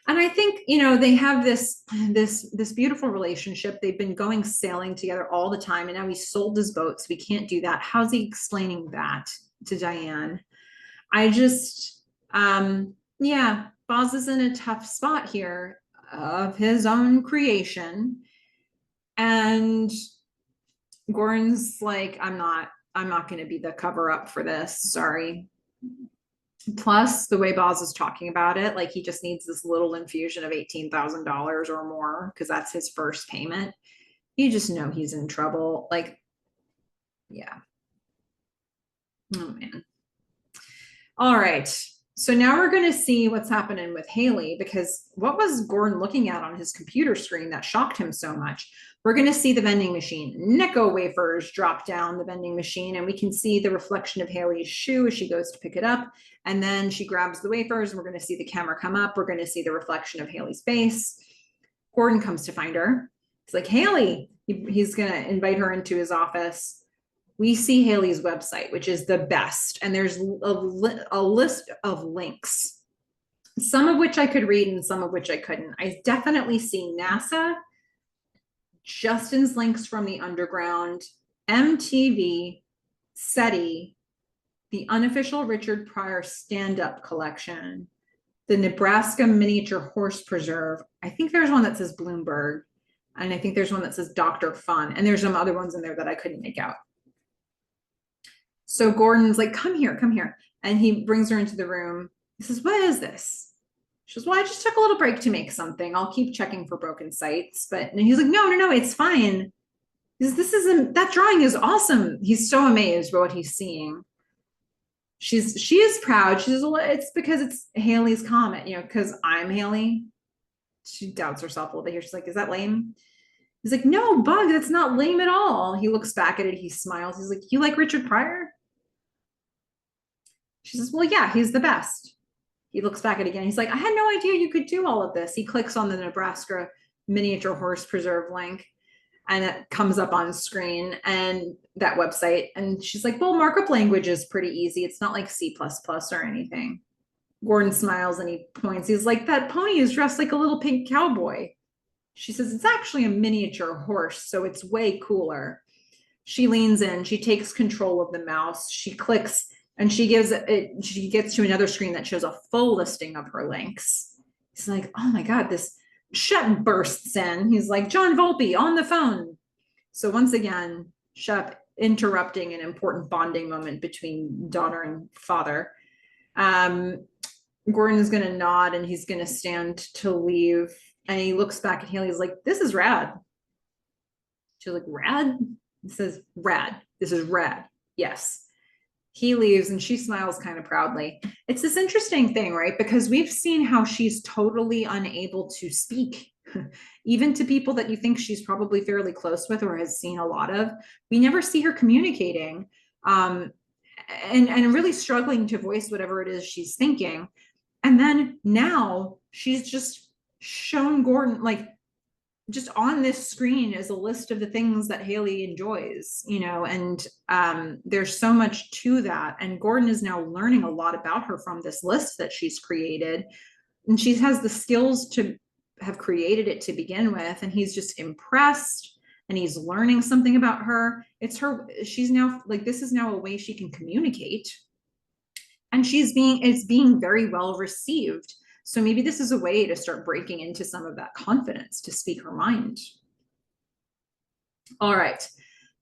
And I think, they have this beautiful relationship. They've been going sailing together all the time, and now he sold his boat, so we can't do that. How's he explaining that to Diane? I just, yeah, Boz is in a tough spot here of his own creation. And Gordon's like, I'm not going to be the cover up for this. Sorry. Plus, the way Boz is talking about it, like he just needs this little infusion of $18,000 or more because that's his first payment. You just know he's in trouble. Like, yeah. Oh, man. All right. So now we're going to see what's happening with Haley, because what was Gordon looking at on his computer screen that shocked him so much? We're going to see the vending machine. Necco wafers drop down the vending machine, and we can see the reflection of Haley's shoe as she goes to pick it up. And then she grabs the wafers, and we're going to see the camera come up. We're going to see the reflection of Haley's face. Gordon comes to find her. He's like, Haley. He's going to invite her into his office. We see Haley's website, which is the best. And there's a list of links, some of which I could read and some of which I couldn't. I definitely see NASA, Justin's links from the Underground, MTV, SETI, the unofficial Richard Pryor stand-up collection, the Nebraska Miniature Horse Preserve. I think there's one that says Bloomberg, and I think there's one that says Dr. Fun, and there's some other ones in there that I couldn't make out. So Gordon's like, come here. And he brings her into the room. He says, what is this? She says, well, I just took a little break to make something. I'll keep checking for broken sites. And he's like, no, it's fine. He says, that drawing is awesome. He's so amazed by what he's seeing. She is proud. She says, well, it's because it's Haley's comet, because I'm Haley. She doubts herself a little bit here. She's like, is that lame? He's like, no, Bug, that's not lame at all. He looks back at it. He smiles. He's like, you like Richard Pryor? She says, well, yeah, he's the best. He looks back at it again. He's like, I had no idea you could do all of this. He clicks on the Nebraska Miniature Horse Preserve link, and it comes up on screen, and that website. And she's like, well, markup language is pretty easy. It's not like C++ or anything. Gordon smiles and he points. He's like, that pony is dressed like a little pink cowboy. She says, it's actually a miniature horse, so it's way cooler. She leans in. She takes control of the mouse. She clicks, and she gets to another screen that shows a full listing of her links. He's like, oh my God, this Shep bursts in. He's like, John Volpe on the phone. So once again, Shep interrupting an important bonding moment between daughter and father. Gordon is going to nod, and he's going to stand to leave. And he looks back at Haley. He's like, this is rad. She's like, rad? He says, rad. This is rad. Yes. He leaves, and she smiles kind of proudly. It's this interesting thing, right? Because we've seen how she's totally unable to speak, even to people that you think she's probably fairly close with or has seen a lot of. We never see her communicating and really struggling to voice whatever it is she's thinking. And then now she's just shown Gordon, like, just on this screen is a list of the things that Haley enjoys, and there's so much to that. And Gordon is now learning a lot about her from this list that she's created. And she has the skills to have created it to begin with. And he's just impressed, and he's learning something about her. She's now like, this is now a way she can communicate. And it's being very well received. So maybe this is a way to start breaking into some of that confidence to speak her mind. All right,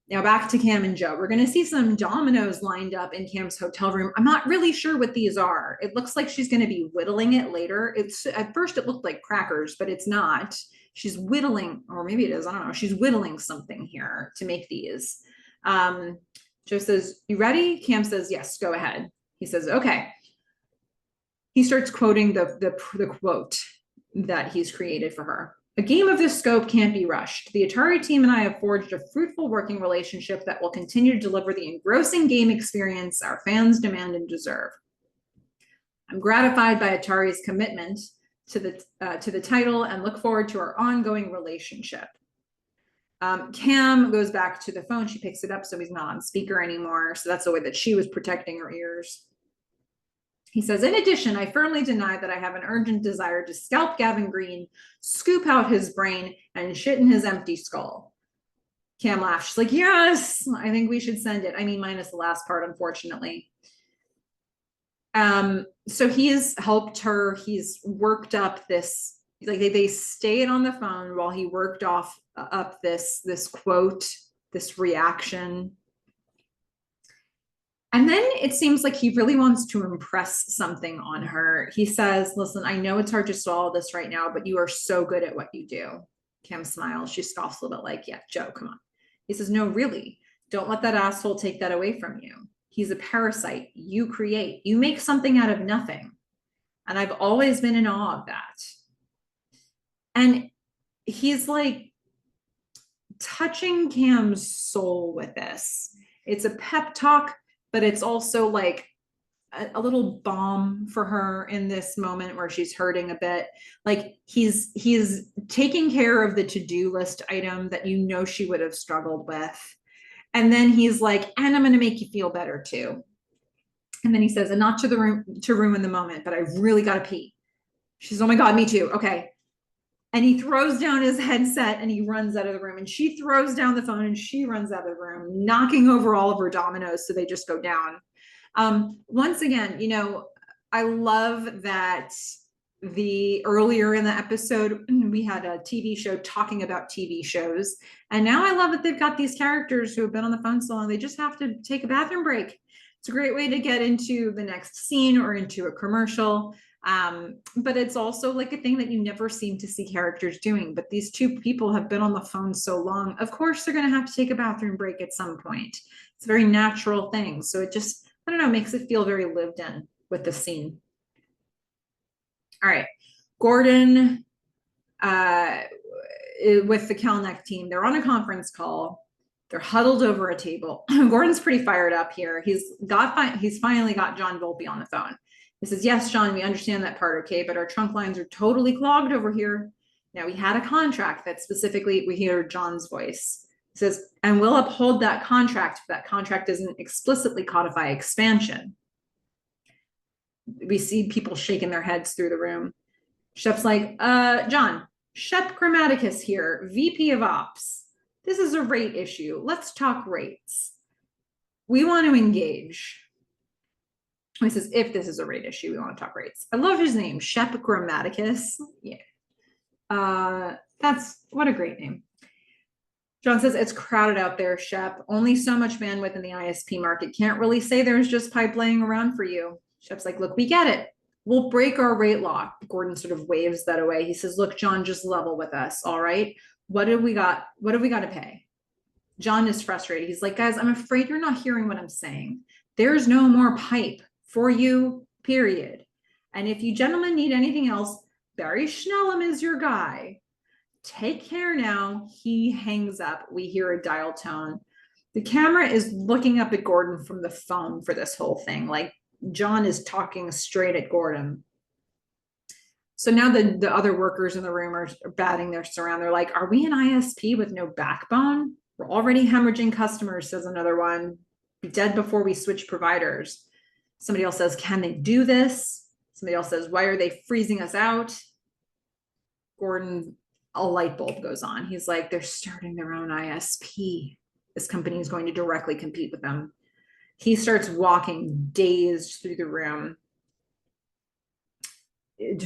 now back to Cam and Joe. We're going to see some dominoes lined up in Cam's hotel room. I'm not really sure what these are. It looks like she's going to be whittling it later. At first it looked like crackers, but it's not. She's whittling, or maybe it is, I don't know. She's whittling something here to make these. Joe says, you ready? Cam says, yes, go ahead. He says, okay. he starts quoting the quote that he's created for her. A game of this scope can't be rushed. The Atari team and I have forged a fruitful working relationship that will continue to deliver the engrossing game experience our fans demand and deserve. I'm gratified by Atari's commitment to the title and look forward to our ongoing relationship. Cam goes back to the phone. She picks it up, so he's not on speaker anymore. So that's the way that she was protecting her ears. He says, in addition, I firmly deny that I have an urgent desire to scalp Gavin Green, scoop out his brain, and shit in his empty skull. Cam laughs. She's like, yes, I think we should send it. I mean, minus the last part, unfortunately. So he's helped her. He's worked up this, like they stayed on the phone while he worked up this quote, this reaction. And then it seems like he really wants to impress something on her. He says, listen, I know it's hard to swallow this right now, but you are so good at what you do. Cam smiles. She scoffs a little bit like, yeah, Joe, come on. He says, no, really, don't let that asshole take that away from you. He's a parasite. You create. You make something out of nothing. And I've always been in awe of that. And he's like touching Cam's soul with this. It's a pep talk, but it's also like a little balm for her in this moment where she's hurting a bit. Like he's taking care of the to-do list item that you know she would have struggled with. And then he's like, and I'm going to make you feel better too. And then he says, and not to the room to ruin the moment, but I really got to pee. She's, oh my God, me too. Okay. And he throws down his headset and he runs out of the room, and she throws down the phone and she runs out of the room, knocking over all of her dominoes. So they just go down. Once again, you know, I love that earlier in the episode, we had a TV show talking about TV shows. And now I love that they've got these characters who have been on the phone so long, they just have to take a bathroom break. It's a great way to get into the next scene or into a commercial. But it's also like a thing that you never seem to see characters doing. But these two people have been on the phone so long, of course they're going to have to take a bathroom break at some point. It's a very natural thing. So it just, I don't know, makes it feel very lived in with the scene. All right, Gordon with the Calneck team, they're on a conference call. They're huddled over a table. Gordon's pretty fired up here. He's finally got John Volpe on the phone. He says, yes, John, we understand that part, okay, but our trunk lines are totally clogged over here. Now, we had a contract that specifically, we hear John's voice. He says, and we'll uphold that contract if that contract doesn't explicitly codify expansion. We see people shaking their heads through the room. Shep's like, John, Shep Grammaticus here, VP of Ops. This is a rate issue. Let's talk rates. We want to engage. He says, if this is a rate issue, we want to talk rates. I love his name, Shep Grammaticus. Yeah. That's, what a great name. John says, it's crowded out there, Shep. Only so much bandwidth in the ISP market. Can't really say there's just pipe laying around for you. Shep's like, look, we get it. We'll break our rate lock. Gordon sort of waves that away. He says, look, John, just level with us. All right. What have we got? What have we got to pay? John is frustrated. He's like, guys, I'm afraid you're not hearing what I'm saying. There's no more pipe for you, period. And if you gentlemen need anything else, Barry Schnellum is your guy. Take care now. He hangs up. We hear a dial tone. The camera is looking up at Gordon from the phone for this whole thing. Like John is talking straight at Gordon. So now the other workers in the room are batting their around. They're like, are we an ISP with no backbone? We're already hemorrhaging customers, says another one. Be dead before we switch providers. Somebody else says, can they do this? Somebody else says, why are they freezing us out? Gordon, a light bulb goes on. He's like, they're starting their own ISP. This company is going to directly compete with them. He starts walking dazed through the room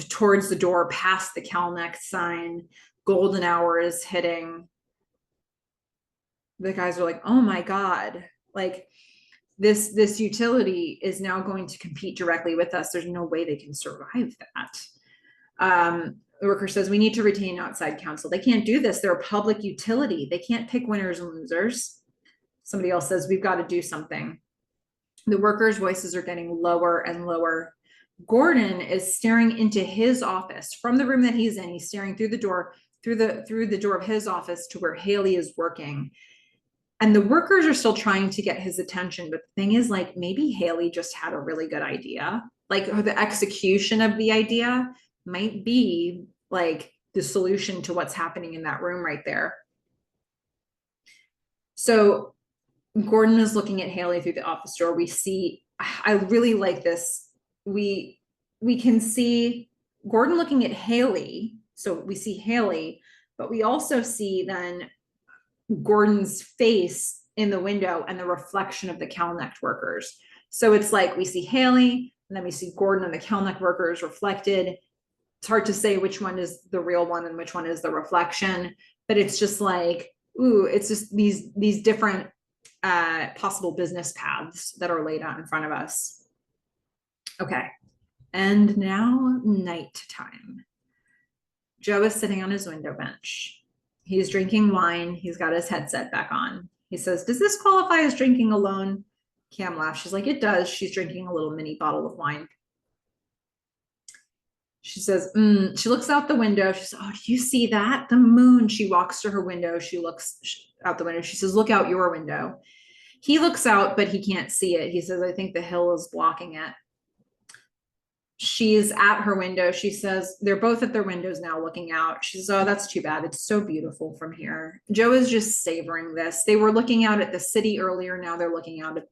towards the door, past the Calneck sign. Golden hour is hitting. The guys are like, oh my God, like this utility is now going to compete directly with us. There's no way they can survive that. The worker says, we need to retain outside counsel. They can't do this. They're a public utility. They can't pick winners and losers. Somebody else says, we've got to do something. The workers' voices are getting lower and lower. Gordon is staring into his office from the room that he's in. He's staring through the door, through the door of his office to where Haley is working. And the workers are still trying to get his attention. But the thing is, like, maybe Haley just had a really good idea. Like, the execution of the idea might be like the solution to what's happening in that room right there. So Gordon is looking at Haley through the office door. We see, I really like this. We can see Gordon looking at Haley. So we see Haley, but we also see then Gordon's face in the window and the reflection of the Calnecht workers. So it's like we see Haley, and then we see Gordon and the Calnecht workers reflected. It's hard to say which one is the real one and which one is the reflection, but it's just like, ooh, it's just these different possible business paths that are laid out in front of us. Okay, and now nighttime. Joe is sitting on his window bench. He's drinking wine. He's got his headset back on. He says, does this qualify as drinking alone? Cam laughs. She's like, it does. She's drinking a little mini bottle of wine. She says, she looks out the window. She says, oh, do you see that? The moon. She walks to her window. She looks out the window. She says, look out your window. He looks out, but he can't see it. He says, I think the hill is blocking it. She's at her window. She says, they're both at their windows now looking out. She says, oh, that's too bad. It's so beautiful from here. Joe is just savoring this. They were looking out at the city earlier. Now they're looking out at,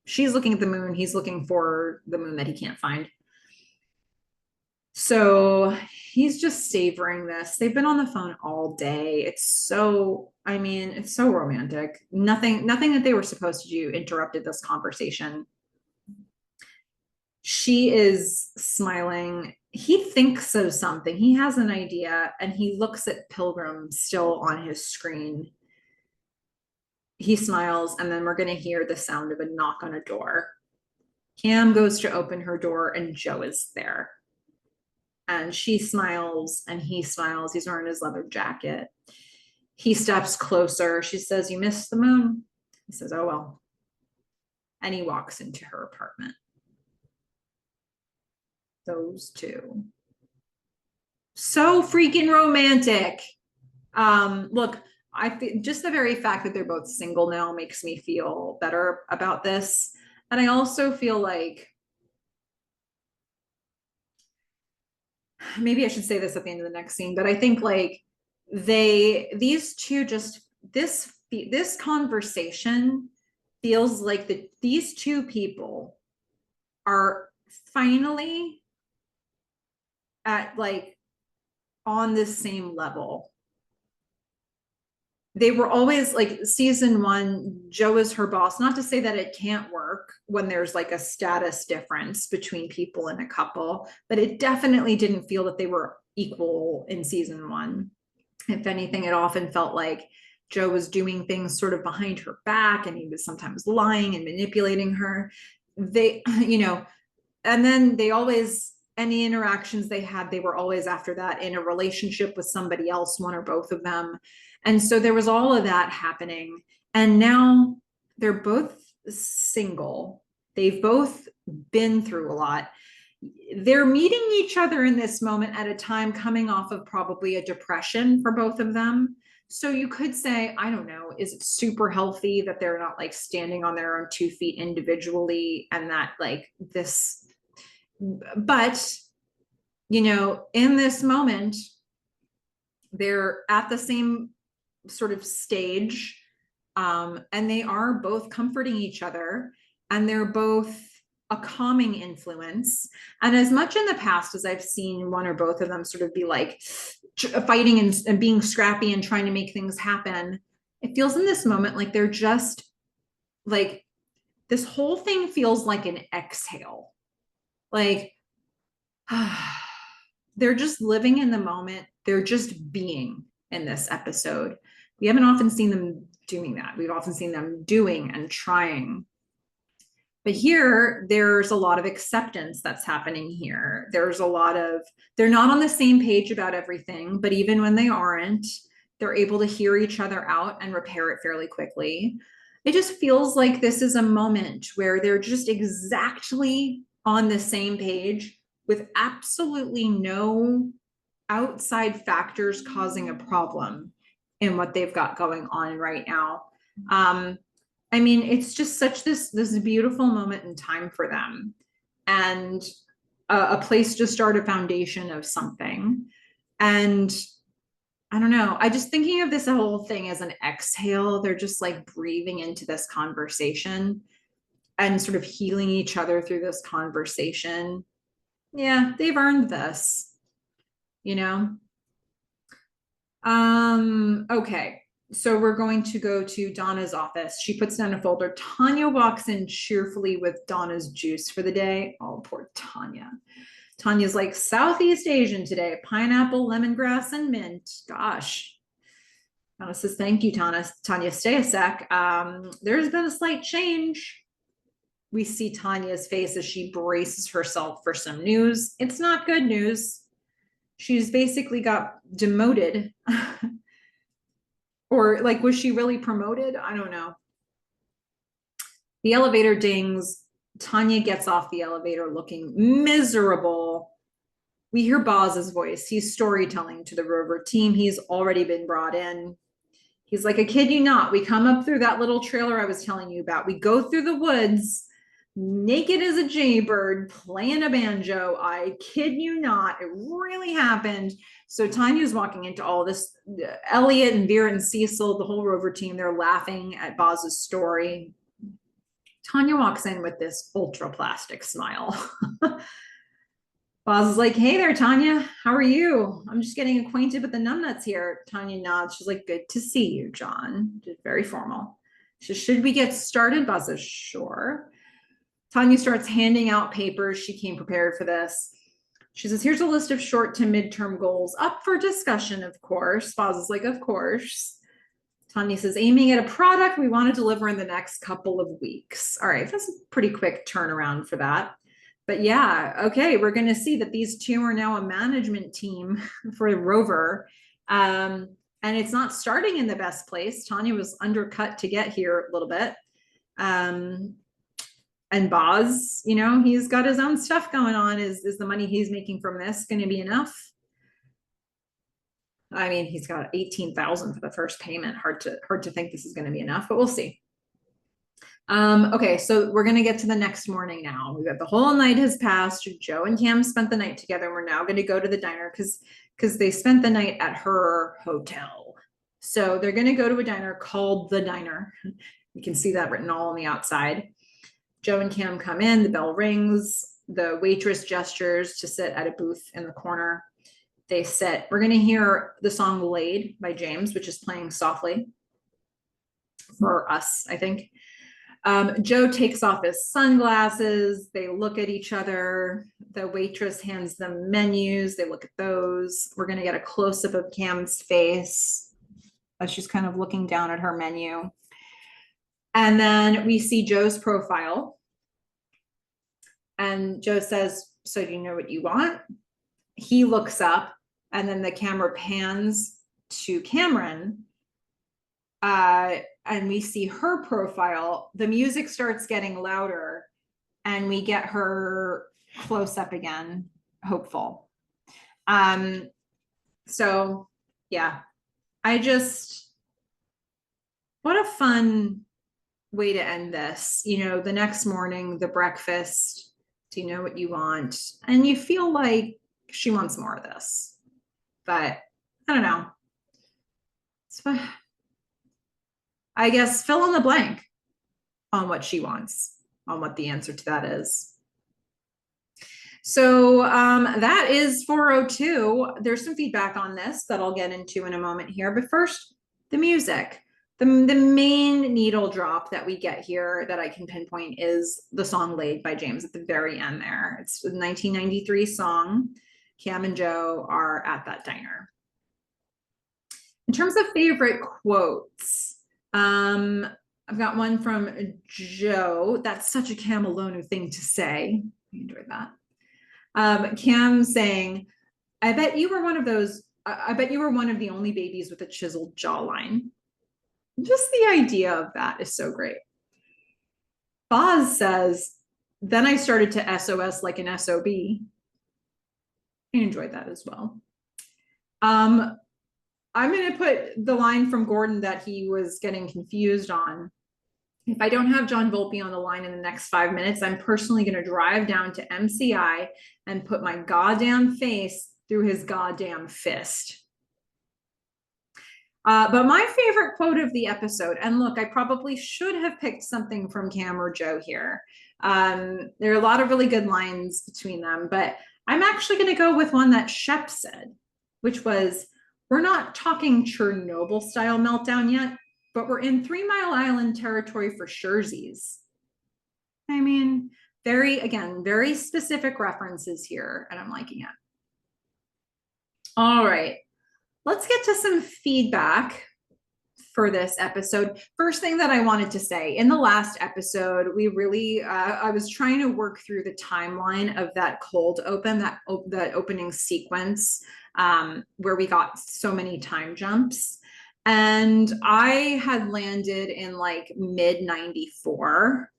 she's looking at the moon. He's looking for the moon that he can't find. So he's just savoring this. They've been on the phone all day. It's so, I mean, it's so romantic. Nothing that they were supposed to do interrupted this conversation. She is smiling. He thinks of something. He has an idea, and he looks at Pilgrim still on his screen. He smiles, and then we're going to hear the sound of a knock on a door. Cam goes to open her door, and Joe is there. And she smiles, and he smiles. He's wearing his leather jacket. He steps closer. She says, you missed the moon. He says, oh, well. And he walks into her apartment. Those two. So freaking romantic. Look, I think just the very fact that they're both single now makes me feel better about this. And I also feel like, maybe I should say this at the end of the next scene, but I think like these two just, this conversation feels like these two people are finally at like on this same level. They were always like season one, Joe is her boss. Not to say that it can't work when there's like a status difference between people in a couple, but it definitely didn't feel that they were equal in season one. If anything, it often felt like Joe was doing things sort of behind her back, and he was sometimes lying and manipulating her. They, you know, and then they always, any interactions they had, they were always after that in a relationship with somebody else, one or both of them. And so there was all of that happening. And now they're both single. They've both been through a lot. They're meeting each other in this moment at a time coming off of probably a depression for both of them. So you could say, I don't know, is it super healthy that they're not like standing on their own 2 feet individually, and that like this, but you know, in this moment, they're at the same sort of stage, and they are both comforting each other, and they're both a calming influence. And as much in the past as I've seen one or both of them sort of be like fighting and being scrappy and trying to make things happen, it feels in this moment like they're just like, this whole thing feels like an exhale. Like, they're just living in the moment. They're just being in this episode. We haven't often seen them doing that. We've often seen them doing and trying. But here, there's a lot of acceptance that's happening here. There's a lot of, they're not on the same page about everything, but even when they aren't, they're able to hear each other out and repair it fairly quickly. It just feels like this is a moment where they're just exactly on the same page with absolutely no outside factors causing a problem in what they've got going on right now. I mean, it's just such this beautiful moment in time for them, and a place to start a foundation of something. And I don't know, I just thinking of this whole thing as an exhale. They're just like breathing into this conversation and sort of healing each other through this conversation. Yeah, they've earned this, you know? Okay. So we're going to go to Donna's office. She puts down a folder. Tanya walks in cheerfully with Donna's juice for the day. Oh, poor Tanya. Tanya's like, Southeast Asian today, pineapple, lemongrass, and mint. Gosh. Donna says, thank you, Tanya. Tanya, stay a sec. There's been a slight change. We see Tanya's face as she braces herself for some news. It's not good news. She's basically got demoted. Or like, was she really promoted? I don't know. The elevator dings. Tanya gets off the elevator looking miserable. We hear Boz's voice. He's storytelling to the rover team. He's already been brought in. He's like, I kid you not. We come up through that little trailer I was telling you about. We go through the woods, naked as a jaybird, playing a banjo. I kid you not. It really happened. So Tanya's walking into all this. Elliot and Vera and Cecil, the whole rover team, they're laughing at Boz's story. Tanya walks in with this ultra plastic smile. Boz is like, hey there, Tanya. How are you? I'm just getting acquainted with the numbnuts here. Tanya nods. She's like, good to see you, John. Just very formal. She says, should we get started? Boz says, sure. Tanya starts handing out papers. She came prepared for this. She says, here's a list of short to midterm goals up for discussion, of course. Boz is like, of course. Tanya says, aiming at a product we want to deliver in the next couple of weeks. All right, that's a pretty quick turnaround for that. But yeah, okay, we're going to see that these two are now a management team for Rover. And it's not starting in the best place. Tanya was undercut to get here a little bit. And Boz, you know, he's got his own stuff going on. Is the money he's making from this going to be enough? I mean, he's got 18,000 for the first payment. Hard to think this is going to be enough, but we'll see. Okay, so we're going to get to the next morning now. We've got the whole night has passed. Joe and Cam spent the night together. We're now going to go to the diner because they spent the night at her hotel. So they're going to go to a diner called The Diner. You can see that written all on the outside. Joe and Cam come in. The bell rings. The waitress gestures to sit at a booth in the corner. They sit. We're going to hear the song Laid by James, which is playing softly for us, I think. Joe takes off his sunglasses. They look at each other. The waitress hands them menus. They look at those. We're going to get a close-up of Cam's face as she's kind of looking down at her menu. And then we see Joe's profile. And Joe says, so do you know what you want? He looks up, and then the camera pans to Cameron. And we see her profile. The music starts getting louder, and we get her close up again, hopeful. So yeah, what a fun way to end this. You know, the next morning, the breakfast, do you know what you want? And you feel like she wants more of this, but I don't know. It's fine. I guess fill in the blank on what she wants, on what the answer to that is. So that is 402. There's some feedback on this that I'll get into in a moment here. But first, the music. The main needle drop that we get here that I can pinpoint is the song Laid by James at the very end there. It's a 1993 song. Cam and Joe are at that diner. In terms of favorite quotes, I've got one from Joe. That's such a Cam Alonu thing to say. I enjoyed that. Cam saying, I bet you were one of the only babies with a chiseled jawline. Just the idea of that is so great. Boz says, then I started to SOS like an SOB. enjoyed that as well. I'm going to put the line from Gordon that he was getting confused on. If I don't have John Volpe on the line in the next 5 minutes, I'm personally going to drive down to MCI and put my goddamn face through his goddamn fist. But my favorite quote of the episode, and look, I probably should have picked something from Cam or Joe here. There are a lot of really good lines between them, but I'm actually going to go with one that Shep said, which was, we're not talking Chernobyl style meltdown yet, but we're in 3 Mile Island territory for surezies. I mean, very specific references here, and I'm liking it. All right, let's get to some feedback for this episode. First thing that I wanted to say, in the last episode, we really, I was trying to work through the timeline of that cold open, that opening sequence where we got so many time jumps. And I had landed in like mid 94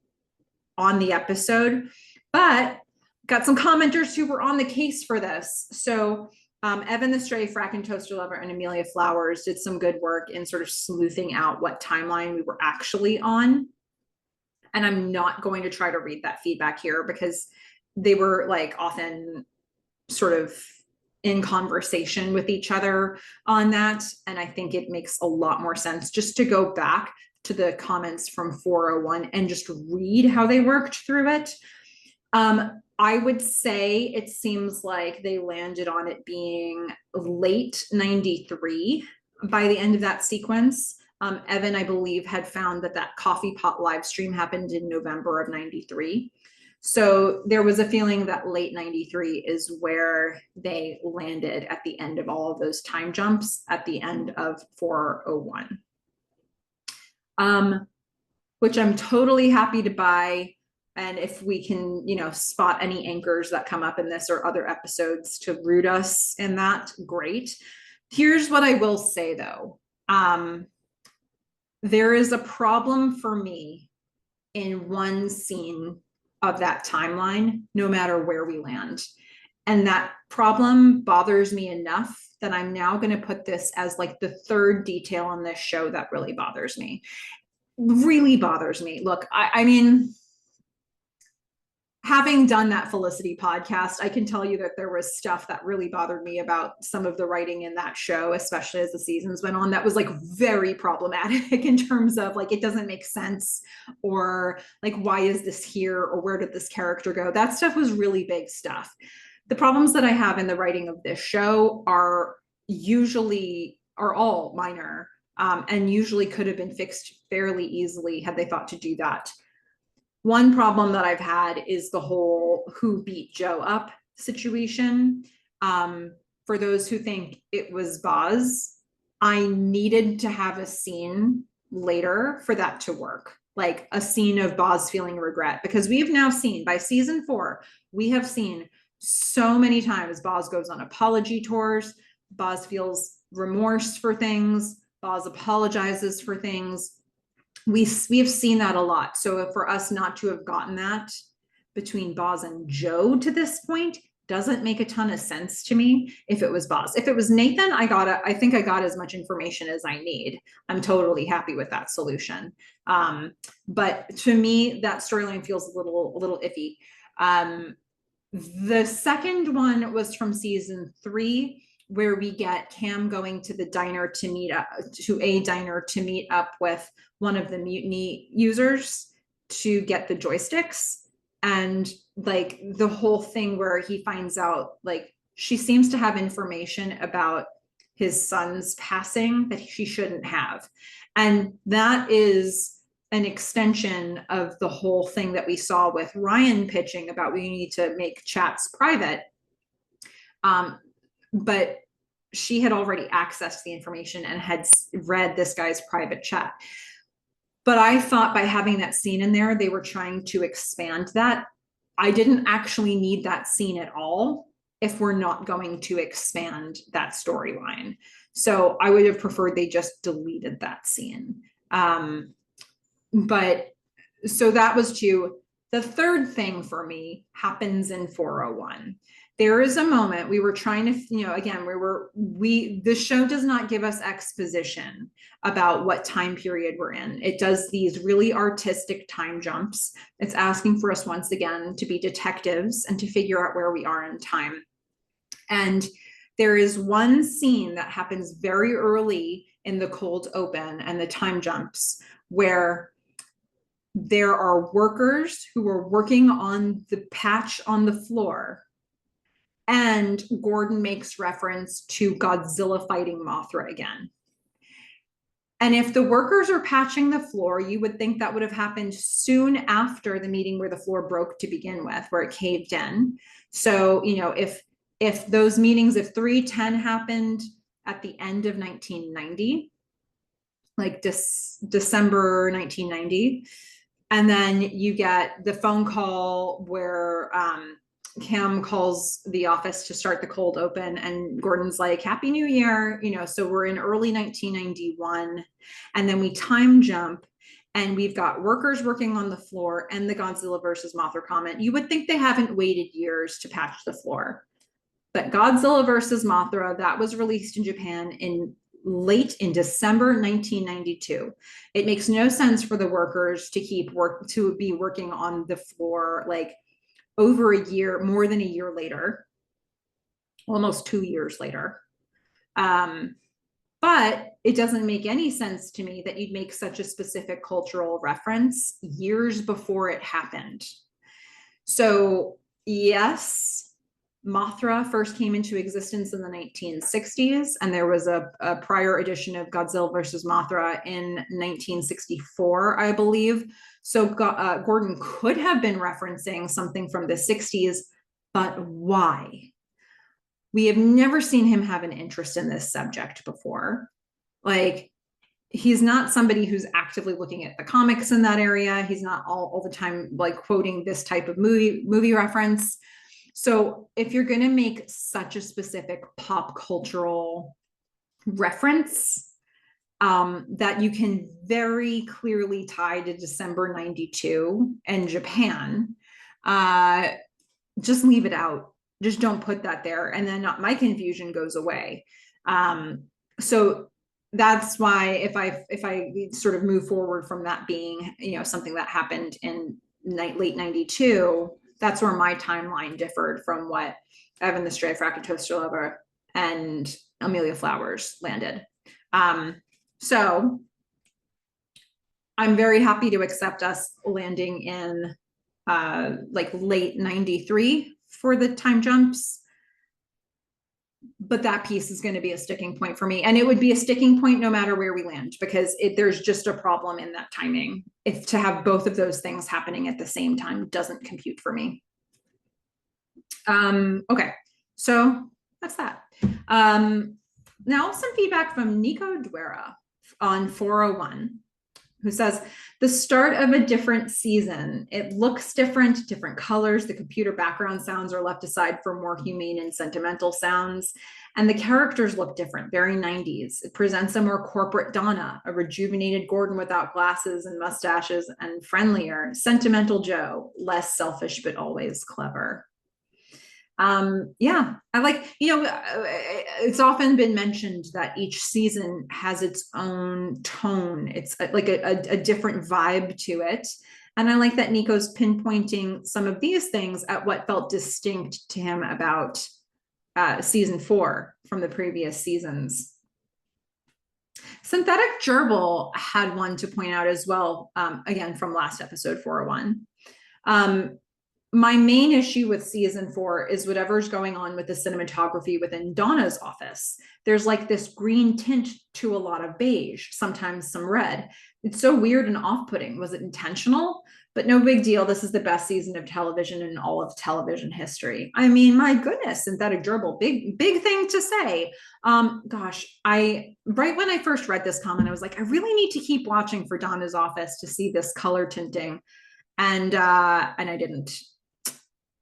on the episode, but got some commenters who were on the case for this. So Evan the Stray, Frack and Toaster Lover, and Amelia Flowers did some good work in sort of sleuthing out what timeline we were actually on. And I'm not going to try to read that feedback here because they were like often sort of in conversation with each other on that. And I think it makes a lot more sense just to go back to the comments from 401 and just read how they worked through it. I would say it seems like they landed on it being late 93 by the end of that sequence. Evan, I believe, had found that coffee pot live stream happened in November of 93. So there was a feeling that late 93 is where they landed at the end of all of those time jumps at the end of 401. Which I'm totally happy to buy. And if we can, spot any anchors that come up in this or other episodes to root us in that, great. Here's what I will say though. There is a problem for me in one scene of that timeline, no matter where we land. And that problem bothers me enough that I'm now going to put this as like the third detail on this show that really bothers me. Really bothers me. Look, I mean, having done that Felicity podcast, I can tell you that there was stuff that really bothered me about some of the writing in that show, especially as the seasons went on, that was like very problematic in terms of like, it doesn't make sense, or like, why is this here? Or where did this character go? That stuff was really big stuff. The problems that I have in the writing of this show are all minor, and usually could have been fixed fairly easily had they thought to do that. One problem that I've had is the whole who beat Joe up situation. For those who think it was Boz, I needed to have a scene later for that to work, like a scene of Boz feeling regret, because we've now seen by season 4, we have seen so many times Boz goes on apology tours, Boz feels remorse for things, Boz apologizes for things. We have seen that a lot. So for us not to have gotten that between Boz and Joe to this point doesn't make a ton of sense to me. If it was Boz, if it was Nathan, I think I got as much information as I need. I'm totally happy with that solution. But to me, that storyline feels a little iffy. The second one was from season 3, where we get Cam going to a diner to meet up with one of the mutiny users to get the joysticks. And like the whole thing where he finds out, like, she seems to have information about his son's passing that she shouldn't have. And that is an extension of the whole thing that we saw with Ryan pitching about we need to make chats private. But she had already accessed the information and had read this guy's private chat. But I thought by having that scene in there, they were trying to expand that. I didn't actually need that scene at all if we're not going to expand that storyline. So I would have preferred they just deleted that scene. But so that was 2. The third thing for me happens in 401. there is a moment we were trying to, again, the show does not give us exposition about what time period we're in. It does these really artistic time jumps. It's asking for us once again to be detectives and to figure out where we are in time. And there is one scene that happens very early in the cold open and the time jumps where there are workers who are working on the patch on the floor. And Gordon makes reference to Godzilla fighting Mothra again. And if the workers are patching the floor, you would think that would have happened soon after the meeting where the floor broke to begin with, where it caved in. So, if those meetings, if 310 happened at the end of 1990, like December 1990, and then you get the phone call where Cam calls the office to start the cold open, and Gordon's like, Happy New Year, so we're in early 1991, and then we time jump and we've got workers working on the floor and the Godzilla versus Mothra comment. You would think they haven't waited years to patch the floor, but Godzilla versus Mothra, that was released in Japan late in December 1992. It makes no sense for the workers to be working on the floor like over a year, more than a year later, almost 2 years later. But it doesn't make any sense to me that you'd make such a specific cultural reference years before it happened. So yes, Mothra first came into existence in the 1960s, and there was a prior edition of Godzilla versus Mothra in 1964, I believe. So Gordon could have been referencing something from the 60s, but why? We have never seen him have an interest in this subject before. Like, he's not somebody who's actively looking at the comics in that area. He's not all the time like quoting this type of movie reference. So if you're going to make such a specific pop cultural reference that you can very clearly tie to December 92 and Japan, just leave it out. Just don't put that there. And then my confusion goes away. So that's why if I sort of move forward from that being, something that happened in late 92, that's where my timeline differed from what Evan the Stray Fractal Lover and Amelia Flowers landed. So I'm very happy to accept us landing in like late 93 for the time jumps. But that piece is going to be a sticking point for me. And it would be a sticking point no matter where we land, because there's just a problem in that timing. If to have both of those things happening at the same time doesn't compute for me. Okay, so that's that. Now some feedback from Nico Duera on 401, who says, the start of a different season. It looks different, different colors. The computer background sounds are left aside for more humane and sentimental sounds. And the characters look different, very 90s. It presents a more corporate Donna, a rejuvenated Gordon without glasses and mustaches, and friendlier, sentimental Joe, less selfish, but always clever. Yeah, I like, it's often been mentioned that each season has its own tone. It's like a different vibe to it. And I like that Nico's pinpointing some of these things at what felt distinct to him about season 4 from the previous seasons. Synthetic Gerbil had one to point out as well, again, from last episode 401. My main issue with season 4 is whatever's going on with the cinematography within Donna's office. There's like this green tint to a lot of beige, sometimes some red. It's so weird and off-putting. Was it intentional? But no big deal. This is the best season of television in all of television history. I mean, my goodness, Synthetic Gerbil, big thing to say. Gosh, right when I first read this comment, I was like, I really need to keep watching for Donna's office to see this color tinting. And I didn't.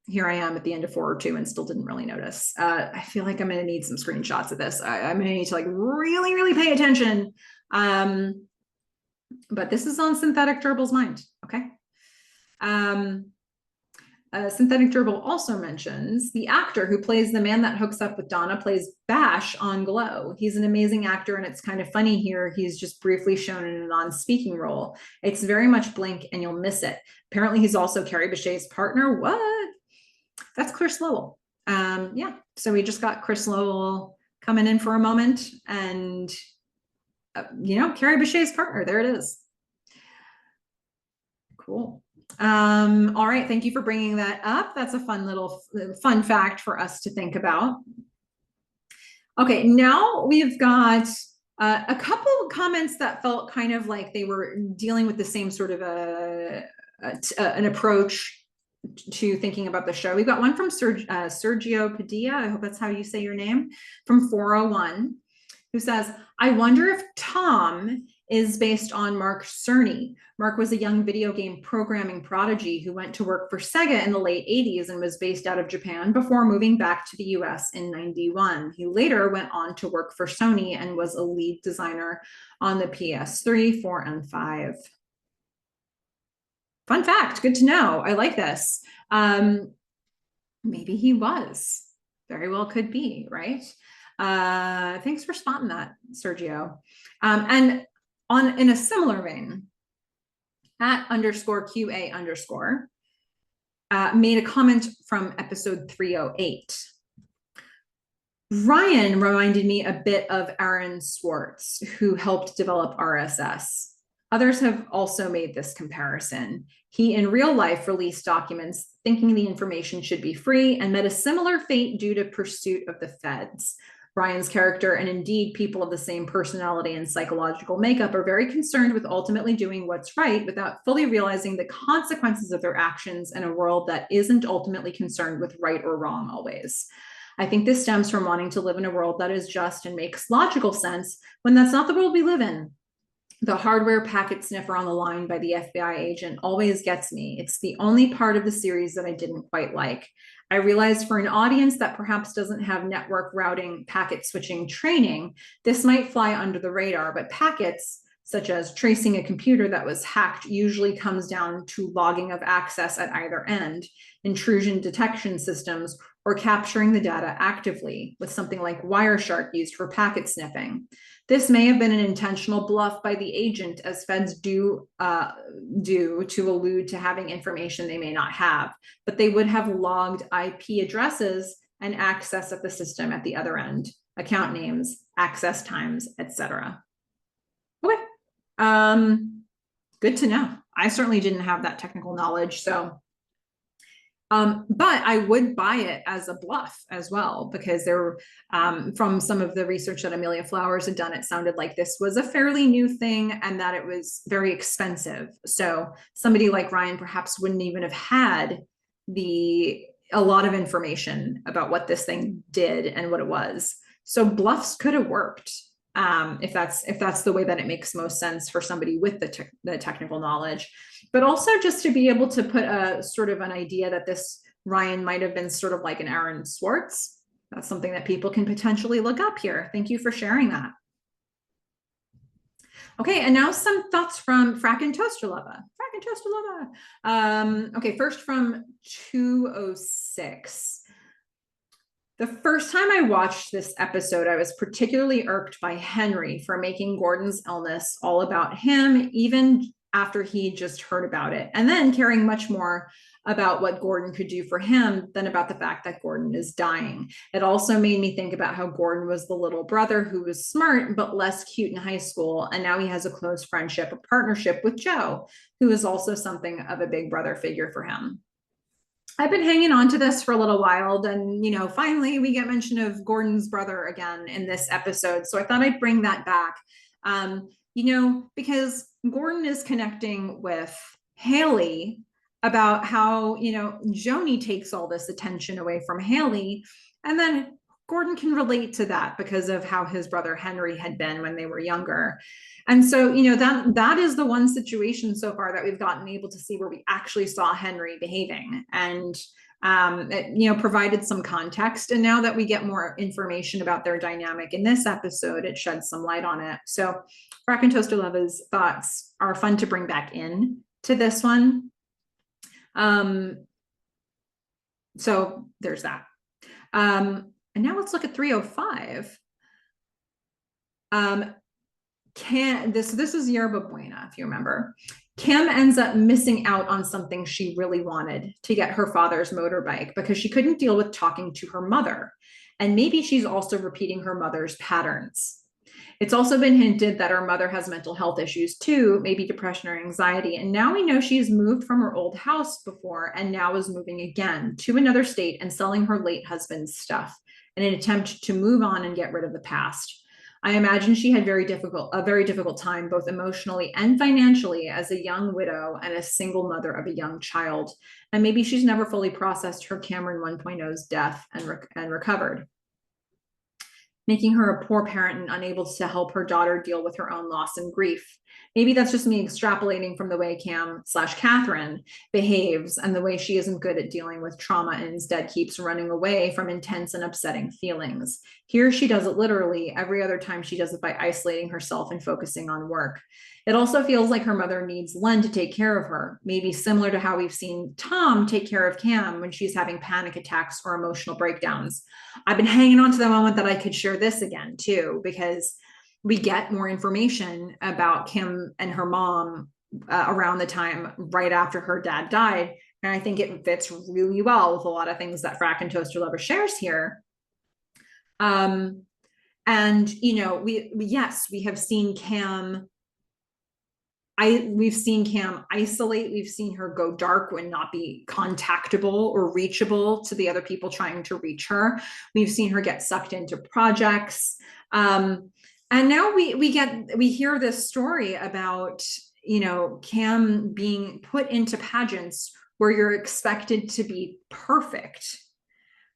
Here I am at the end of 402 and still didn't really notice. I feel like I'm going to need some screenshots of this. I'm going to need to like really, really pay attention. But this is on Synthetic Gerbil's mind. Okay. Synthetic Gerbil also mentions the actor who plays the man that hooks up with Donna plays Bash on Glow. He's an amazing actor, and it's kind of funny here. He's just briefly shown in a non-speaking role. It's very much blink and you'll miss it. Apparently, he's also Carrie Bechet's partner. What? That's Chris Lowell. Yeah, so we just got Chris Lowell coming in for a moment, and Carrie Bechet's partner. There it is. Cool. All right, thank you for bringing that up. That's a fun fact for us to think about. Okay, now we've got a couple of comments that felt kind of like they were dealing with the same sort of an approach to thinking about the show. We've got one from Sergio Padilla, I hope that's how you say your name, from 401, who says, I wonder if Tom is based on Mark Cerny. Mark was a young video game programming prodigy who went to work for Sega in the late 80s and was based out of Japan before moving back to the US in 91. He later went on to work for Sony and was a lead designer on the PS3, 4, and 5. Fun fact, good to know. I like this. Maybe he was. Very well could be, right? Thanks for spotting that, Sergio. And in a similar vein, @_QA_ made a comment from episode 308. Ryan reminded me a bit of Aaron Swartz, who helped develop RSS. Others have also made this comparison. He, in real life, released documents thinking the information should be free and met a similar fate due to pursuit of the feds. Ryan's character, and indeed people of the same personality and psychological makeup, are very concerned with ultimately doing what's right without fully realizing the consequences of their actions in a world that isn't ultimately concerned with right or wrong always. I think this stems from wanting to live in a world that is just and makes logical sense when that's not the world we live in. The hardware packet sniffer on the line by the FBI agent always gets me. It's the only part of the series that I didn't quite like. I realized for an audience that perhaps doesn't have network routing packet switching training, this might fly under the radar, but packets, such as tracing a computer that was hacked, usually comes down to logging of access at either end, intrusion detection systems, or capturing the data actively with something like Wireshark used for packet sniffing. This may have been an intentional bluff by the agent, as feds do to allude to having information they may not have, but they would have logged IP addresses and access of the system at the other end, account names, access times, etc. Okay, good to know. I certainly didn't have that technical knowledge, so but I would buy it as a bluff as well, because there, from some of the research that Amelia Flowers had done, it sounded like this was a fairly new thing and that it was very expensive. So somebody like Ryan perhaps wouldn't even have had a lot of information about what this thing did and what it was. So bluffs could have worked. If that's the way that it makes most sense for somebody with the technical knowledge, but also just to be able to put a sort of an idea that this Ryan might have been sort of like an Aaron Swartz. That's something that people can potentially look up here. Thank you for sharing that. Okay, and now some thoughts from Frack and Toaster Lava. Okay, first from 206. The first time I watched this episode, I was particularly irked by Henry for making Gordon's illness all about him, even after he just heard about it, and then caring much more about what Gordon could do for him than about the fact that Gordon is dying. It also made me think about how Gordon was the little brother who was smart but less cute in high school, and now he has a close friendship, a partnership with Joe, who is also something of a big brother figure for him. I've been hanging on to this for a little while, and finally we get mention of Gordon's brother again in this episode. So I thought I'd bring that back, because Gordon is connecting with Haley about how, Joni takes all this attention away from Haley, and then Gordon can relate to that because of how his brother Henry had been when they were younger. And so, that is the one situation so far that we've gotten able to see where we actually saw Henry behaving, and it, provided some context. And now that we get more information about their dynamic in this episode, it sheds some light on it. So Frack and Toaster Lova's thoughts are fun to bring back in to this one. So there's that. And now let's look at 305. This is Yerba Buena, if you remember. Kim ends up missing out on something she really wanted to get her father's motorbike because she couldn't deal with talking to her mother. And maybe she's also repeating her mother's patterns. It's also been hinted that her mother has mental health issues too, maybe depression or anxiety. And now we know she's moved from her old house before and now is moving again to another state and selling her late husband's stuff in an attempt to move on and get rid of the past. I imagine she had a very difficult time, both emotionally and financially, as a young widow and a single mother of a young child. And maybe she's never fully processed her Cameron 1.0's death and recovered, making her a poor parent and unable to help her daughter deal with her own loss and grief. Maybe that's just me extrapolating from the way Cam/Catherine behaves and the way she isn't good at dealing with trauma and instead keeps running away from intense and upsetting feelings. Here she does it literally. Every other time she does it by isolating herself and focusing on work. It also feels like her mother needs Len to take care of her, maybe similar to how we've seen Tom take care of Cam when she's having panic attacks or emotional breakdowns. I've been hanging on to the moment that I could share this again too, because we get more information about Kim and her mom around the time right after her dad died. And I think it fits really well with a lot of things that Frack and Toaster Lover shares here. And, you know, we have seen Cam. We've seen Cam isolate. We've seen her go dark and not be contactable or reachable to the other people trying to reach her. We've seen her get sucked into projects. And now we hear this story about, you know, Cam being put into pageants where you're expected to be perfect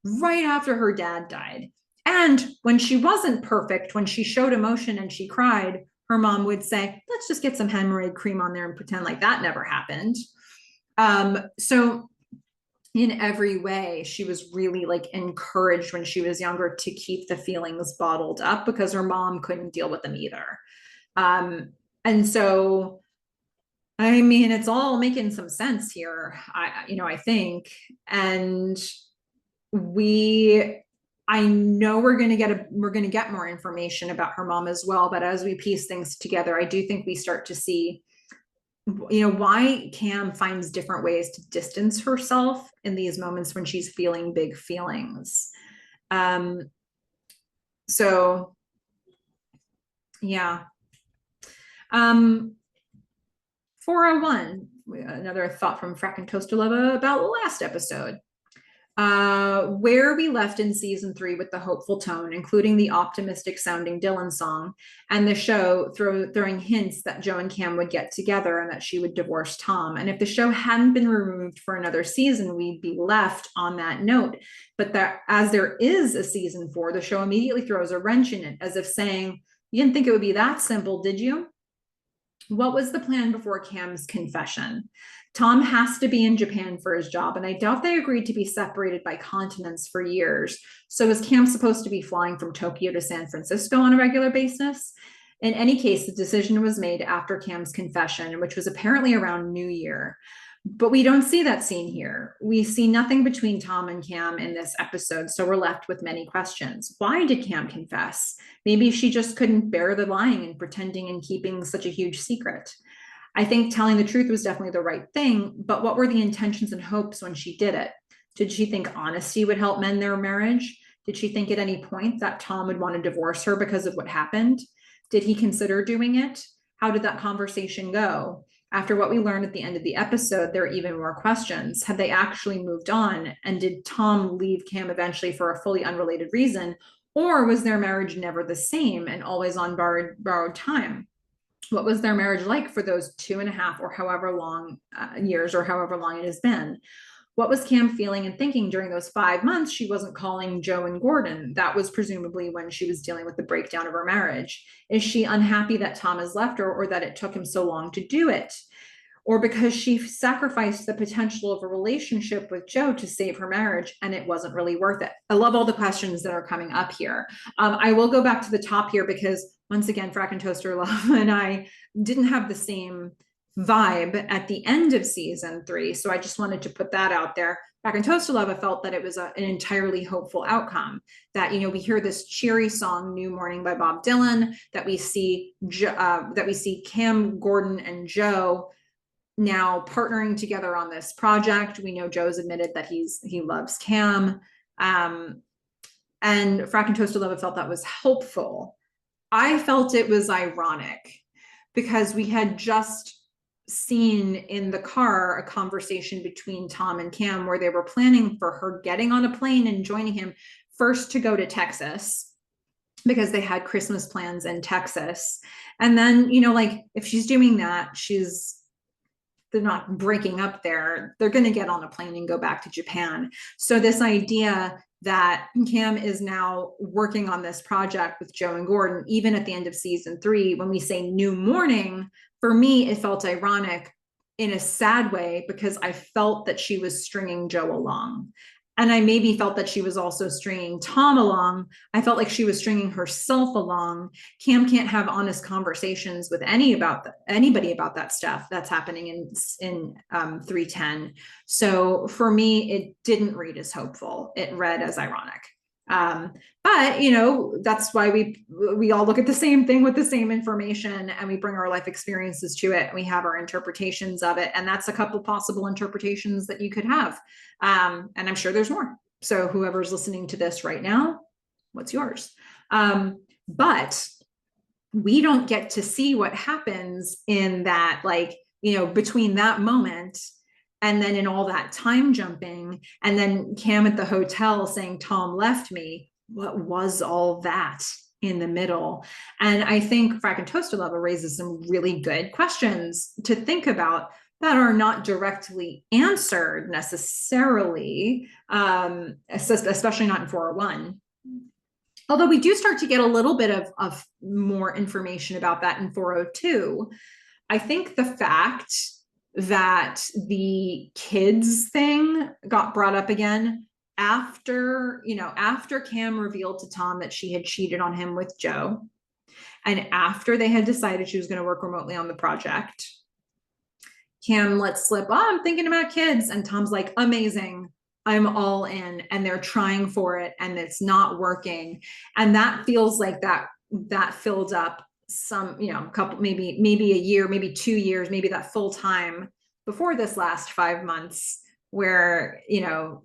right after her dad died. And when she wasn't perfect, when she showed emotion and she cried, her mom would say, let's just get some hemorrhoid cream on there and pretend like that never happened. So in every way, she was really like encouraged when she was younger to keep the feelings bottled up because her mom couldn't deal with them either. And so, I mean, it's all making some sense here, I think. And I know we're going to get more information about her mom as well. But as we piece things together, I do think we start to see, you know, why Cam finds different ways to distance herself in these moments when she's feeling big feelings. So yeah. 401, another thought from Frack and Toaster Lova about the last episode. Where we left in season 3 with the hopeful tone, including the optimistic sounding Dylan song, and the show throwing hints that Joe and Cam would get together and that she would divorce Tom. And if the show hadn't been removed for another season, we'd be left on that note. But as there is a season 4, the show immediately throws a wrench in it, as if saying, you didn't think it would be that simple, did you? What was the plan before Cam's confession? Tom has to be in Japan for his job, and I doubt they agreed to be separated by continents for years. So is Cam supposed to be flying from Tokyo to San Francisco on a regular basis? In any case, the decision was made after Cam's confession, which was apparently around New Year. But we don't see that scene here. We see nothing between Tom and Cam in this episode, so we're left with many questions. Why did Cam confess? Maybe she just couldn't bear the lying and pretending and keeping such a huge secret. I think telling the truth was definitely the right thing, but what were the intentions and hopes when she did it? Did she think honesty would help mend their marriage? Did she think at any point that Tom would want to divorce her because of what happened? Did he consider doing it? How did that conversation go? After what we learned at the end of the episode, there are even more questions. Had they actually moved on? And did Tom leave Cam eventually for a fully unrelated reason? Or was their marriage never the same and always on borrowed time? What was their marriage like for those 2.5 or however long years or however long it has been? What was Cam feeling and thinking during those 5 months she wasn't calling Joe and Gordon? That was presumably when she was dealing with the breakdown of her marriage. Is she unhappy that Tom has left her or that it took him so long to do it? Or because she sacrificed the potential of a relationship with Joe to save her marriage and it wasn't really worth it? I love all the questions that are coming up here. I will go back to the top here because once again, Frack and Toaster Love and I didn't have the same vibe at the end of season 3. So I just wanted to put that out there. Back in Toast to Love, I felt that it was an entirely hopeful outcome. That, we hear this cheery song, "New Morning" by Bob Dylan. That we see Cam, Gordon, and Joe now partnering together on this project. We know Joe's admitted that he loves Cam, and Frack and Toast to Love, I felt that was helpful. I felt it was ironic because we had just seen in the car a conversation between Tom and Cam where they were planning for her getting on a plane and joining him first to go to Texas because they had Christmas plans in Texas. And then, like if she's doing that, they're not breaking up there. They're going to get on a plane and go back to Japan. So this idea that Cam is now working on this project with Joe and Gordon, even at the end of season 3, when we say new morning, for me, it felt ironic in a sad way because I felt that she was stringing Joe along. And I maybe felt that she was also stringing Tom along. I felt like she was stringing herself along. Cam can't have honest conversations with anybody about that stuff that's happening in 310. So for me, it didn't read as hopeful. It read as ironic. But that's why we all look at the same thing with the same information and we bring our life experiences to it and we have our interpretations of it. And that's a couple possible interpretations that you could have. And I'm sure there's more. So whoever's listening to this right now, what's yours? But we don't get to see what happens in that, between that moment and then in all that time jumping, and then Cam at the hotel saying, "Tom left me." What was all that in the middle? And I think Frack and Toast to Love raises some really good questions to think about that are not directly answered necessarily, especially not in 401. Although we do start to get a little bit of more information about that in 402. I think the fact that the kids thing got brought up again after Cam revealed to Tom that she had cheated on him with Joe, and after they had decided she was going to work remotely on the project, Cam lets slip, "I'm thinking about kids," and Tom's like, "Amazing, I'm all in," and they're trying for it and it's not working. And that feels like that filled up some, couple, maybe a year, maybe 2 years, maybe that full time before this last 5 months where,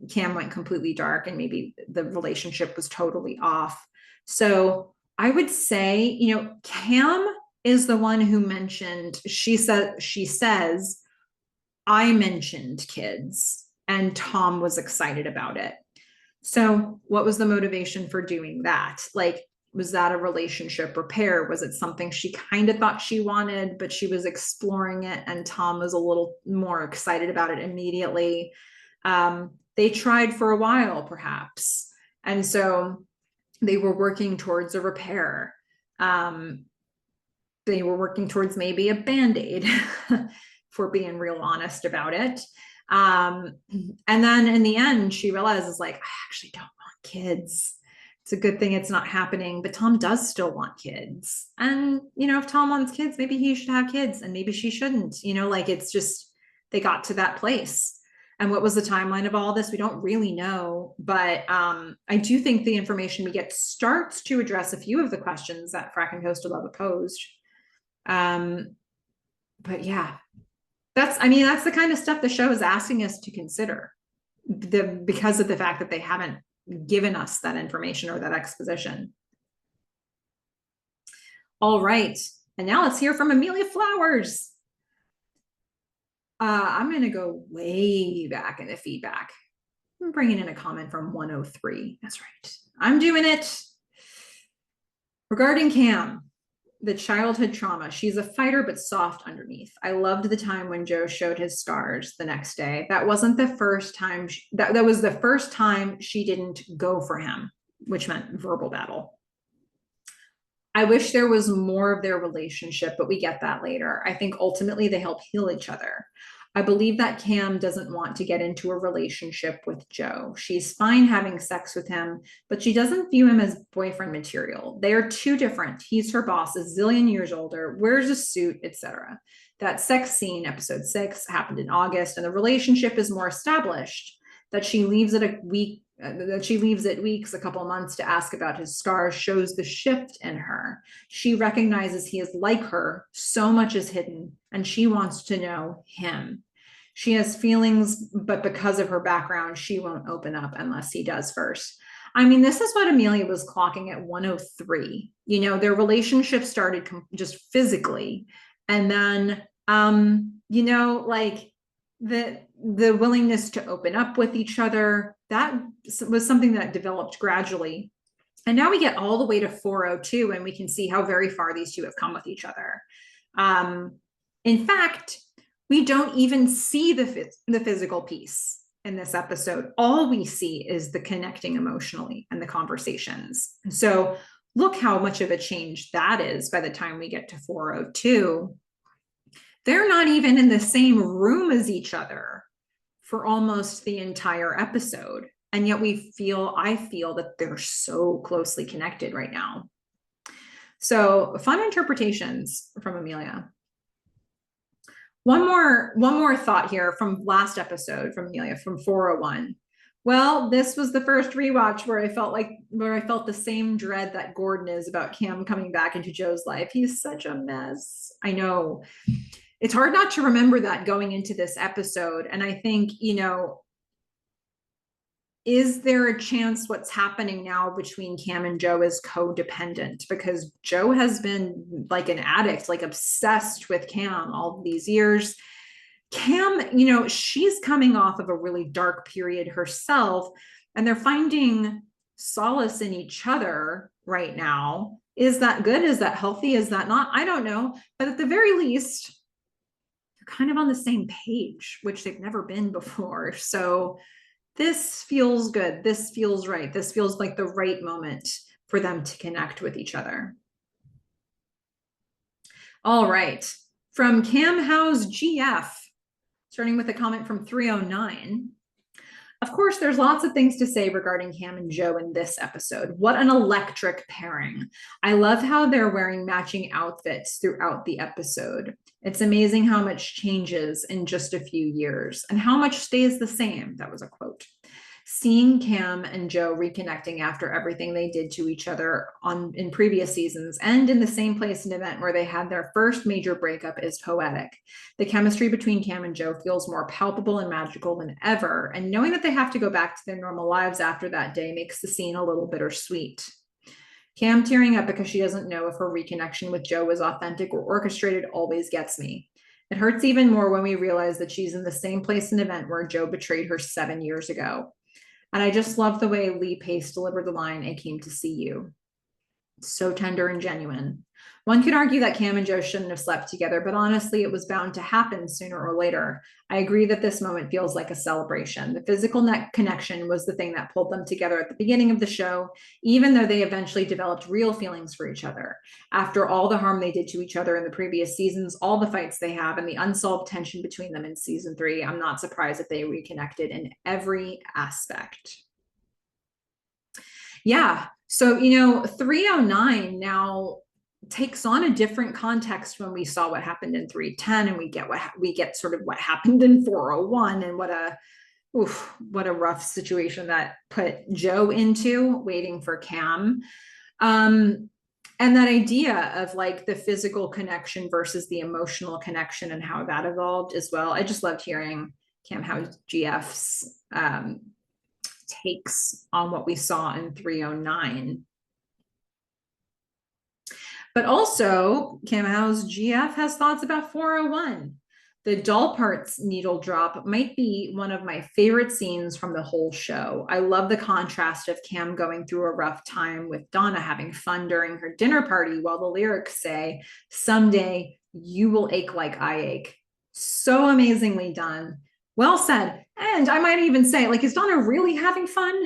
Cam went completely dark and maybe the relationship was totally off. So I would say, Cam is the one who mentioned, she says, "I mentioned kids," and Tom was excited about it. So what was the motivation for doing that? Was that a relationship repair? Was it something she kind of thought she wanted, but she was exploring it and Tom was a little more excited about it immediately? They tried for a while, perhaps. And so they were working towards a repair. They were working towards maybe a Band-Aid, for being real honest about it. And then in the end, she realizes, I actually don't want kids. It's a good thing it's not happening, but Tom does still want kids. And, if Tom wants kids, maybe he should have kids and maybe she shouldn't, it's just, they got to that place. And what was the timeline of all this? We don't really know, but I do think the information we get starts to address a few of the questions that Frack and Toast to Love posed. But yeah, that's the kind of stuff the show is asking us to consider because of the fact that they haven't given us that information or that exposition. All right. And now let's hear from Amelia Flowers. I'm going to go way back in the feedback. I'm bringing in a comment from 103. That's right. I'm doing it. Regarding Cam, the childhood trauma, she's a fighter but soft underneath. I loved the time when Joe showed his scars the next day. That wasn't the first time that was the first time she didn't go for him, which meant verbal battle. I wish there was more of their relationship, but we get that later. I think ultimately they help heal each other. I believe that Cam doesn't want to get into a relationship with Joe. She's fine having sex with him, but she doesn't view him as boyfriend material. They are too different. He's her boss, a zillion years older, wears a suit, etc. That sex scene, episode 6, happened in August, and the relationship is more established. That she leaves it weeks, a couple months to ask about his scars shows the shift in her. She recognizes he is like her, so much is hidden, and she wants to know him. She has feelings, but because of her background, she won't open up unless he does first. I mean, this is what Amelia was clocking at 103. You know, their relationship started just physically. And then, you know, like the willingness to open up with each other, that was something that developed gradually. And now we get all the way to 402, and we can see how very far these two have come with each other. In fact, we don't even see the physical piece in this episode. All we see is the connecting emotionally and the conversations. So look how much of a change that is by the time we get to 402. They're not even in the same room as each other for almost the entire episode. And yet I feel that they're so closely connected right now. So fun interpretations from Amelia. One more thought here from last episode from Amelia from 401. Well, this was the first rewatch where I felt the same dread that Gordon is about Cam coming back into Joe's life. He's such a mess. I know. It's hard not to remember that going into this episode. And I think, you know, is there a chance what's happening now between Cam and Joe is codependent? Because Joe has been like an addict, like obsessed with Cam all these years. Cam, you know, she's coming off of a really dark period herself, and they're finding solace in each other right now. Is that good? Is that healthy? Is that not? I don't know. But at the very least, they're kind of on the same page, which they've never been before. So this feels good. This feels right. This feels like the right moment for them to connect with each other. All right. From Cam House GF, starting with a comment from 309. Of course, there's lots of things to say regarding Cam and Joe in this episode. What an electric pairing. I love how they're wearing matching outfits throughout the episode. It's amazing how much changes in just a few years and how much stays the same. That was a quote. Seeing Cam and Joe reconnecting after everything they did to each other in previous seasons and in the same place and event where they had their first major breakup is poetic. The chemistry between Cam and Joe feels more palpable and magical than ever, and knowing that they have to go back to their normal lives after that day makes the scene a little bittersweet. Cam tearing up because she doesn't know if her reconnection with Joe was authentic or orchestrated always gets me. It hurts even more when we realize that she's in the same place and event where Joe betrayed her 7 years ago. And I just love the way Lee Pace delivered the line, "I came to see you." So tender and genuine. One could argue that Cam and Joe shouldn't have slept together, but honestly, it was bound to happen sooner or later. I agree that this moment feels like a celebration. The physical connection was the thing that pulled them together at the beginning of the show, even though they eventually developed real feelings for each other. After all the harm they did to each other in the previous seasons, all the fights they have, and the unsolved tension between them in season 3, I'm not surprised that they reconnected in every aspect. Yeah. So, you know, 309 now takes on a different context when we saw what happened in 310, and we get sort of what happened in 401, and what a rough situation that put Joe into, waiting for Cam. And that idea of like the physical connection versus the emotional connection and how that evolved as well. I just loved hearing Cam House GF's takes on what we saw in 309. But also, Cam House GF has thoughts about 401. The doll parts needle drop might be one of my favorite scenes from the whole show. I love the contrast of Cam going through a rough time with Donna having fun during her dinner party, while the lyrics say, "Someday you will ache like I ache." So amazingly done. Well said. And I might even say, like, is Donna really having fun?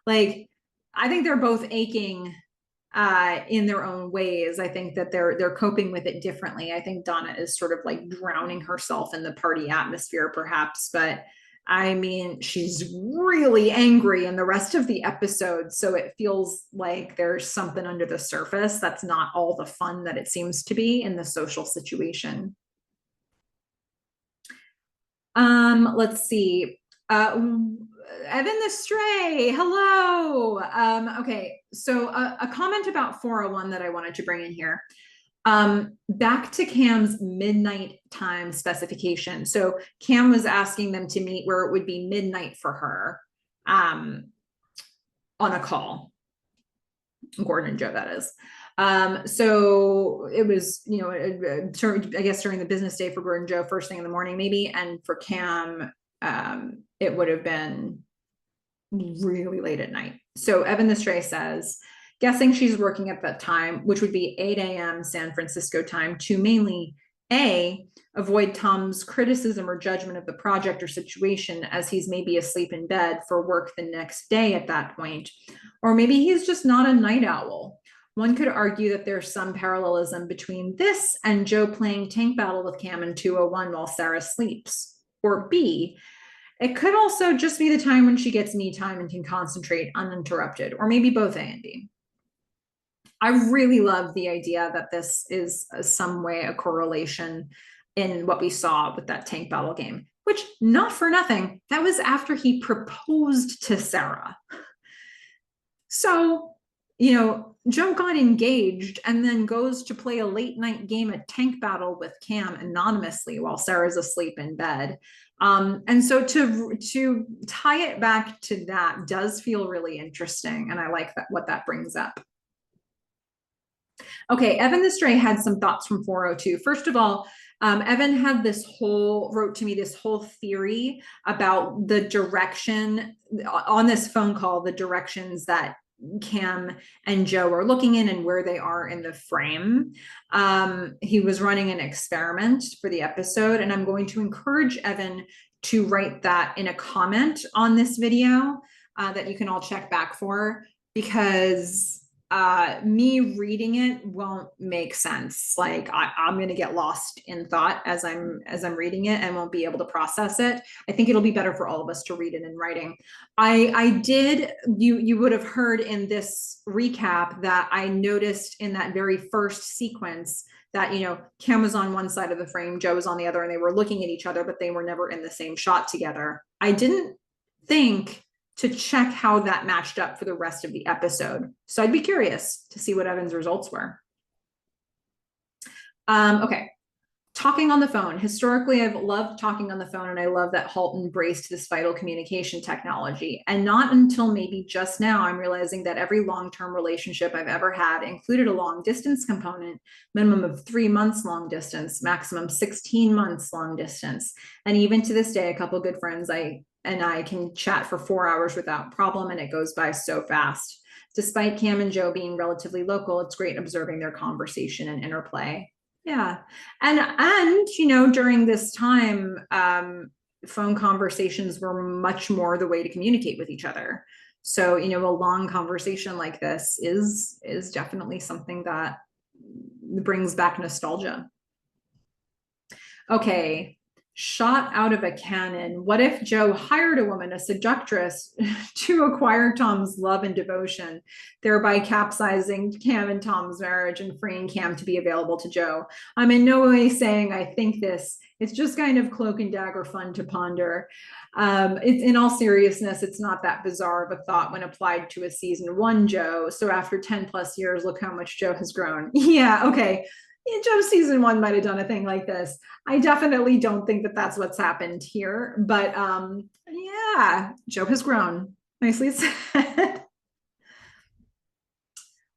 Like, I think they're both aching in their own ways. I think that they're coping with it differently. I think Donna is sort of like drowning herself in the party atmosphere, perhaps, but I mean, she's really angry in the rest of the episode, so it feels like there's something under the surface that's not all the fun that it seems to be in the social situation. Let's see. Evan the Stray, hello. Okay, so a comment about 401 that I wanted to bring in here. Back to Cam's midnight time specification. So Cam was asking them to meet where it would be midnight for her on a call. Gordon and Joe, that is. So it was, I guess during the business day for Gordon and Joe, first thing in the morning, maybe. And for Cam, it would have been really late at night. So Evan the Stray says, guessing she's working at that time, which would be 8 a.m. San Francisco time, to mainly A, avoid Tom's criticism or judgment of the project or situation as he's maybe asleep in bed for work the next day at that point. Or maybe he's just not a night owl. One could argue that there's some parallelism between this and Joe playing tank battle with Cam in 201 while Sarah sleeps. Or B, it could also just be the time when she gets me time and can concentrate uninterrupted, or maybe both A and B. I really love the idea that this is some way a correlation in what we saw with that tank battle game, which, not for nothing, that was after he proposed to Sarah. So, Joe got engaged and then goes to play a late night game at tank battle with Cam anonymously while Sarah's asleep in bed. And so to tie it back to that does feel really interesting. And I like what that brings up. Okay, Evan the Stray had some thoughts from 402. First of all, Evan had wrote to me this whole theory about the direction on this phone call, the directions that Cam and Joe are looking in and where they are in the frame. He was running an experiment for the episode, and I'm going to encourage Evan to write that in a comment on this video that you can all check back for, because me reading it won't make sense. Like I'm going to get lost in thought as I'm reading it and won't be able to process it. I think it'll be better for all of us to read it in writing. You would have heard in this recap that I noticed in that very first sequence that, Cam was on one side of the frame, Joe was on the other, and they were looking at each other, but they were never in the same shot together. I didn't think to check how that matched up for the rest of the episode. So I'd be curious to see what Evan's results were. Okay, talking on the phone. Historically, I've loved talking on the phone, and I love that Halt embraced this vital communication technology. And not until maybe just now, I'm realizing that every long-term relationship I've ever had included a long distance component, minimum of 3 months long distance, maximum 16 months long distance. And even to this day, a couple of good friends and I can chat for 4 hours without problem, and it goes by so fast. Despite Cam and Joe being relatively local, it's great observing their conversation and interplay. Yeah. And during this time, phone conversations were much more the way to communicate with each other. So, a long conversation like this is definitely something that brings back nostalgia. Okay. Shot out of a cannon. What if Joe hired a woman, a seductress, to acquire Tom's love and devotion, thereby capsizing Cam and Tom's marriage and freeing Cam to be available to Joe? I'm in no way saying I think this. It's just kind of cloak and dagger fun to ponder. It's, in all seriousness, it's not that bizarre of a thought when applied to a season 1 Joe. So after 10 plus years, look how much Joe has grown. Yeah, okay. Joe season 1 might have done a thing like this. I definitely don't think that that's what's happened here, but yeah, Joe has grown. Nicely said.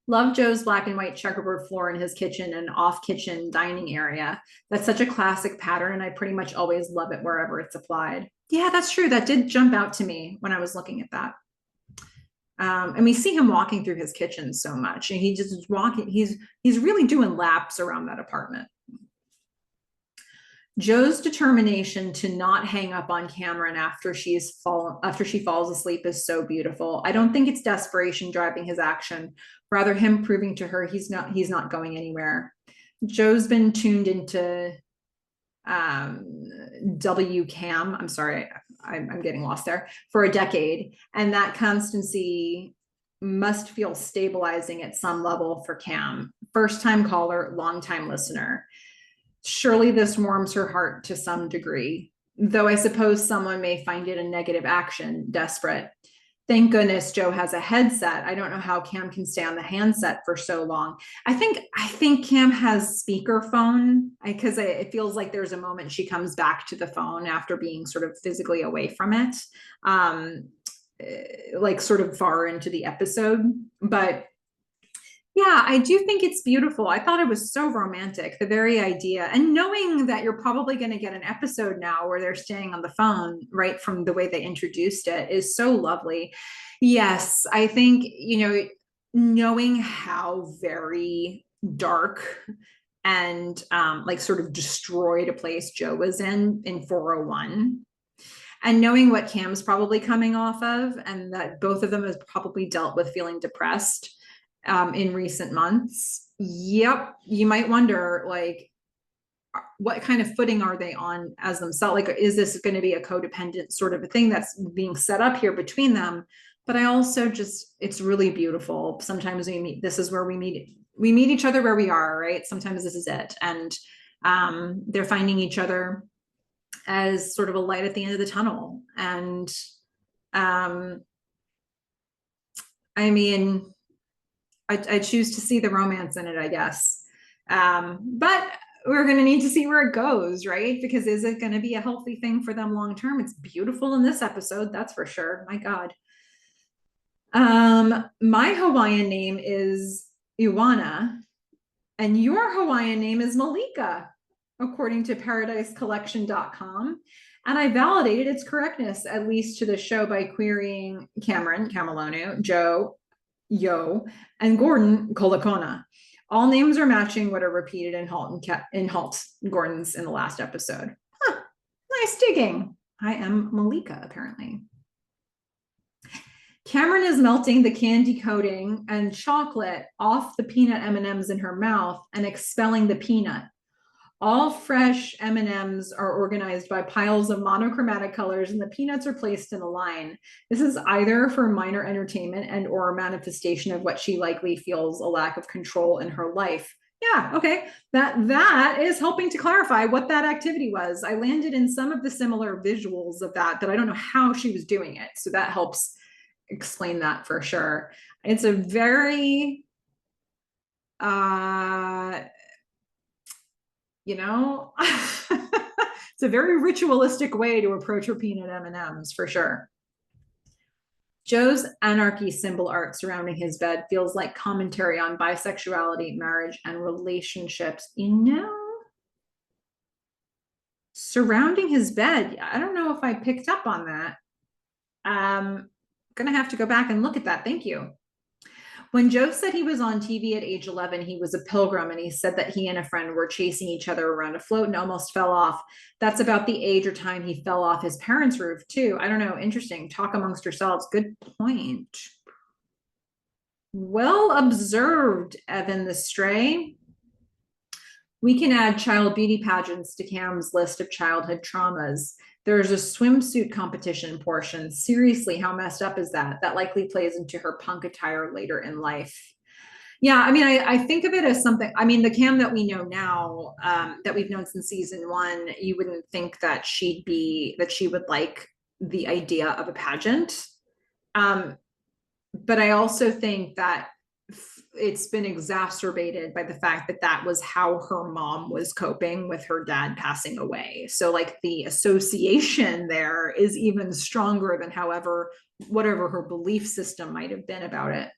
Love Joe's black and white checkerboard floor in his kitchen and off kitchen dining area. That's such a classic pattern, and I pretty mumuch always love it wherever it's applied. Yeah, that's true. That did jump out to me when I was looking at that. And we see him walking through his kitchen so much, and he just is walking. He's really doing laps around that apartment. Joe's determination to not hang up on Cameron after she falls asleep is so beautiful. I don't think it's desperation driving his action, rather him proving to her he's not going anywhere. Joe's been tuned into WCAM. I'm sorry, I'm getting lost there, for a decade. And that constancy must feel stabilizing at some level for Cam. First time caller, long time listener. Surely this warms her heart to some degree. though I suppose someone may find it a negative action, desperate. Thank goodness Joe has a headset. I don't know how Cam can stay on the handset for so long. I think Cam has speakerphone because it feels like there's a moment she comes back to the phone after being sort of physically away from it, um, like sort of far into the episode. But yeah, I do think it's beautiful. I thought it was so romantic, the very idea. And knowing that you're probably going to get an episode now where they're staying on the phone right from the way they introduced it is so lovely. Yes, I think, knowing how very dark and like sort of destroyed a place Joe was in 401, and knowing what Cam's probably coming off of, and that both of them has probably dealt with feeling depressed in recent months. Yep, you might wonder, like, what kind of footing are they on as themselves? Like, is this going to be a codependent sort of a thing that's being set up here between them? But I also just, it's really beautiful. Sometimes we meet, this is where we meet each other where we are, right? Sometimes this is it. And they're finding each other as sort of a light at the end of the tunnel. And I mean, I choose to see the romance in it, I guess. But we're going to need to see where it goes, right? Because is it going to be a healthy thing for them long term? It's beautiful in this episode, that's for sure. My God. My Hawaiian name is Iwana, and your Hawaiian name is Malika, according to paradisecollection.com. And I validated its correctness, at least to the show, by querying Cameron Camelonu, Joe Yo, and Gordon Kolakona. All names are matching what are repeated in Halt Gordon's in the last episode. Huh, nice digging. I am Malika, apparently. Cameron is melting the candy coating and chocolate off the peanut M&Ms in her mouth and expelling the peanut. All fresh M&Ms are organized by piles of monochromatic colors, and the peanuts are placed in a line. This is either for minor entertainment and or a manifestation of what she likely feels a lack of control in her life. Yeah, okay. That is helping to clarify what that activity was. I landed in some of the similar visuals of that I don't know how she was doing it. So that helps explain that for sure. It's a very it's a very ritualistic way to approach her peanut M&Ms for sure. Joe's anarchy symbol art surrounding his bed feels like commentary on bisexuality, marriage, and relationships. Surrounding his bed. I don't know if I picked up on that. Gonna have to go back and look at that. Thank you. When Joe said he was on TV at age 11, he was a pilgrim, and he said that he and a friend were chasing each other around a float and almost fell off. That's about the age or time he fell off his parents' roof, too. I don't know. Interesting. Talk amongst yourselves. Good point. Well observed, Evan the Stray. We can add child beauty pageants to Cam's list of childhood traumas. There's a swimsuit competition portion. Seriously, how messed up is that? That likely plays into her punk attire later in life. Yeah, I mean, I think of it as something, I mean, the Cam that we know now, that we've known since season 1, you wouldn't think that she would like the idea of a pageant. But I also think that it's been exacerbated by the fact that was how her mom was coping with her dad passing away. So like the association there is even stronger than whatever her belief system might have been about it.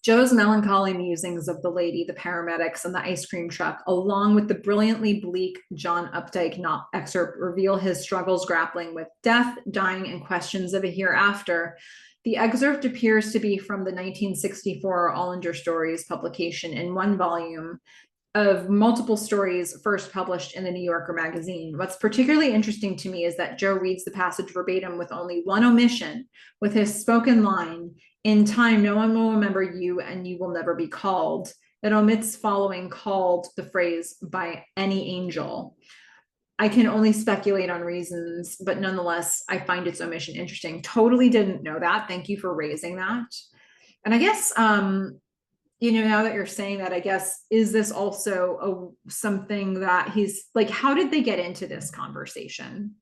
Joe's melancholy musings of the lady, the paramedics, and the ice cream truck, along with the brilliantly bleak John Updike excerpt, reveal his struggles grappling with death, dying, and questions of a hereafter. The excerpt appears to be from the 1964 Ollinger Stories publication in one volume of multiple stories first published in the New Yorker magazine. What's particularly interesting to me is that Joe reads the passage verbatim with only one omission, with his spoken line, "In time, no one will remember you and you will never be called." It omits following "called" the phrase "by any angel." I can only speculate on reasons, but nonetheless, I find its omission interesting. Totally didn't know that. Thank you for raising that. And I guess Now that you're saying that, I guess, is this also something that he's like, how did they get into this conversation?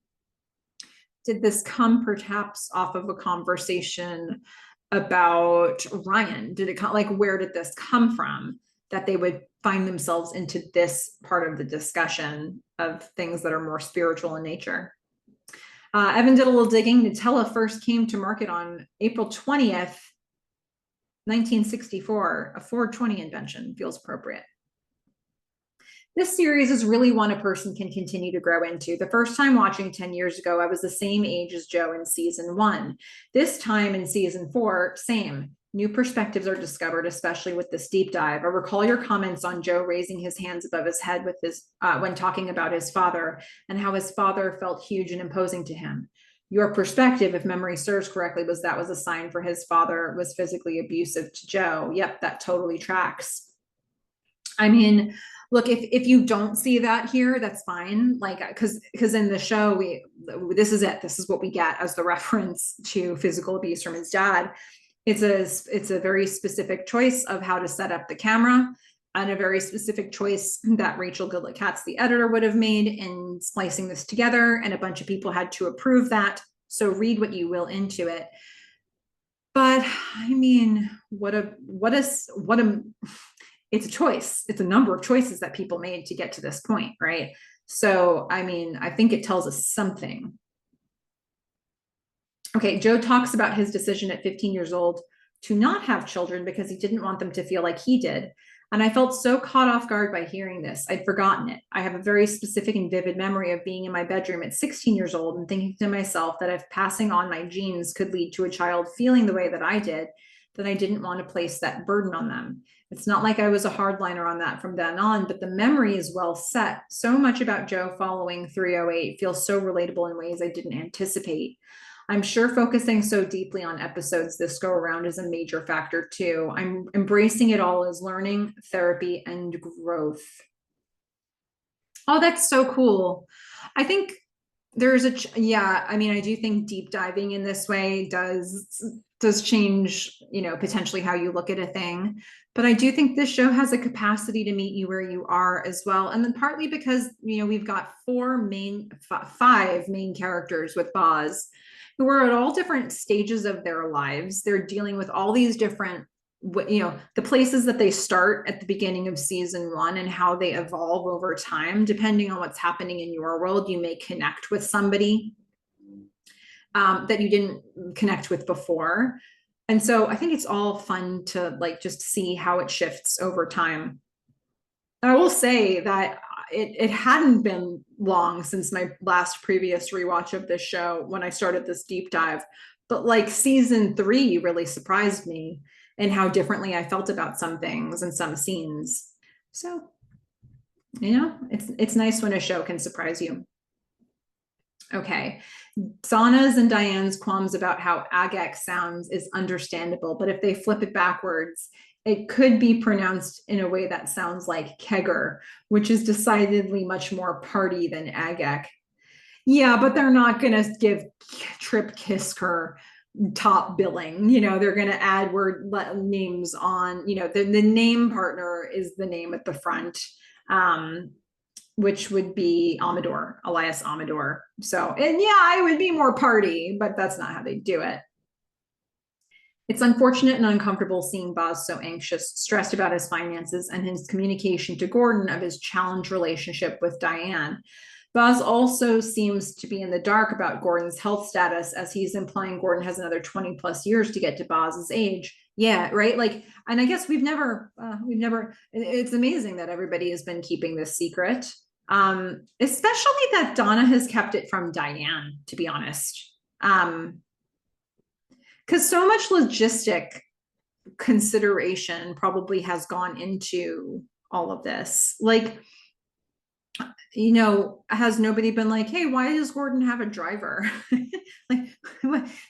Did this come perhaps off of a conversation about Ryan? Did it come, like, where did this come from that they would find themselves into this part of the discussion of things that are more spiritual in nature? Evan did a little digging. Nutella first came to market on April 20th, 1964. A 420 invention feels appropriate. This series is really one a person can continue to grow into. The first time watching 10 years ago, I was the same age as Joe in season 1. This time in season 4, same. New perspectives are discovered, especially with this deep dive. I recall your comments on Joe raising his hands above his head with when talking about his father and how his father felt huge and imposing to him. Your perspective, if memory serves correctly, was that was a sign for his father was physically abusive to Joe. Yep, that totally tracks. I mean, look, if you don't see that here, that's fine. Like, because in the show, this is what we get as the reference to physical abuse from his dad. It's a very specific choice of how to set up the camera, and a very specific choice that Rachel Goodlett-Katz, the editor, would have made in splicing this together, and a bunch of people had to approve that. So read what you will into it. But I mean, it's a choice. It's a number of choices that people made to get to this point, right? So, I mean, I think it tells us something. Okay, Joe talks about his decision at 15 years old to not have children because he didn't want them to feel like he did. And I felt so caught off guard by hearing this. I'd forgotten it. I have a very specific and vivid memory of being in my bedroom at 16 years old and thinking to myself that if passing on my genes could lead to a child feeling the way that I did, then I didn't want to place that burden on them. It's not like I was a hardliner on that from then on, but the memory is well set. So much about Joe following 308 feels so relatable in ways I didn't anticipate. I'm sure focusing so deeply on episodes this go around is a major factor too. I'm embracing it all as learning, therapy, and growth. Oh, that's so cool. I think there's I mean, I do think deep diving in this way does change, potentially how you look at a thing. But I do think this show has a capacity to meet you where you are as well. And then partly because, we've got five main characters with Boz who are at all different stages of their lives. They're dealing with all these different, the places that they start at the beginning of season 1 and how they evolve over time. Depending on what's happening in your world, you may connect with somebody that you didn't connect with before. And so I think it's all fun to just see how it shifts over time. And I will say that it hadn't been long since my last previous rewatch of this show when I started this deep dive, but season 3 really surprised me in how differently I felt about some things and some scenes. So, it's nice when a show can surprise you. Okay. Zana's and Diane's qualms about how Agak sounds is understandable, but if they flip it backwards, it could be pronounced in a way that sounds like Kegger, which is decidedly much more party than Agak. Yeah, but they're not going to give Trip Kisker top billing. They're going to add word names on, the name partner is the name at the front. Which would be Elias Amador. So, and yeah, it would be more party, but that's not how they do it. It's unfortunate and uncomfortable seeing Boz so anxious, stressed about his finances and his communication to Gordon of his challenged relationship with Diane. Boz also seems to be in the dark about Gordon's health status, as he's implying Gordon has another 20 plus years to get to Boz's age. Yeah, right. And I guess we've never, it's amazing that everybody has been keeping this secret. Especially that Donna has kept it from Diane, to be honest. Because so much logistic consideration probably has gone into all of this. Has nobody been like, hey, why does Gordon have a driver? There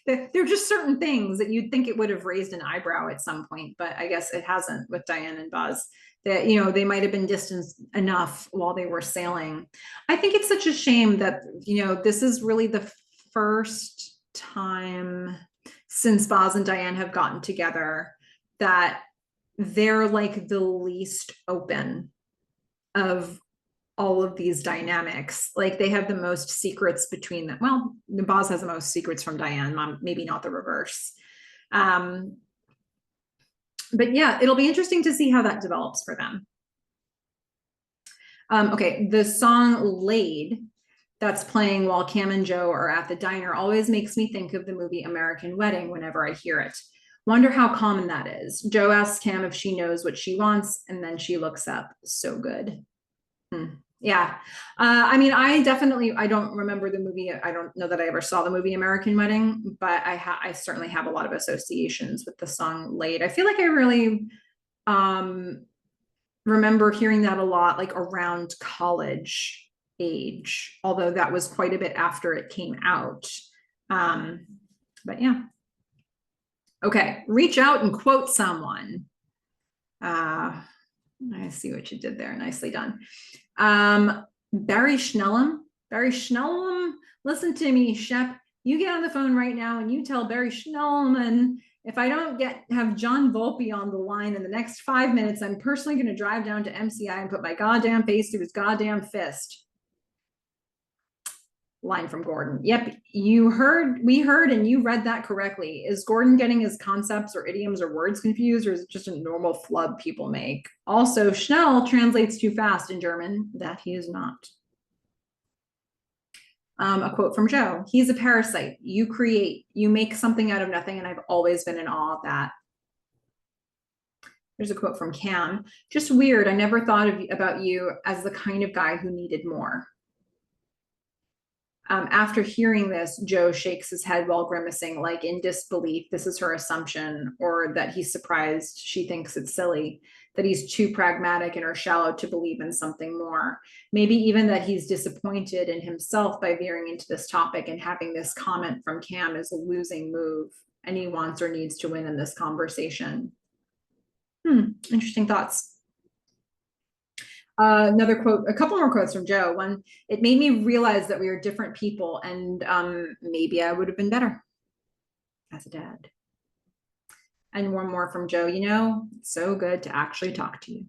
are just certain things that you'd think it would have raised an eyebrow at some point, but I guess it hasn't with Diane and Boz. That, they might have been distanced enough while they were sailing. I think it's such a shame that, this is really the first time since Boz and Diane have gotten together that they're like the least open of all of these dynamics. Like they have the most secrets between them. Well, Boz has the most secrets from Diane, maybe not the reverse. But yeah, it'll be interesting to see how that develops for them. Okay, the song Laid that's playing while Cam and Joe are at the diner always makes me think of the movie American Wedding whenever I hear it. Wonder how common that is. Joe asks Cam if she knows what she wants, and then she looks up. So good. Yeah. I mean, I don't remember the movie. I don't know that I ever saw the movie American Wedding, but I certainly have a lot of associations with the song Laid. I feel like I really remember hearing that a lot, like around college age, although that was quite a bit after it came out. But yeah. Okay, reach out and quote someone. I see what you did there. Nicely done. Barry Schnellum. Barry Schnellum, listen to me, Shep. You get on the phone right now and you tell Barry Schnellman, if I don't have John Volpe on the line in the next 5 minutes, I'm personally going to drive down to MCI and put my goddamn face through his goddamn fist. Line from Gordon. Yep, we heard and you read that correctly. Is Gordon getting his concepts or idioms or words confused, or is it just a normal flub people make? Also, Schnell translates too fast in German. That he is not. A quote from Joe. He's a parasite. You create, you make something out of nothing, and I've always been in awe of that. There's a quote from Cam. Just weird. I never thought about you as the kind of guy who needed more. After hearing this, Joe shakes his head while grimacing, like in disbelief. This is her assumption, or that he's surprised she thinks it's silly, that he's too pragmatic and or shallow to believe in something more. Maybe even that he's disappointed in himself by veering into this topic and having this comment from Cam is a losing move, and he wants or needs to win in this conversation. Interesting thoughts. Another quote, a couple more quotes from Joe. One, it made me realize that we are different people, and maybe I would have been better as a dad. And one more from Joe, it's so good to actually talk to you.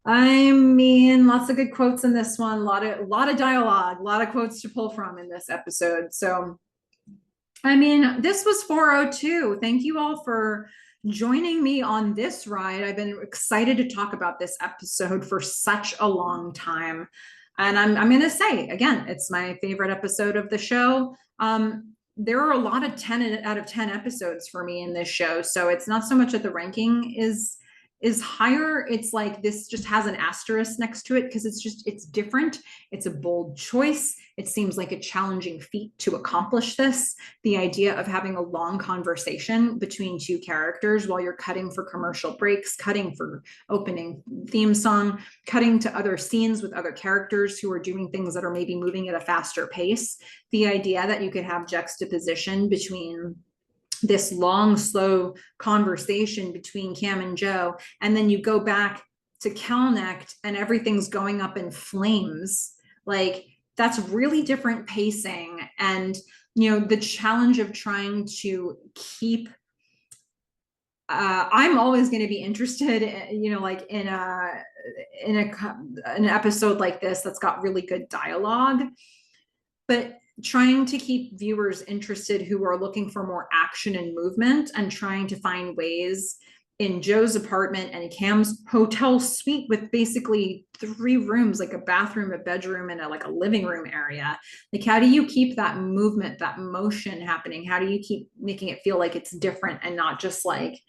I mean, lots of good quotes in this one, a lot of dialogue, a lot of quotes to pull from in this episode. So, I mean, this was 402. Thank you all for joining me on this ride. I've been excited to talk about this episode for such a long time. And I'm going to say, again, it's my favorite episode of the show. There are a lot of 10 out of 10 episodes for me in this show. So it's not so much that the ranking is higher. It's like this just has an asterisk next to it because it's different. It's a bold choice. It seems like a challenging feat to accomplish this. The idea of having a long conversation between two characters while you're cutting for commercial breaks, cutting for opening theme song, cutting to other scenes with other characters who are doing things that are maybe moving at a faster pace. The idea that you could have juxtaposition between this long, slow conversation between Cam and Joe, and then you go back to Kelnecht and everything's going up in flames. Like, that's really different pacing. And, the challenge of trying to keep, I'm always going to be interested, like in an episode like this that's got really good dialogue, but trying to keep viewers interested who are looking for more action and movement, and trying to find ways in Joe's apartment and Cam's hotel suite with basically 3 rooms, like a bathroom, a bedroom, and a living room area. Like, how do you keep that movement, that motion happening? How do you keep making it feel like it's different and not just like,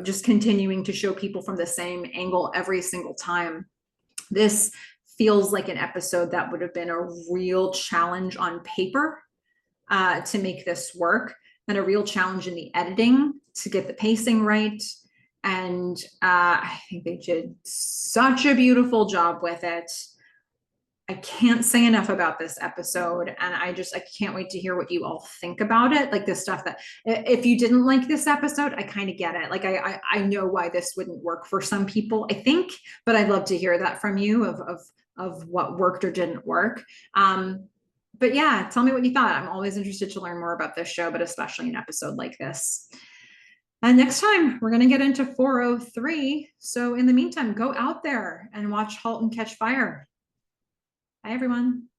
just continuing to show people from the same angle every single time? This feels like an episode that would have been a real challenge on paper to make this work, and a real challenge in the editing to get the pacing right. And I think they did such a beautiful job with it. I can't say enough about this episode, and I can't wait to hear what you all think about it. Like, this stuff that, if you didn't like this episode, I kind of get it. Like, I know why this wouldn't work for some people, I think, but I'd love to hear that from you of what worked or didn't work. But yeah, tell me what you thought. I'm always interested to learn more about this show, but especially an episode like this. And next time, we're going to get into 403. So in the meantime, go out there and watch Halt and Catch Fire. Bye, everyone.